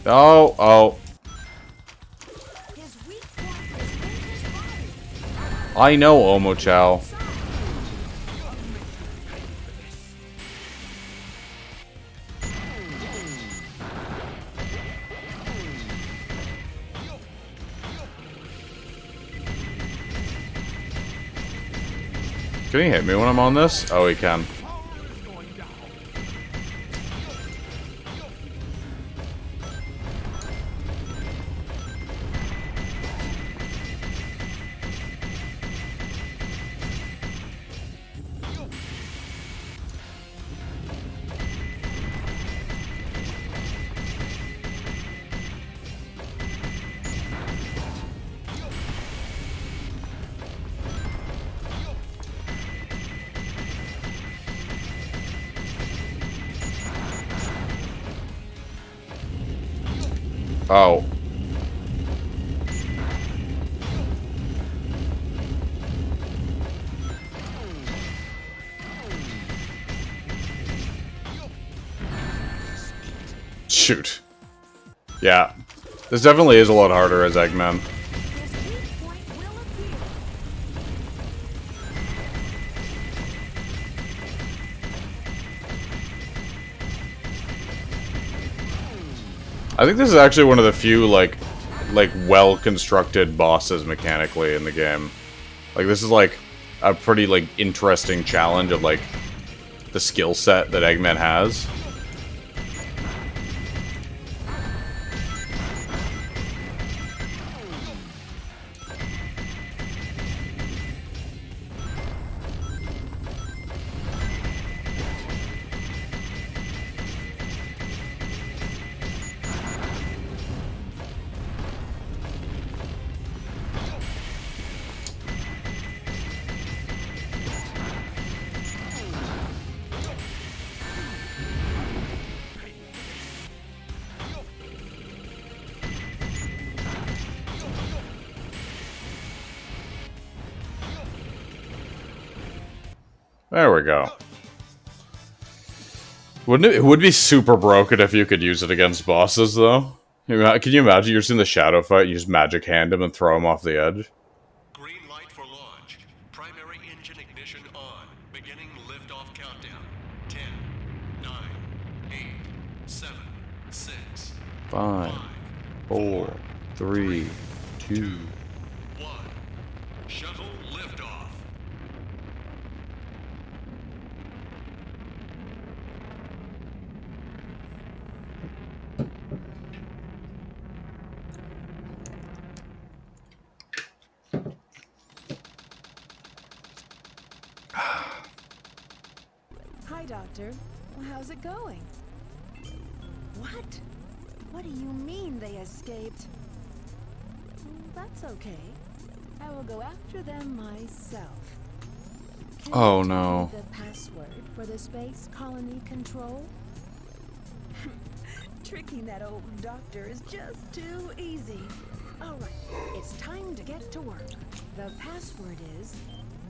Oh, oh. His weak point is in his body. I know, Omo Chow. Can he hit me when I'm on this? Oh, he can. Oh. Shoot. Yeah. This definitely is a lot harder as Eggman. His weak point will appear. I think this is actually one of the few, like well-constructed bosses mechanically in the game. Like, this is, like, a pretty, like, interesting challenge of, like, the skill set that Eggman has. There we go. Wouldn't it would be super broken if you could use it against bosses, though? Can you imagine you're just in the shadow fight, you just magic hand him and throw him off the edge? Green light for launch. Primary engine ignition on. Beginning liftoff countdown. 10, 9, 8, 7, 6, 5, 4, 3, 2. 1. Shuttle liftoff. Hi, Doctor. Well, how's it going? What? What do you mean they escaped? That's okay. I will go after them myself. Can Oh, you tell no. me the password for the space colony control? Tricking that old doctor is just too easy. All right, it's time to get to work. The password is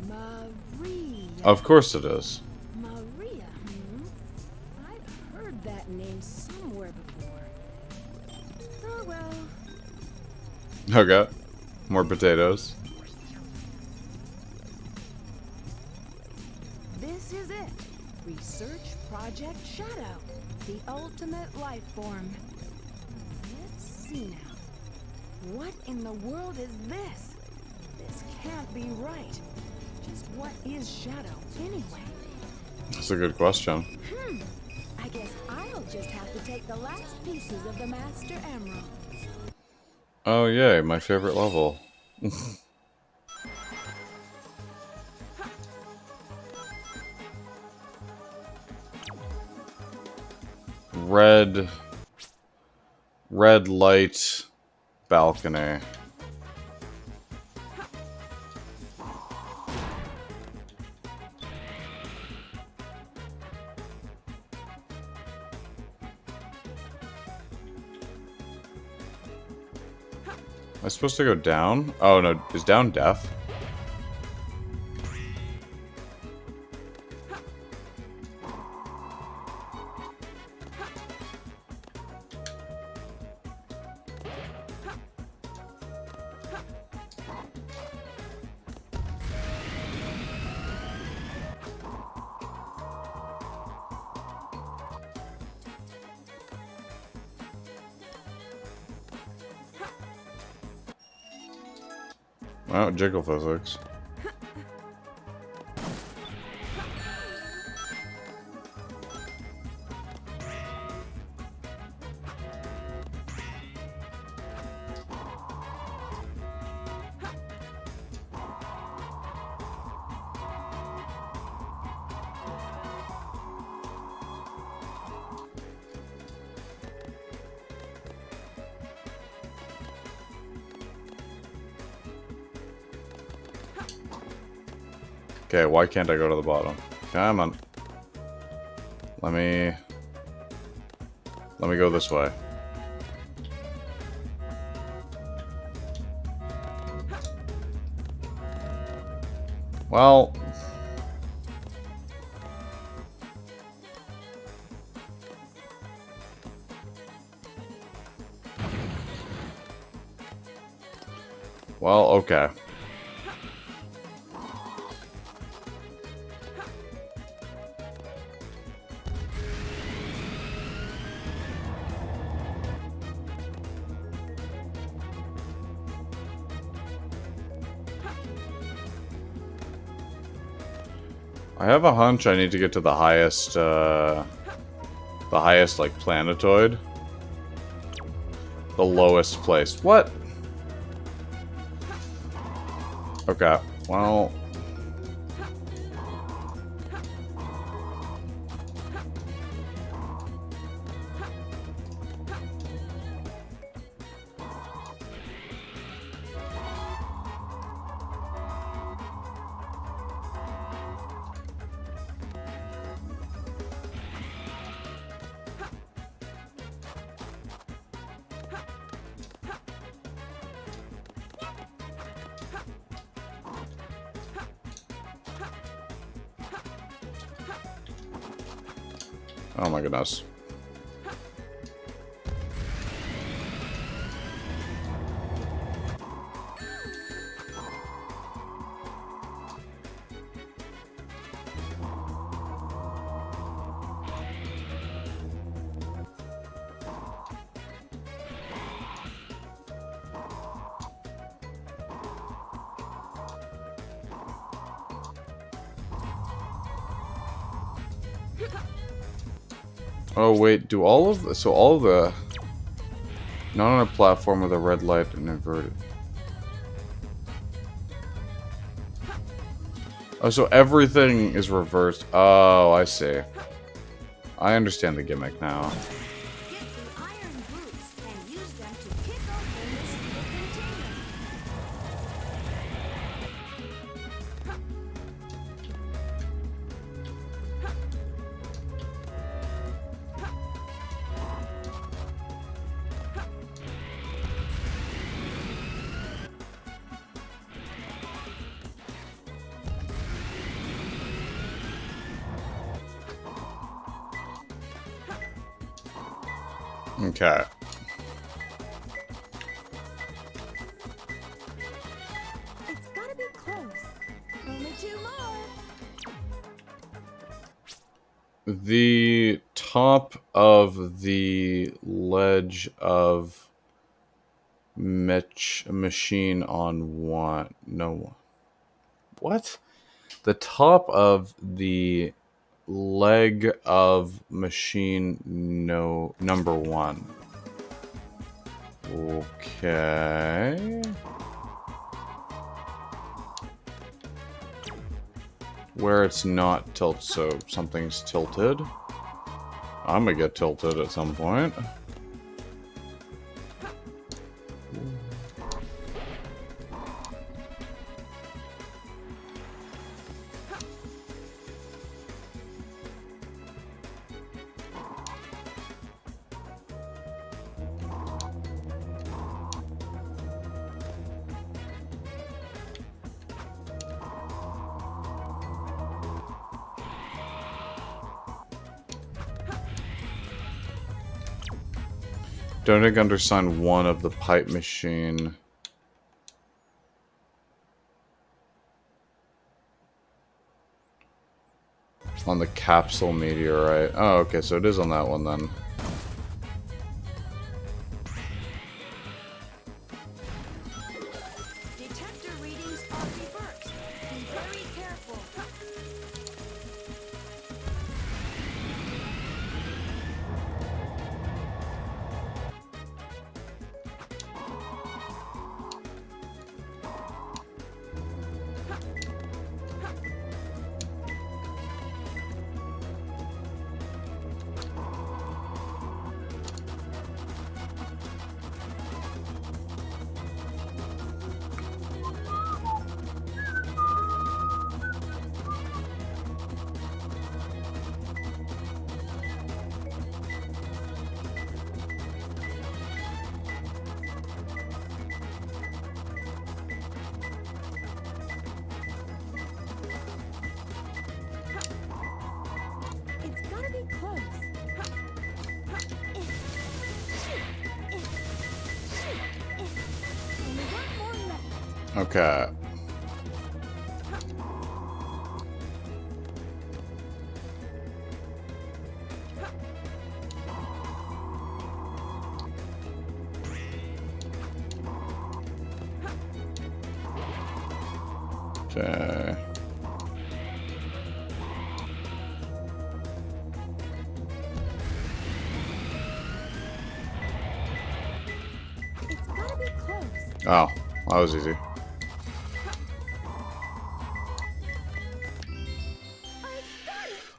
Maria. Of course it is. Maria, I've heard that name somewhere before. Oh well. Okay. More potatoes. This is it. Research Project Shadow. The ultimate life form. Let's see now. What in the world is this? This can't be right. Just what is Shadow anyway? That's a good question. I guess I'll just have to take the last pieces of the Master Emerald. Oh, yay, my favorite level. Red light balcony. Am I supposed to go down? Oh no, is down death? Oh, jiggle physics. Okay, why can't I go to the bottom? Come on. Let me go this way. Well, okay. I have a hunch I need to get to the highest like planetoid. The lowest place. What? Okay, well... Oh my goodness. Oh wait, do all of the, so all the, not on a platform with a red light and inverted. Oh, so everything is reversed. Oh, I see. I understand the gimmick now. Get the iron boots and use them to kick open the steel container. Okay. It's gotta be close. Only 2 more. The top of the ledge of machine on one. No. What? The top of the leg of machine number 1. Okay. Where it's not tilt, so something's tilted. I'm gonna get tilted at some point. Don't take undersign 1 of the pipe machine. On the capsule meteorite. Oh, okay, so it is on that one then. Detector readings are reversed. Be very careful. It's gotta be close. Only 1 more left. Okay. Okay. It's gotta be close. Oh, that was easy.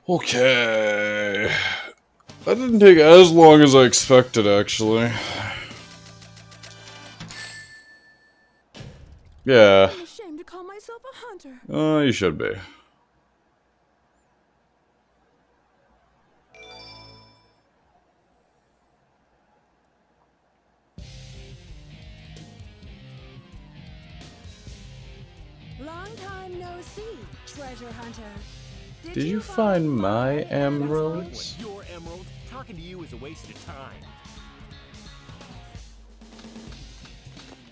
Okay. That didn't take as long as I expected, actually. Yeah. I'm ashamed to call myself a hunter. Oh, you should be. Long time no see, treasure hunter. Did you find my That's fine emeralds? when your Emerald. Talking to you is a waste of time.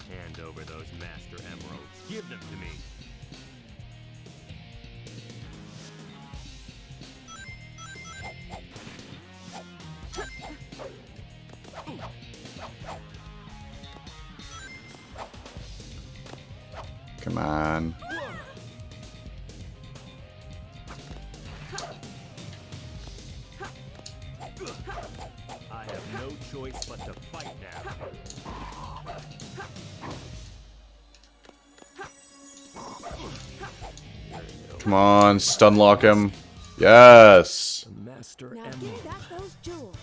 Hand over those Master Emeralds. Give them to me. Come on. I have no choice but to fight now. Come on, stun lock him. Yes. Master Now Emerald. give back those jewels.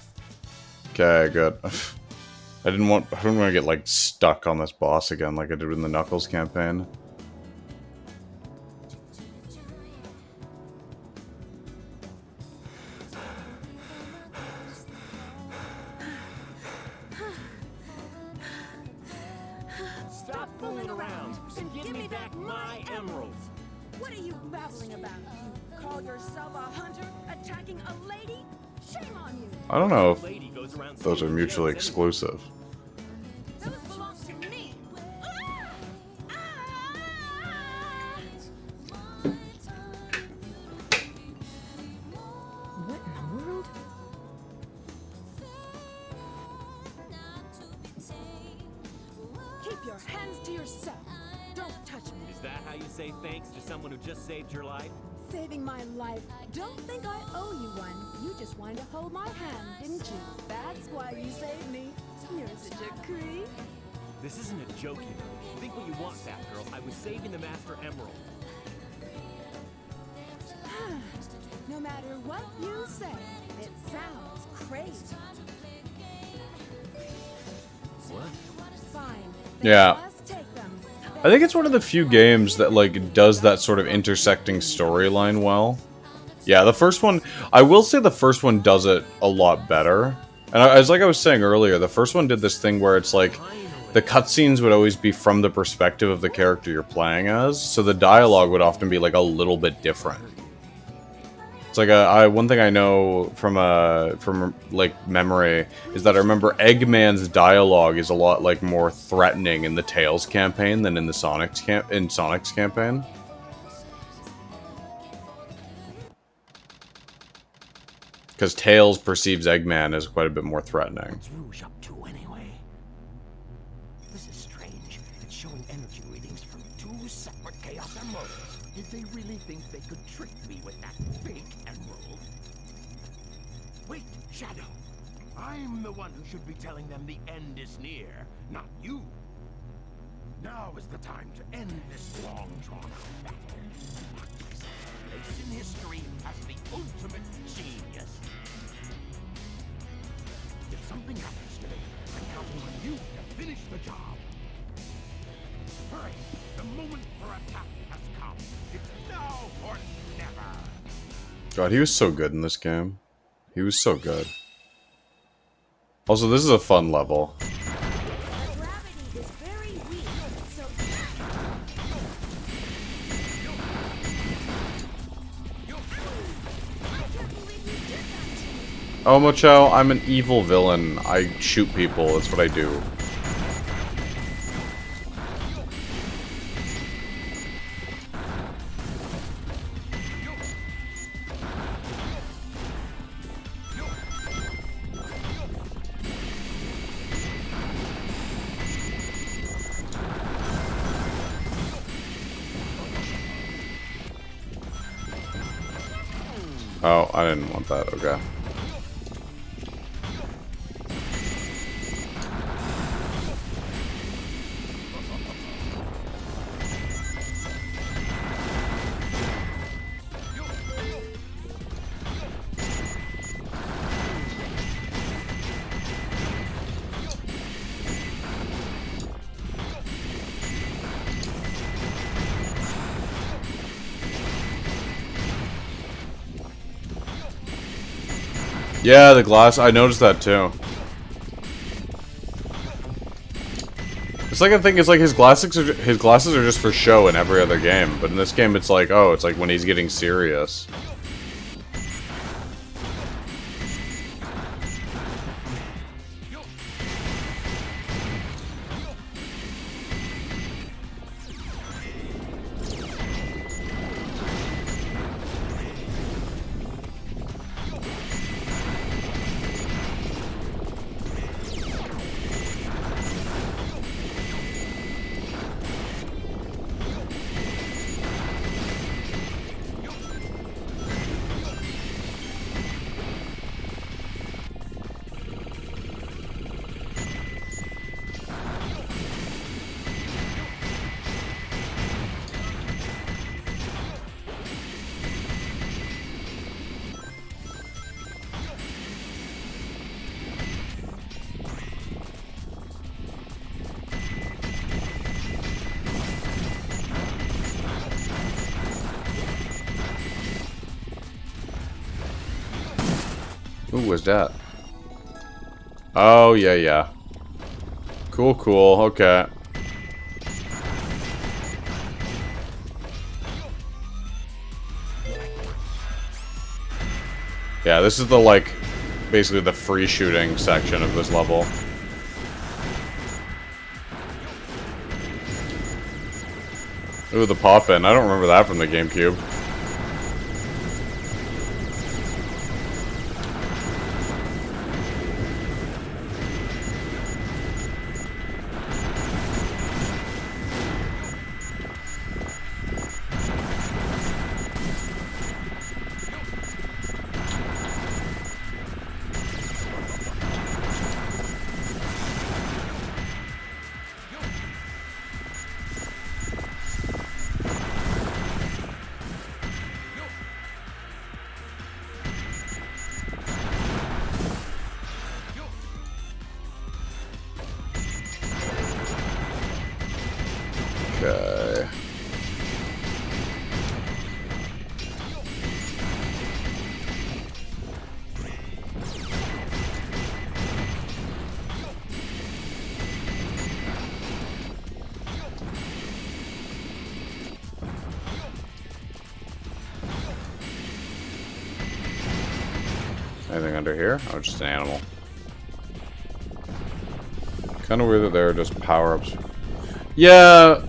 Okay, good. I didn't want to get like stuck on this boss again like I did in the Knuckles campaign. Stop fooling around and give me back my emeralds. What are you babbling about? You call yourself a hunter attacking a lady? Shame on you. I don't know if Lady goes around those are stealing mutually gems anyway. exclusive. Those belong to me. What in the world? Keep your hands to yourself. Don't touch me. Is that how you say thanks to someone who just saved your life? Saving my life. Don't think I owe you one. You just wanted to hold my hand, didn't you? That's why you saved me. You're such a creep. This isn't a joke, you know. Think what you want, Batgirl. I was saving the Master Emerald. No matter what you say, it sounds crazy. What? Fine. Yeah. Let's take them. I think it's one of the few games that like does that sort of intersecting storyline well. Yeah, the first one, I will say the first one does it a lot better. And as like I was saying earlier, the first one did this thing where it's like the cutscenes would always be from the perspective of the character you're playing as, so the dialogue would often be like a little bit different. It's like one thing I know from like memory is that I remember Eggman's dialogue is a lot like more threatening in the Tails campaign than in the Sonic's campaign. Because Tails perceives Eggman as quite a bit more threatening. What's Rouge up to anyway? This is strange. It's showing energy readings from two separate Chaos Emeralds. Did they really think they could trick me with that fake emerald? Wait, Shadow. I'm the one who should be telling them the end is near, not you. Now is the time to end this long drawn-out battle. Place in history as the ultimate genius. If something happens to me, I'm counting on you to finish the job. Hurry! The moment for attack has come. It's now or never. God, he was so good in this game. He was so good. Also, this is a fun level. Gravity is very weak, so I can't believe you did that to me. Oh, Mocho, I'm an evil villain. I shoot people. That's what I do. Oh, I didn't want that. Okay. Yeah, the glass. I noticed that too. It's like I think it's like his glasses are just for show in every other game, but in this game it's like, oh, it's like when he's getting serious. Who was that? Oh, yeah, yeah. Cool, cool. Okay. Yeah, this is the, like, basically the free shooting section of this level. Ooh, the pop-in. I don't remember that from the GameCube. Okay. Anything under here? Oh, just an animal. Kind of weird that there are just power-ups. Yeah,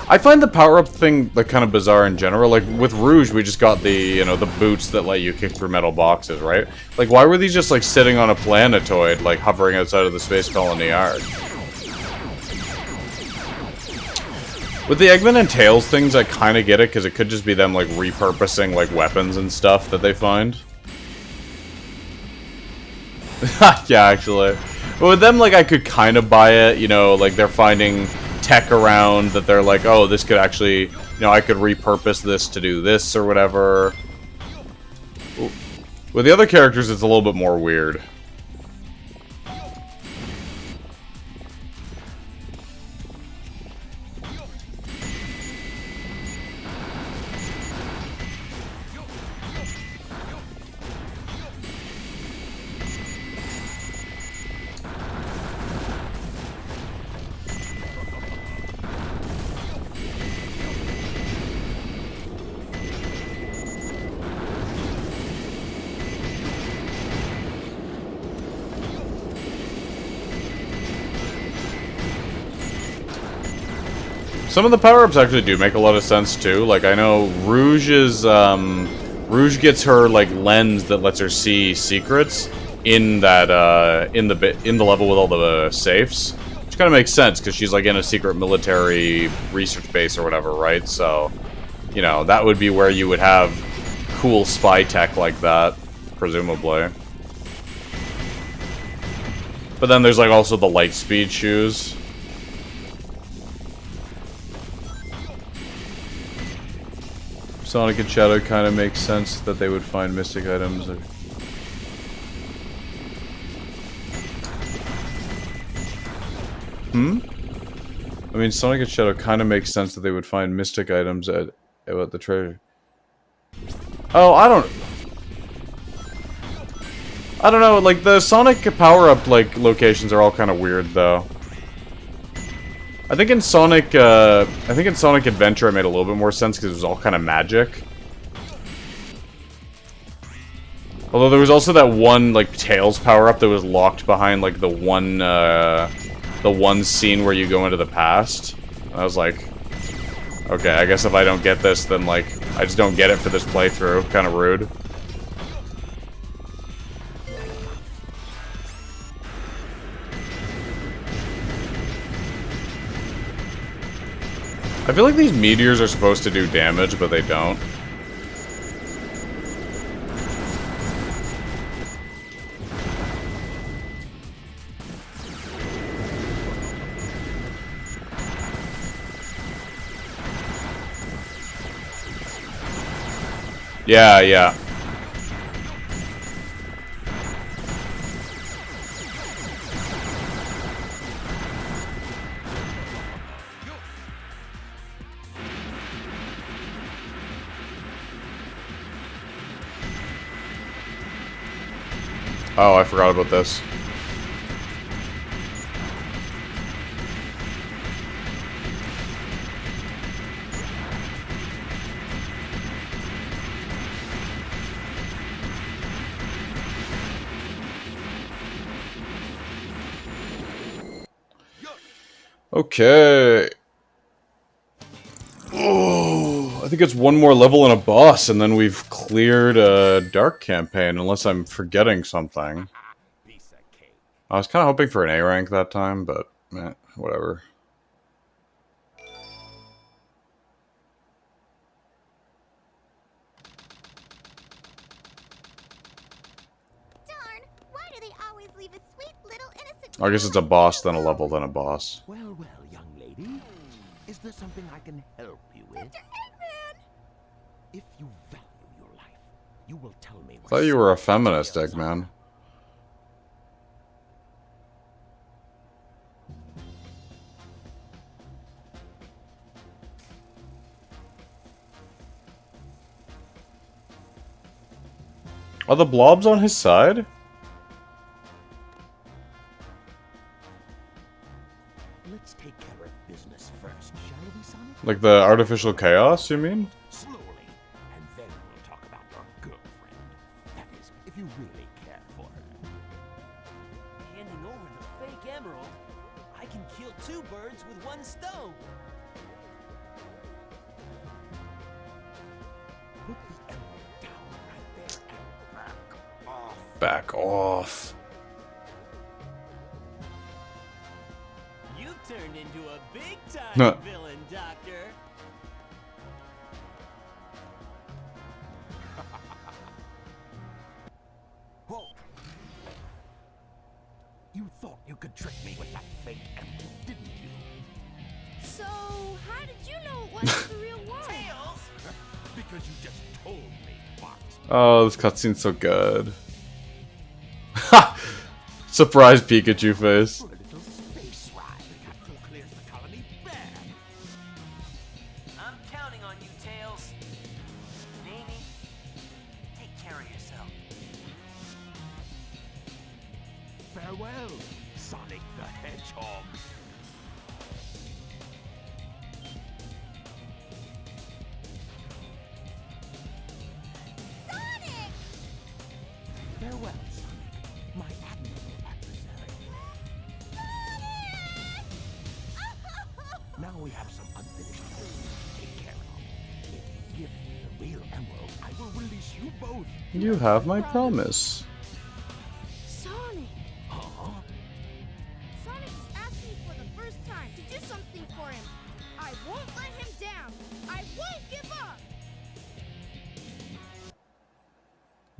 I find the power-up thing like kind of bizarre in general. Like with Rouge, we just got the, you know, the boots that let you kick through metal boxes, right? Like, why were these just like sitting on a planetoid, like hovering outside of the space colony yard? With the Eggman and Tails things, I kind of get it because it could just be them like repurposing like weapons and stuff that they find. Yeah, actually. But with them, like, I could kind of buy it, you know, like, they're finding tech around that they're like, oh, this could actually, you know, I could repurpose this to do this or whatever. With the other characters, it's a little bit more weird. Some of the power-ups actually do make a lot of sense, too. Like, I know Rouge is, Rouge gets her, like, lens that lets her see secrets in that, in the level with all the safes. Which kind of makes sense, because she's, like, in a secret military research base or whatever, right? So, you know, that would be where you would have cool spy tech like that, presumably. But then there's, like, also the light speed shoes. Sonic and Shadow kind of makes sense that they would find mystic items. I mean, Sonic and Shadow kind of makes sense that they would find mystic items at the treasure. Oh, I don't know. Like the Sonic power-up like locations are all kind of weird, though. I think in Sonic Adventure it made a little bit more sense because it was all kind of magic. Although there was also that one, like, Tails power-up that was locked behind, like, the one scene where you go into the past. And I was like, okay, I guess if I don't get this, then, like, I just don't get it for this playthrough. Kind of rude. I feel like these meteors are supposed to do damage, but they don't. Yeah, yeah. Oh, I forgot about this. Okay. Oh, I think it's one more level and a boss, and then we've cleared a dark campaign, unless I'm forgetting something. Piece of cake. I was kind of hoping for an A rank that time, but whatever. Darn, why do they always leave a sweet little innocent I guess it's a boss, then a level, then a boss. Well, well, young lady. Is there something I can help you with? Mr. Eggman? If you value your life, you will tell me I what thought you were a Sonic's feminist, details Eggman. are. Are the blobs on his side? Let's take care of business first, shall we, Sonic? Like the artificial chaos, you mean? Slowly, and then we'll talk about your girlfriend. That is, if you really care for her. Handing over the fake emerald, I can kill 2 birds with 1 stone. Put the emerald down right there and back off. Back off. You've turned into a big-time Huh. villain, Doctor. Whoa! You thought you could trick me with that fake emerald, didn't you? So, how did you know it wasn't the real one? Tails! Because you just told me, Fox. Oh, this cutscene's so good. Ha! Surprise Pikachu face. For a little space ride. Capsule clears the colony bad. I'm counting on you, Tails. Amy, take care of yourself. Farewell, Sonic the Hedgehog. Sonic! Farewell, Sonic, my admirable adversary. Now we have some unfinished business to take care of. If you give me the real emerald, I will release you both. You have my promise. Sonic! Huh? Sonic's asked me for the first time to do something for him. I won't let him down. I won't give up.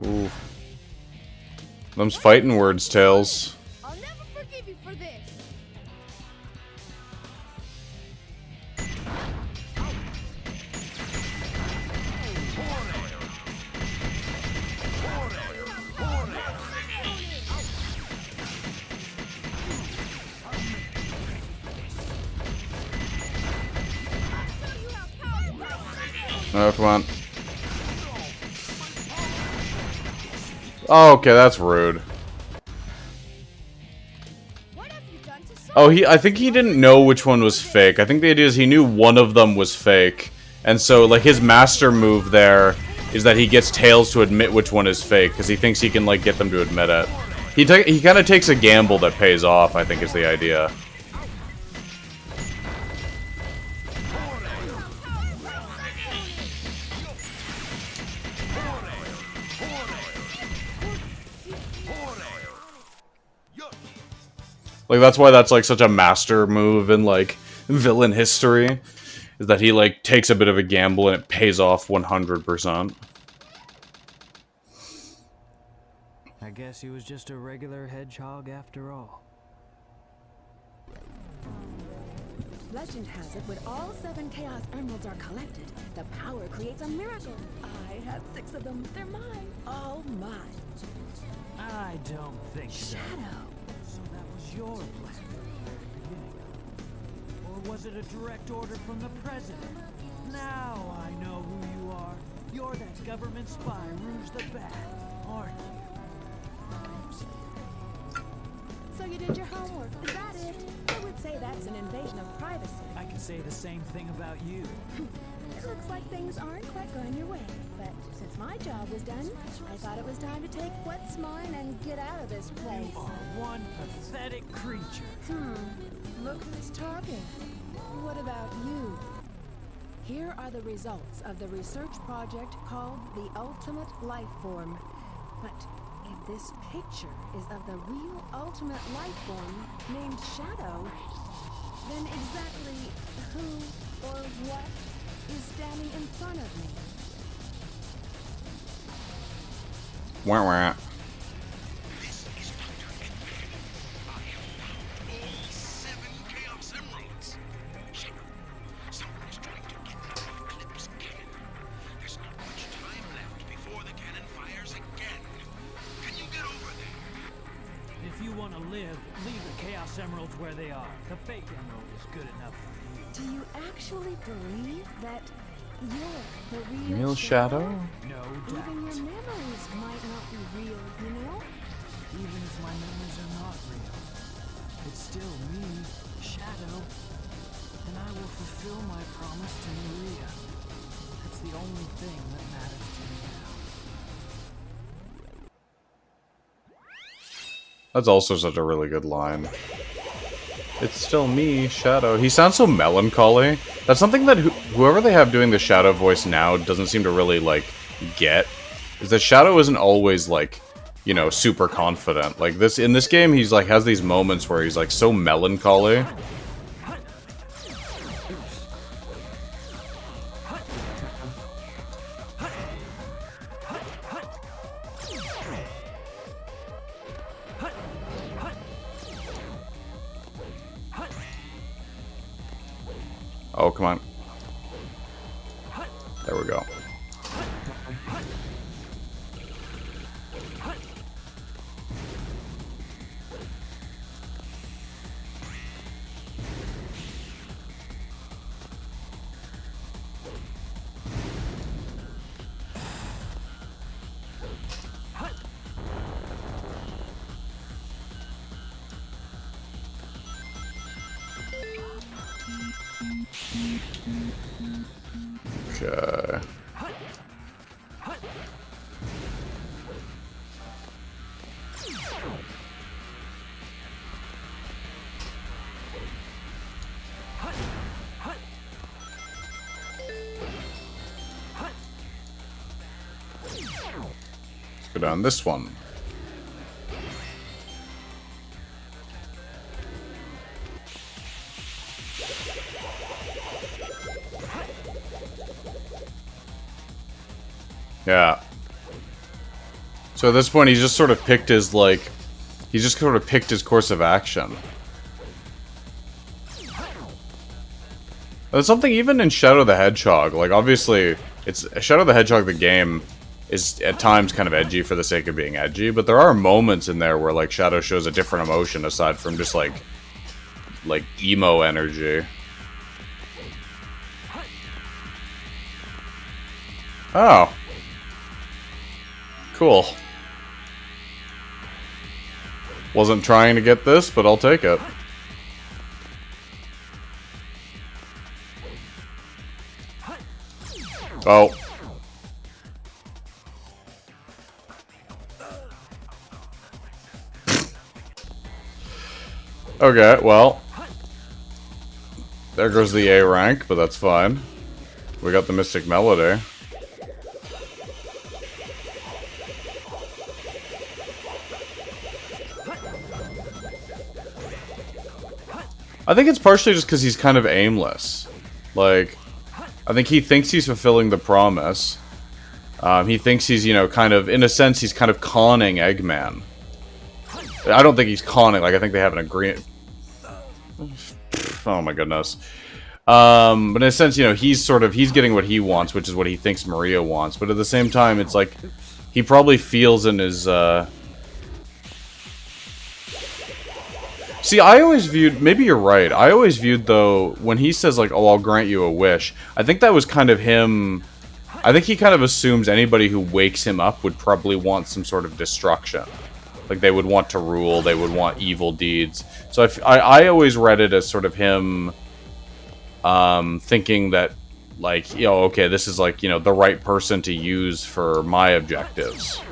Ooh. Them's fighting words, Tails. I'll never forgive you for this. Oh, come on. Oh, okay, that's rude. What have you done to Sonic? Oh, I think he didn't know which one was fake. I think the idea is he knew one of them was fake. And so, like, his master move there is that he gets Tails to admit which one is fake, because he thinks he can, like, get them to admit it. He kind of takes a gamble that pays off, I think is the idea. Like, that's why that's, like, such a master move in, like, villain history. Is that he, like, takes a bit of a gamble and it pays off 100%. I guess he was just a regular hedgehog after all. Legend has it when all 7 Chaos Emeralds are collected, the power creates a miracle. I have 6 of them. They're mine. All mine. I don't think so. Shadow. So that was your plan from the very beginning. Or was it a direct order from the president? Now I know who you are. You're that government spy, Rouge the Bat, aren't you? So you did your homework. Is that it? I would say that's an invasion of privacy. I can say the same thing about you. It looks like things aren't quite going your way. But since my job was done, I thought it was time to take what's mine and get out of this place. You are one pathetic creature. Look who's talking. What about you? Here are the results of the research project called the Ultimate Life Form. But if this picture is of the real Ultimate Life Form named Shadow, then exactly who or what is standing in front of me? Wah wah. This is Dr. Eggman. I have found all 7 Chaos Emeralds. Shadow, someone is trying to get the Eclipse cannon. There's not much time left before the cannon fires again. Can you get over there? If you want to live, leave the Chaos Emeralds where they are. The fake emerald is good enough for you. Do you actually believe that you're the real Real Shadow? No Even doubt. your memories might not be real, you know? Even if my memories are not real, it's still me, Shadow. And I will fulfill my promise to Maria. That's the only thing that matters to me now. That's also such a really good line. It's still me, Shadow. He sounds so melancholy. That's something that whoever they have doing the Shadow voice now doesn't seem to really, like, get. Is that Shadow isn't always, like, you know, super confident. Like, this in this game, he's, like, has these moments where he's, like, so melancholy. Oh, come on. There we go. Okay. Let's go down this one. Yeah. So at this point, he's just sort of picked his, like... He's just sort of picked his course of action. There's something even in Shadow the Hedgehog. Like, obviously, it's... Shadow the Hedgehog, the game, is at times kind of edgy for the sake of being edgy. But there are moments in there where, like, Shadow shows a different emotion aside from just, like, emo energy. Oh. Cool. Wasn't trying to get this, but I'll take it. Oh. Okay, well. There goes the A rank, but that's fine. We got the Mystic Melody. I think it's partially just because he's kind of aimless. Like, I think he thinks he's fulfilling the promise. He thinks he's, you know, kind of, in a sense, he's kind of conning Eggman. I don't think he's conning, like, I think they have an agreement. Oh my goodness. But in a sense, you know, he's getting what he wants, which is what he thinks Maria wants. But at the same time, it's like, he probably feels in his, See, I always viewed, maybe you're right, I always viewed, though, when he says, like, oh, I'll grant you a wish, I think that was kind of him, I think he kind of assumes anybody who wakes him up would probably want some sort of destruction. Like, they would want to rule, they would want evil deeds. So I always read it as sort of him thinking that, like, you know, okay, this is, like, you know, the right person to use for my objectives.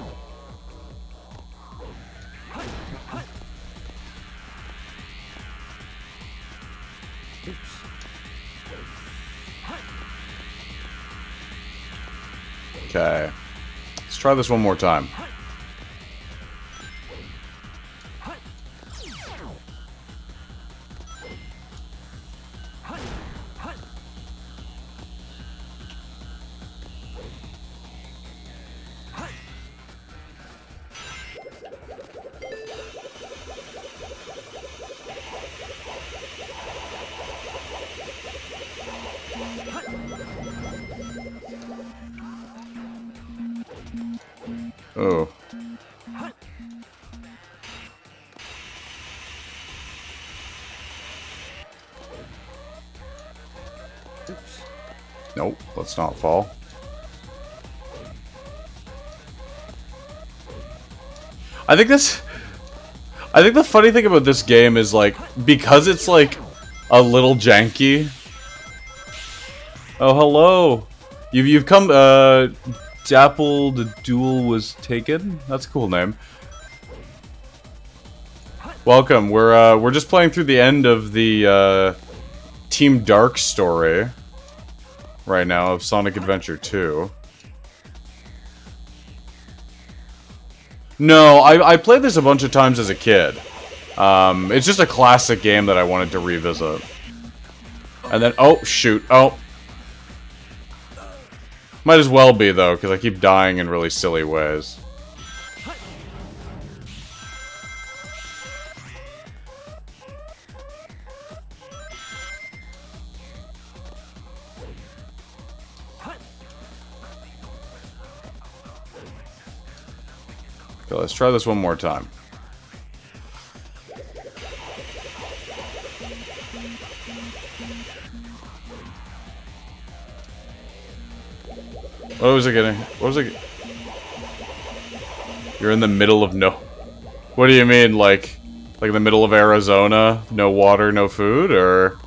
Okay. Let's try this one more time. Oh. Nope, let's not fall. I think the funny thing about this game is, like, because it's, like, a little janky. Oh, hello. You've come, Dapple the Duel was taken? That's a cool name. Welcome. We're just playing through the end of the, Team Dark story right now of Sonic Adventure 2. No, I played this a bunch of times as a kid. It's just a classic game that I wanted to revisit. And then, oh, shoot. Oh. Might as well be, though, because I keep dying in really silly ways. Okay, let's try this one more time. What was it getting? What was it? You're in the middle of no... What do you mean, like in the middle of Arizona? No water, no food, or...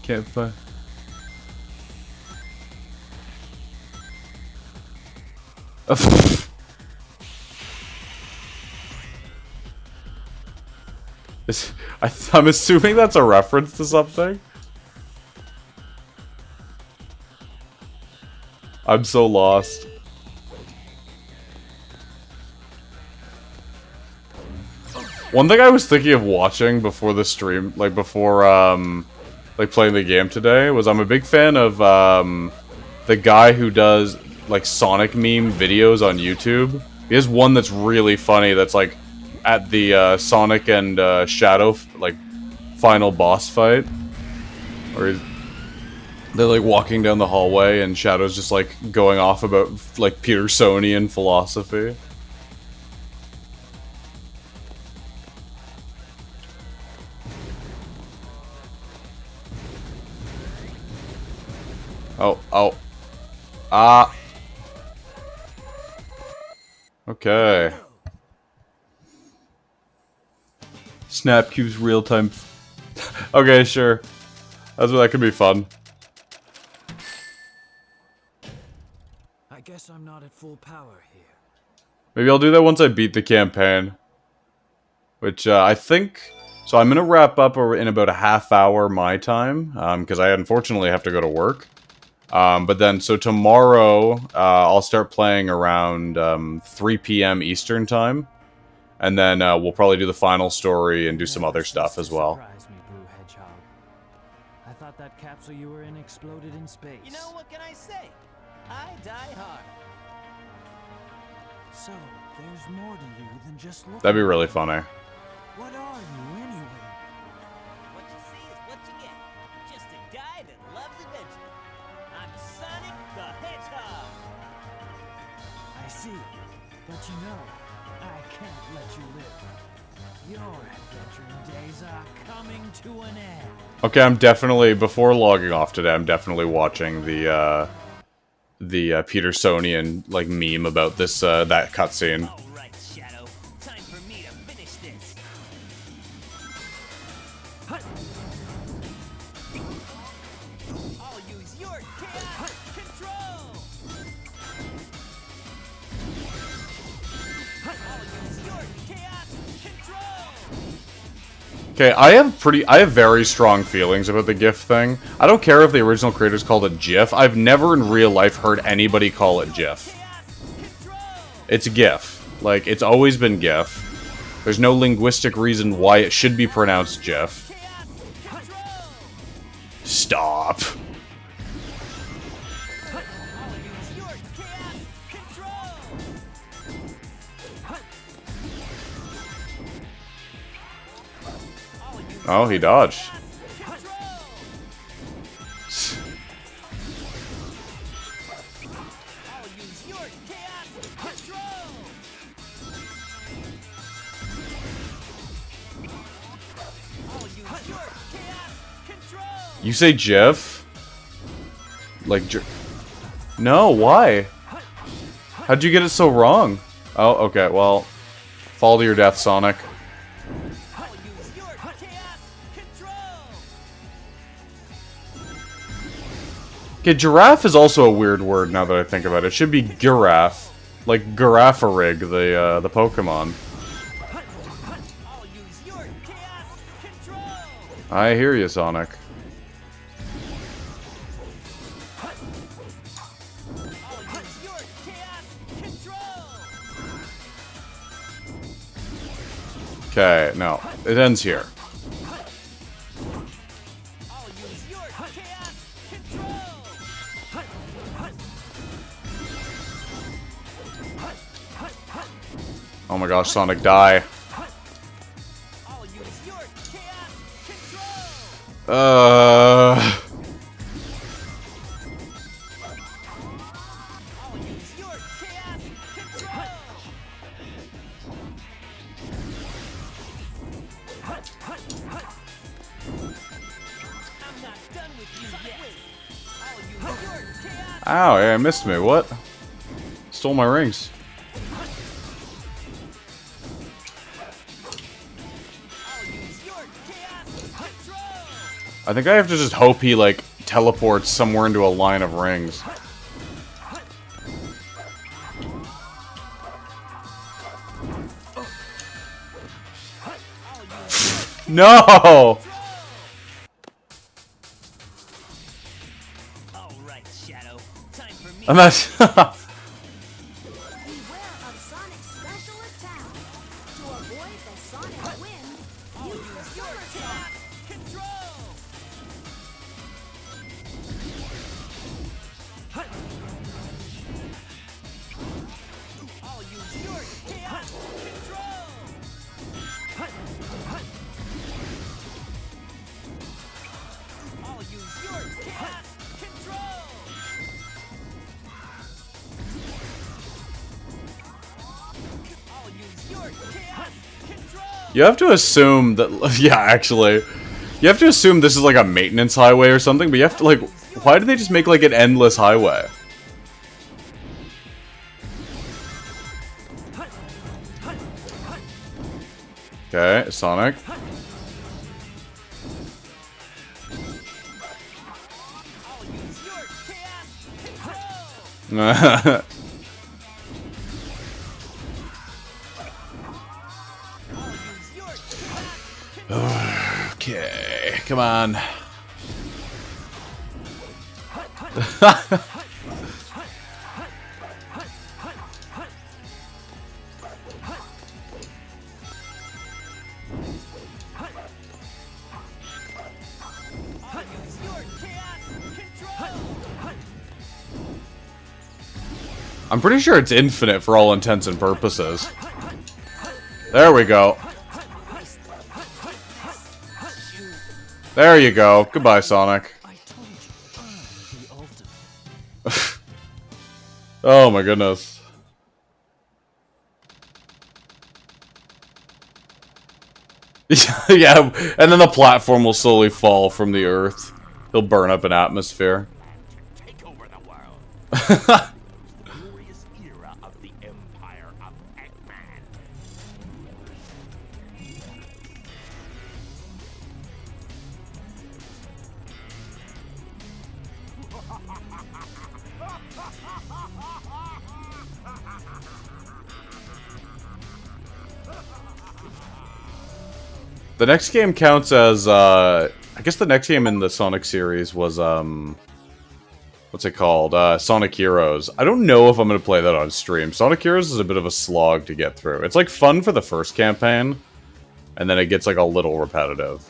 Can't find... I'm assuming that's a reference to something. I'm so lost. One thing I was thinking of watching before the stream, like before, like playing the game today, was I'm a big fan of, the guy who does, like, Sonic meme videos on YouTube. He has one that's really funny that's, like, at the, Sonic and, Shadow, like, final boss fight. Or they're, like, walking down the hallway and Shadow's just, like, going off about, like, Petersonian philosophy. Oh, oh. Ah. Okay. Snapcube's real-time... Okay, sure. That could be fun. I guess I'm not at full power here. Maybe I'll do that once I beat the campaign. Which, I think... So I'm gonna wrap up in about a half hour my time, because I unfortunately have to go to work. But then, so tomorrow, I'll start playing around 3 p.m. Eastern time. And then we'll probably do the final story and do some other stuff as well. Surprise me, Blue Hedgehog. I thought that capsule you were in exploded in space. You know, what can I say? I die hard. So, there's more to you than just looking. That'd be really funny. What are you, anyway? What you see is what you get. Just a guy that loves adventure. I'm Sonic the Hedgehog. I see. But you know, I can't let you live. Your adventuring days are coming to an end. Okay, I'm definitely, before logging off today, I'm definitely watching the Petersonian like meme about this that cutscene. All right, Shadow. Time for me to finish this. I'll use your chaos control. I'll use your chaos control. Okay, I have very strong feelings about the GIF thing. I don't care if the original creators called it GIF. I've never in real life heard anybody call it GIF. It's GIF. Like, it's always been GIF. There's no linguistic reason why it should be pronounced GIF. Stop. Oh, he dodged. You say GIF? Like, no, why? How'd you get it so wrong? Oh, okay, well, fall to your death, Sonic. Okay, giraffe is also a weird word now that I think about it. It should be giraffe. Like Giraffarig, the Pokemon. I hear you, Sonic. Okay, no. It ends here. Oh my gosh, Sonic, die. Ow, yeah, I missed me. What? Stole my rings. I think I have to just hope he, like, teleports somewhere into a line of rings. No! Alright, Shadow. Time for me. I'm not. Beware of Sonic's special attack. To avoid the Sonic wind, use the super attack. I'll use your chaos control. I'll use your chaos control. I'll use your chaos control. You have to assume that. Yeah, actually. You have to assume this is like a maintenance highway or something, but you have to, like. Why did they just make, like, an endless highway? Okay, Sonic. I'll use your chaos control. Okay, come on. I'm pretty sure it's infinite for all intents and purposes. There we go. There you go. Goodbye, Sonic. I told you, the ultimate. Oh my goodness. Yeah, and then the platform will slowly fall from the earth. He'll burn up an atmosphere. Take over the world. glorious era of the Empire of Eggman. The next game counts as, I guess the next game in the Sonic series was, what's it called? Sonic Heroes. I don't know if I'm going to play that on stream. Sonic Heroes is a bit of a slog to get through. It's, like, fun for the first campaign, and then it gets, like, a little repetitive.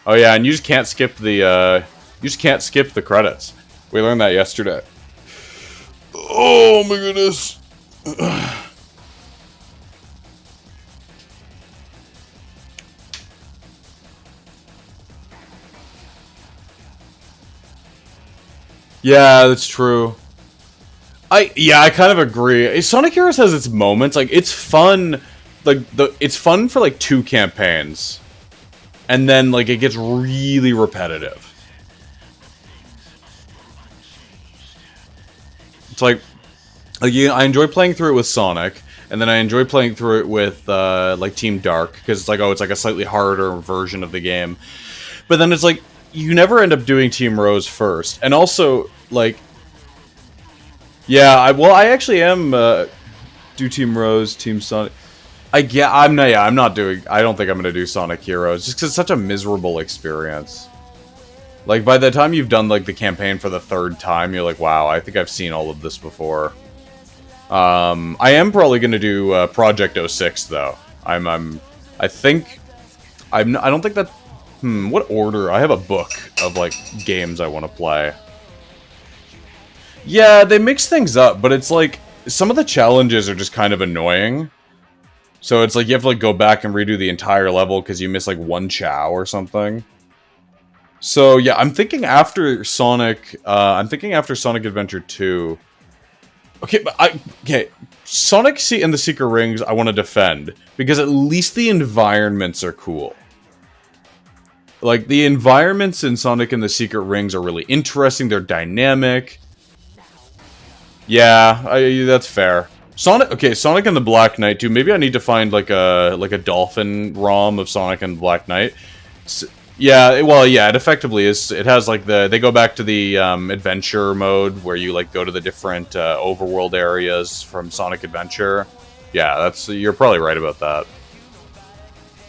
Oh, yeah, and you just can't skip the, you just can't skip the credits. We learned that yesterday. Oh, my goodness. Yeah, that's true. I kind of agree. Sonic Heroes has its moments. Like, it's fun. Like, it's fun for, like, 2 campaigns. And then, like, it gets really repetitive. It's like I enjoy playing through it with Sonic, and then I enjoy playing through it with, like, Team Dark, because it's like, oh, it's like a slightly harder version of the game. But then it's like, you never end up doing Team Rose first. And also, like, yeah, I actually am, do Team Rose, Team Sonic. I'm not doing, I don't think I'm gonna do Sonic Heroes, just because it's such a miserable experience. Like, by the time you've done, like, the campaign for the 3rd time, you're like, wow, I think I've seen all of this before. I am probably gonna do, Project 06, though. I don't think that, what order? I have a book of, like, games I want to play. Yeah, they mix things up, but it's like, some of the challenges are just kind of annoying. So it's like, you have to, like, go back and redo the entire level because you miss, like, one Chow or something. So, yeah, I'm thinking after Sonic Adventure 2... Okay, but Sonic and the Secret Rings I want to defend, because at least the environments are cool. Like, the environments in Sonic and the Secret Rings are really interesting, they're dynamic. Yeah, that's fair. Sonic and the Black Knight, too. Maybe I need to find, like a dolphin ROM of Sonic and the Black Knight. Yeah, well, yeah, it effectively is. It has, like, they go back to the, adventure mode, where you, like, go to the different, overworld areas from Sonic Adventure. Yeah, you're probably right about that.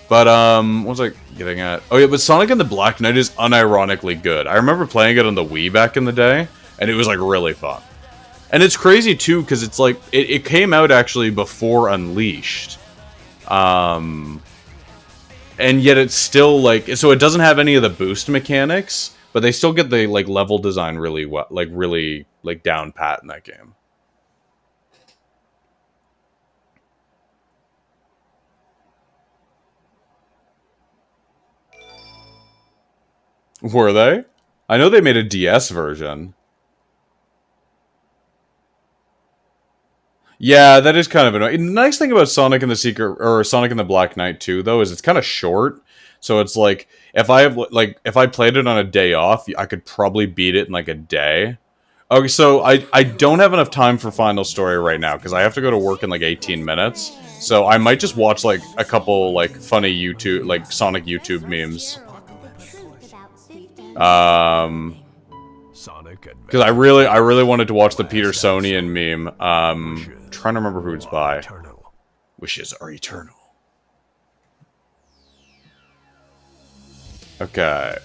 But, what was I getting at? Oh, yeah, but Sonic and the Black Knight is unironically good. I remember playing it on the Wii back in the day, and it was, like, really fun. And it's crazy, too, because it's, like, it came out, actually, before Unleashed. And yet it's still, like, so it doesn't have any of the boost mechanics, but they still get the, like, level design really well, really down pat in that game. Were they? I know they made a DS version. Yeah, that is kind of annoying. The nice thing about Sonic and the Black Knight 2, though, is it's kind of short. So it's like, if I played it on a day off, I could probably beat it in, like, a day. Okay, so I don't have enough time for Final Story right now, because I have to go to work in, like, 18 minutes. So I might just watch, like, a couple, like, funny YouTube, like, Sonic YouTube memes. Because I really wanted to watch the Petersonian meme. Trying to remember who it's by. Wishes are eternal. Okay.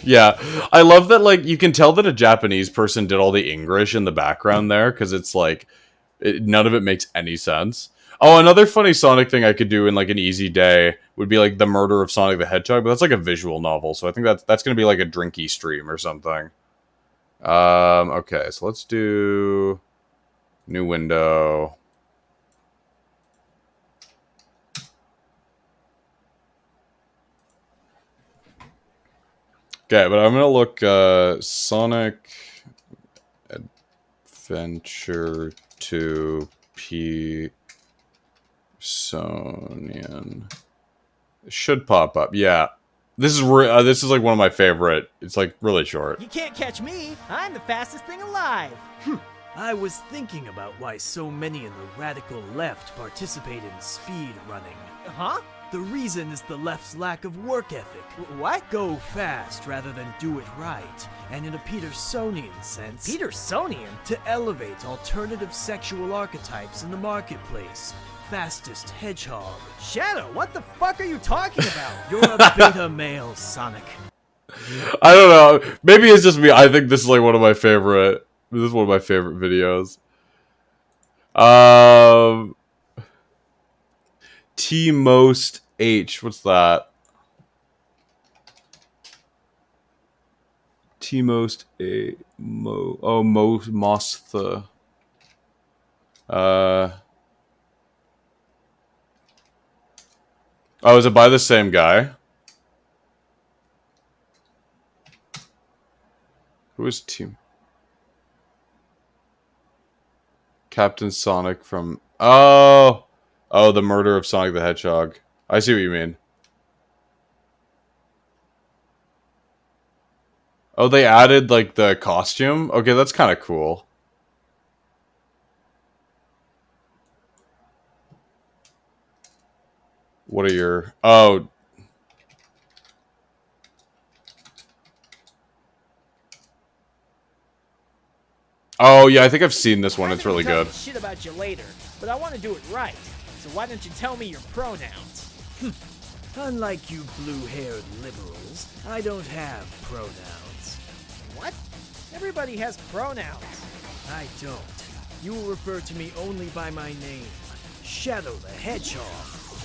Yeah, I love that, like, you can tell that a Japanese person did all the English in the background there, because it's like, none of it makes any sense. Oh, another funny Sonic thing I could do in, like, an easy day would be, like, the murder of Sonic the Hedgehog, but that's, like, a visual novel, so I think that's gonna be, like, a drinky stream or something. Okay, so let's do... New window. Okay, but I'm gonna look, Sonic Adventure 2 Petersonian. It should pop up, yeah. This is like one of my favorite. It's like really short. You can't catch me. I'm the fastest thing alive. I was thinking about why so many in the radical left participate in speed running. Huh? The reason is the left's lack of work ethic. What? Go fast rather than do it right. And in a Petersonian sense... Petersonian? To elevate alternative sexual archetypes in the marketplace. Fastest hedgehog. Shadow, what the fuck are you talking about? You're a beta male, Sonic. I don't know. Maybe it's just me. I think this is like one of my favorite. This is one of my favorite videos. T most H. What's that? T most A mo. Oh, most. Oh, is it by the same guy? Who is Team? Captain Sonic from... Oh! Oh, the murder of Sonic the Hedgehog. I see what you mean. Oh, they added, like, the costume? Okay, that's kind of cool. What are your... Oh... Oh, yeah, I think I've seen this one. It's really good. Shit about you later, but I want to do it right. So why don't you tell me your pronouns? Unlike you blue-haired liberals, I don't have pronouns. What? Everybody has pronouns. I don't. You will refer to me only by my name, Shadow the Hedgehog.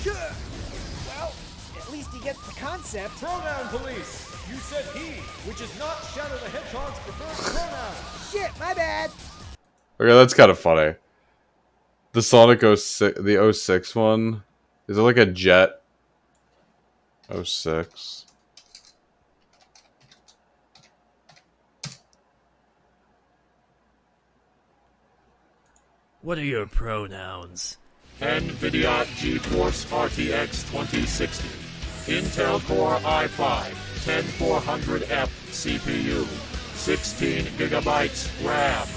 Well, at least he gets the concept. Pronoun police! You said he, which is not Shadow the Hedgehog's preferred pronoun. Shit, my bad. Okay, that's kind of funny. The Sonic 06, the 06 one. Is it like a jet? 06. What are your pronouns? NVIDIA GeForce RTX 2060. Intel Core i5 10400F CPU. 16 gigabytes RAM.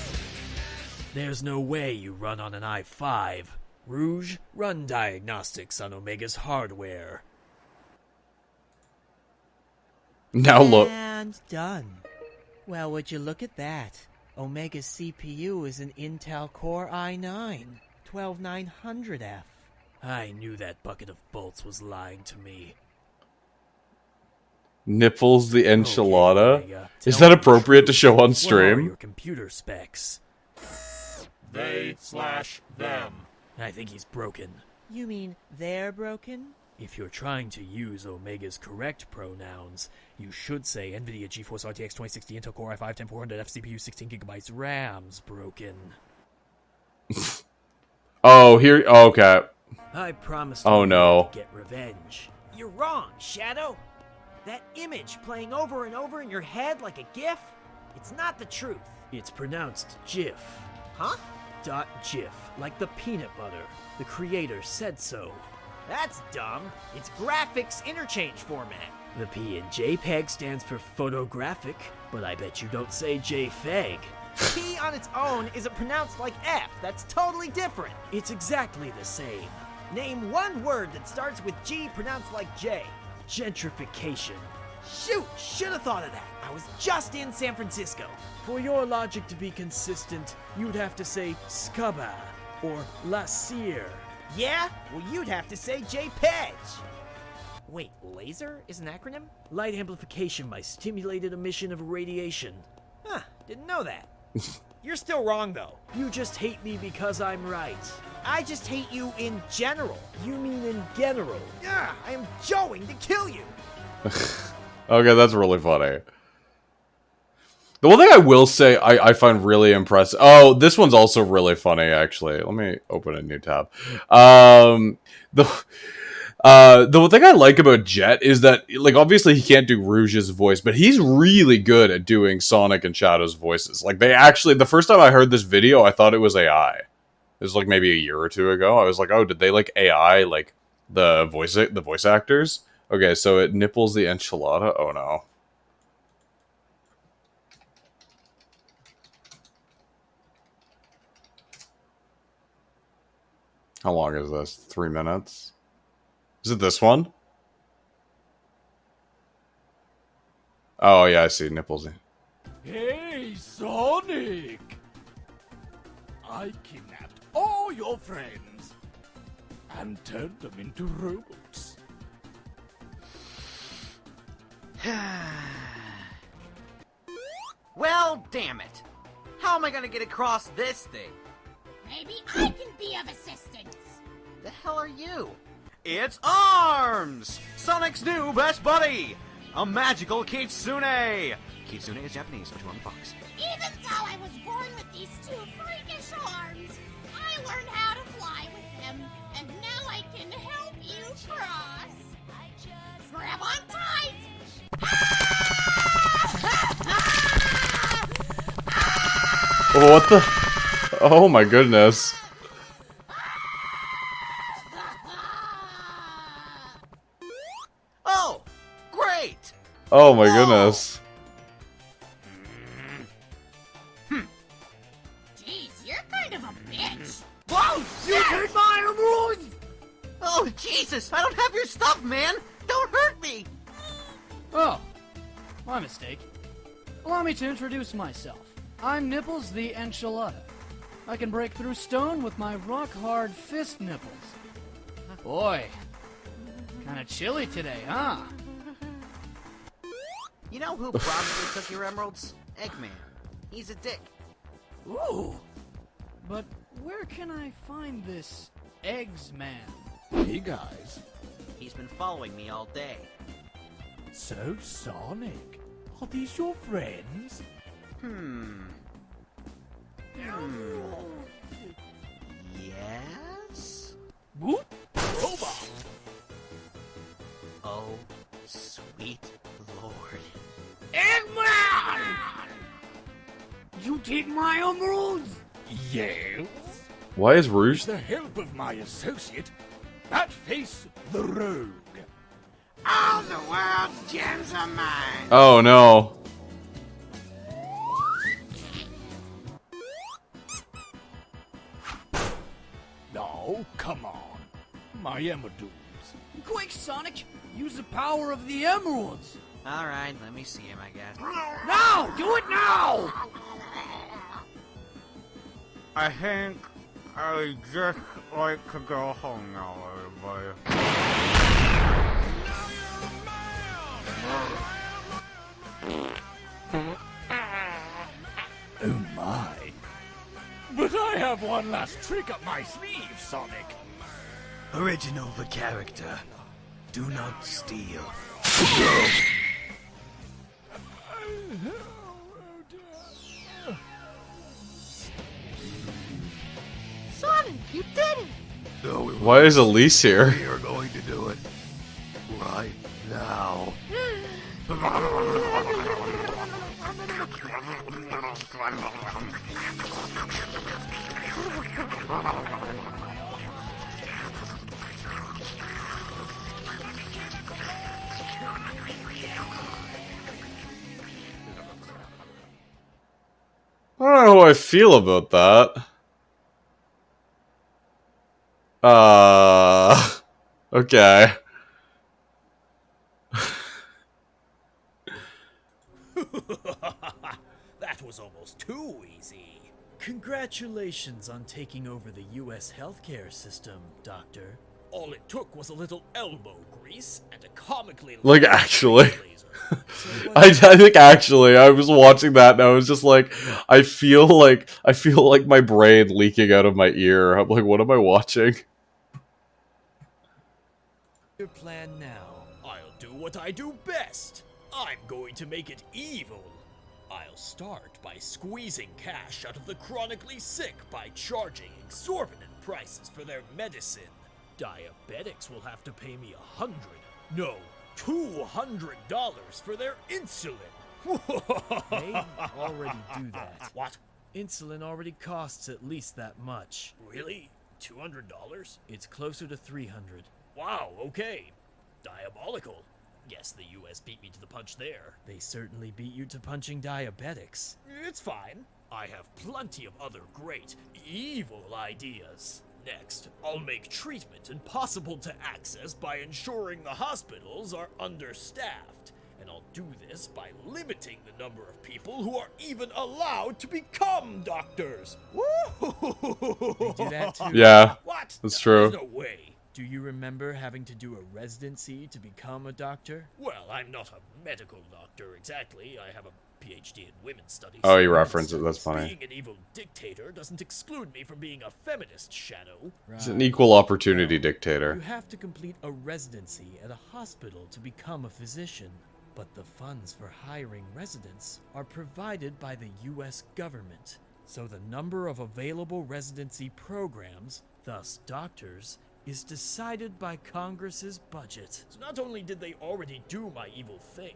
There's no way you run on an i5. Rouge, run diagnostics on Omega's hardware. Now look. And done. Well, would you look at that? Omega's CPU is an Intel Core i9, 12900F. I knew that bucket of bolts was lying to me. Nipples the enchilada? Okay, Omega, Is tell that me appropriate to truth. show on What are stream? your computer specs? They/them. I think he's broken. You mean they're broken? If you're trying to use Omega's correct pronouns, you should say NVIDIA GeForce RTX 2060 Intel Core i5 10400F CPU 16GB RAM's broken. Oh, here. Oh, okay. I promised Oh, you no. to get revenge. You're wrong, Shadow. That image playing over and over in your head like a GIF, it's not the truth. It's pronounced GIF. Huh? .GIF, like the peanut butter. The creator said so. That's dumb. It's graphics interchange format. The P in JPEG stands for photographic, but I bet you don't say JFEG. P on its own isn't pronounced like F. That's totally different. It's exactly the same. Name one word that starts with G pronounced like J. Gentrification. Shoot, should have thought of that. I was just in San Francisco. For your logic to be consistent, you'd have to say Scubba or La Cire. Yeah? Well, you'd have to say JPEG. Wait, laser is an acronym? Light amplification by stimulated emission of radiation. Huh, didn't know that. You're still wrong, though. You just hate me because I'm right. I just hate you in general. You mean in general? Yeah, I am going to kill you. Okay, that's really funny. The one thing I will say I find really impressive... Oh, this one's also really funny, actually. Let me open a new tab. The one thing I like about Jet is that, like, obviously he can't do Rouge's voice, but he's really good at doing Sonic and Shadow's voices. Like, they actually... The first time I heard this video, I thought it was AI. It was, like, maybe a year or two ago. I was like, oh, did they, like, AI, like, the voice actors? Okay, so it nipples the enchilada. Oh no. How long is this? 3 minutes? Is it this one? Oh yeah, I see. Nipples. Hey, Sonic! I kidnapped all your friends and turned them into robots. Well, damn it. How am I gonna get across this thing? Maybe I can be of assistance. The hell are you? It's ARMS! Sonic's new best buddy! A magical Kitsune! Kitsune is Japanese, which one fox. Even though I was born with these two freakish arms, I learned how to fly with them, and now I can help you cross. Grab on tight! Oh, what the? Oh my goodness. Oh, great! Oh my Whoa. goodness. Jeez, you're kind of a bitch. Whoa! You hurt my emeralds! Oh, Jesus! I don't have your stuff, man! Don't hurt me! Oh, my mistake. Allow me to introduce myself. I'm Nipples the Enchilada. I can break through stone with my rock-hard fist nipples. Boy, kinda chilly today, huh? You know who probably took your emeralds? Eggman. He's a dick. Ooh! But where can I find this Eggs Man? Hey guys. He's been following me all day. So, Sonic, are these your friends? Yes? Whoop! Robot! Oh, sweet Lord. Eggman! You take my emeralds? Yes. Why is Rouge? With the help of my associate, Batface the Rogue. All the world's gems are mine. Oh no. No, come on. My emeralds. Quick, Sonic! Use the power of the emeralds! Alright, let me see him, I guess. Now! Do it now! I think I just like to go home now, everybody. Oh my. But I have one last trick up my sleeve, Sonic. Original the character. Do not steal. Sonic, you did it! No, Why is Elise here? we are going to do it right now. I don't know how I feel about that. Okay. That was almost too easy. Congratulations on taking over the US healthcare system, Doctor. All it took was a little elbow grease and a comically Like, large actually. laser. So I think actually I was watching that and I was just like I feel like my brain leaking out of my ear. I'm like, what am I watching? your plan now. I'll do what I do best. I'm going to make it evil. I'll start by squeezing cash out of the chronically sick by charging exorbitant prices for their medicine. Diabetics will have to pay me $200 for their insulin. They already do that. What? Insulin already costs at least that much. Really? $200? It's closer to $300. Wow, okay. diabolical. Guess the US beat me to the punch there. They certainly beat you to punching diabetics. It's fine. I have plenty of other great, evil ideas. Next, I'll make treatment impossible to access by ensuring the hospitals are understaffed. And I'll do this by limiting the number of people who are even allowed to become doctors. Woo! They do that too. Yeah, What? that's true. There's no way. Do you remember having to do a residency to become a doctor? Well, I'm not a medical doctor exactly. I have a PhD in women's studies. Oh, you reference it. That's funny. Being an evil dictator doesn't exclude me from being a feminist, Shadow. He's an equal opportunity dictator. You have to complete a residency at a hospital to become a physician. But the funds for hiring residents are provided by the US government. So the number of available residency programs, thus doctors, is decided by Congress's budget. So not only did they already do my evil thing,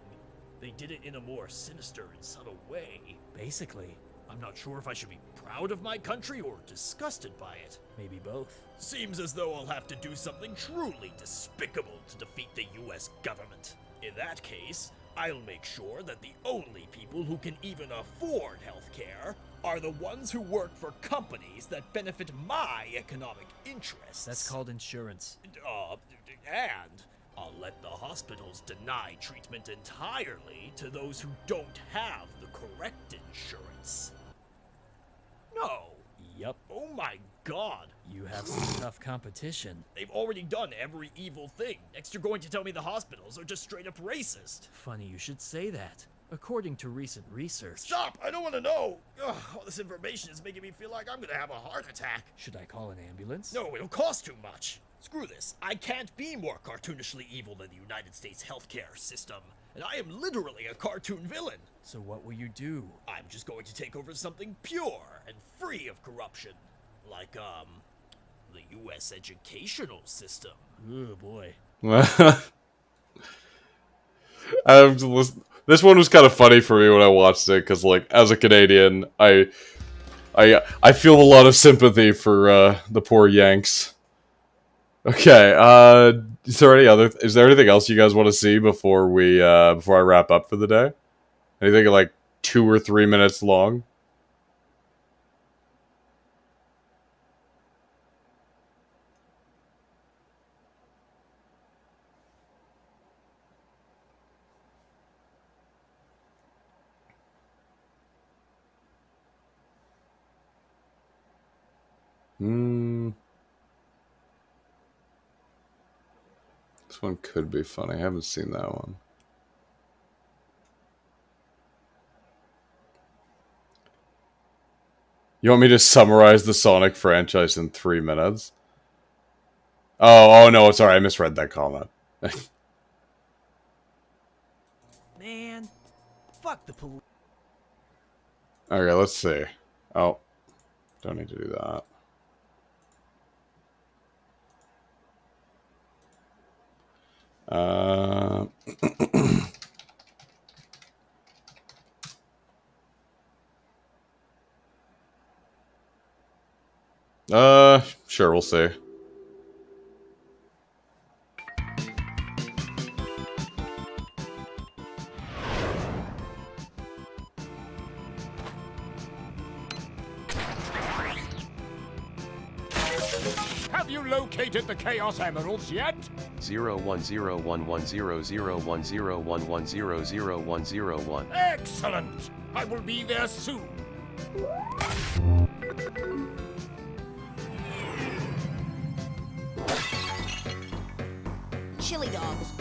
they did it in a more sinister and subtle way. Basically, I'm not sure if I should be proud of my country or disgusted by it. maybe both. Seems as though I'll have to do something truly despicable to defeat the US government. In that case, I'll make sure that the only people who can even afford healthcare are the ones who work for companies that benefit my economic interests. That's called insurance. And I'll let the hospitals deny treatment entirely to those who don't have the correct insurance. No. Yup. Oh my god. You have some tough competition. They've already done every evil thing. Next you're going to tell me the hospitals are just straight up racist. Funny you should say that. According to recent research... Stop! I don't want to know! Ugh, all this information is making me feel like I'm gonna have a heart attack. Should I call an ambulance? No, it'll cost too much. Screw this. I can't be more cartoonishly evil than the United States healthcare system. And I am literally a cartoon villain. So what will you do? I'm just going to take over something pure and free of corruption. Like, the US educational system. Oh boy. This one was kind of funny for me when I watched it, because, like, as a Canadian, I feel a lot of sympathy for the poor Yanks. Okay, is there anything else you guys want to see before I wrap up for the day? Anything like 2 or 3 minutes long? This one could be funny. I haven't seen that one. You want me to summarize the Sonic franchise in 3 minutes? Oh no, sorry, I misread that comment. Man, fuck the police. Okay, let's see. Oh, don't need to do that. Sure, we'll see. Have you located the Chaos Emeralds yet? 010110011001101. Excellent! I will be there soon. Chili dogs.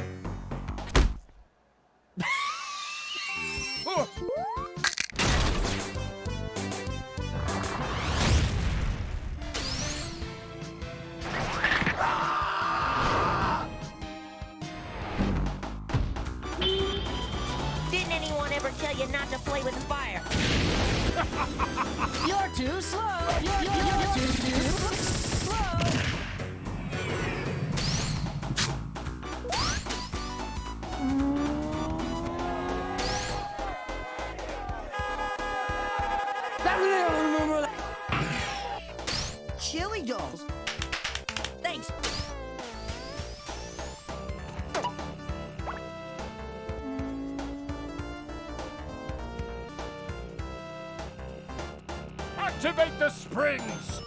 Didn't anyone ever tell you not to play with fire? You're too slow. You're too slow. Chili dogs. Thanks. Activate the springs!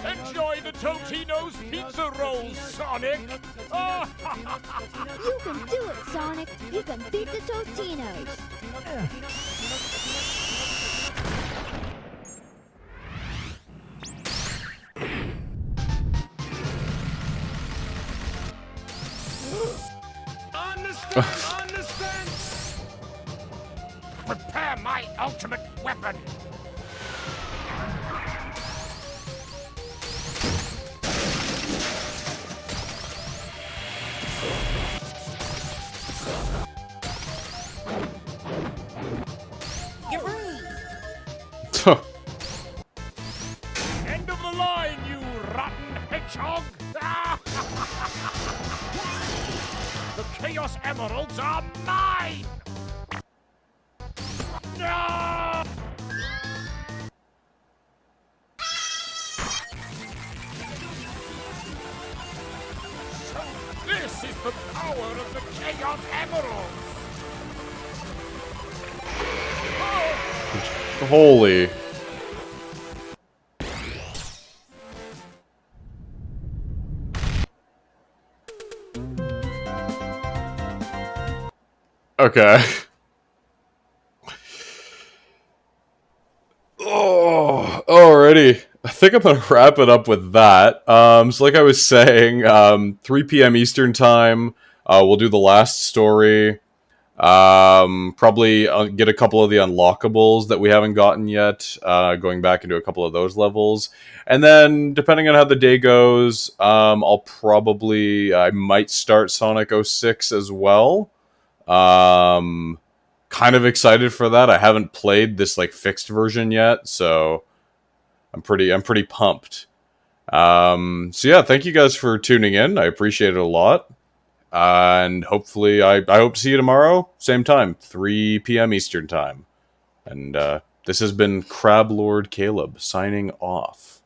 Enjoy the Totino's pizza rolls, Sonic! You can do it, Sonic! You can beat the Totinos! Understand! Prepare my ultimate weapon! End of the line, you rotten hedgehog! The Chaos Emeralds are mine! No! So this is the power of the Chaos Emeralds! Holy. Okay. Oh, alrighty. I think I'm gonna wrap it up with that. So like I was saying, 3 p.m. Eastern time, we'll do the last story. Probably get a couple of the unlockables that we haven't gotten yet, going back into a couple of those levels. And then, depending on how the day goes, I might start Sonic 06 as well. Kind of excited for that. I haven't played this like fixed version yet, so I'm pretty pumped. So yeah, thank you guys for tuning in. I appreciate it a lot. And hopefully, I hope to see you tomorrow, same time, 3 p.m. Eastern time. And this has been Crab Lord Caleb signing off.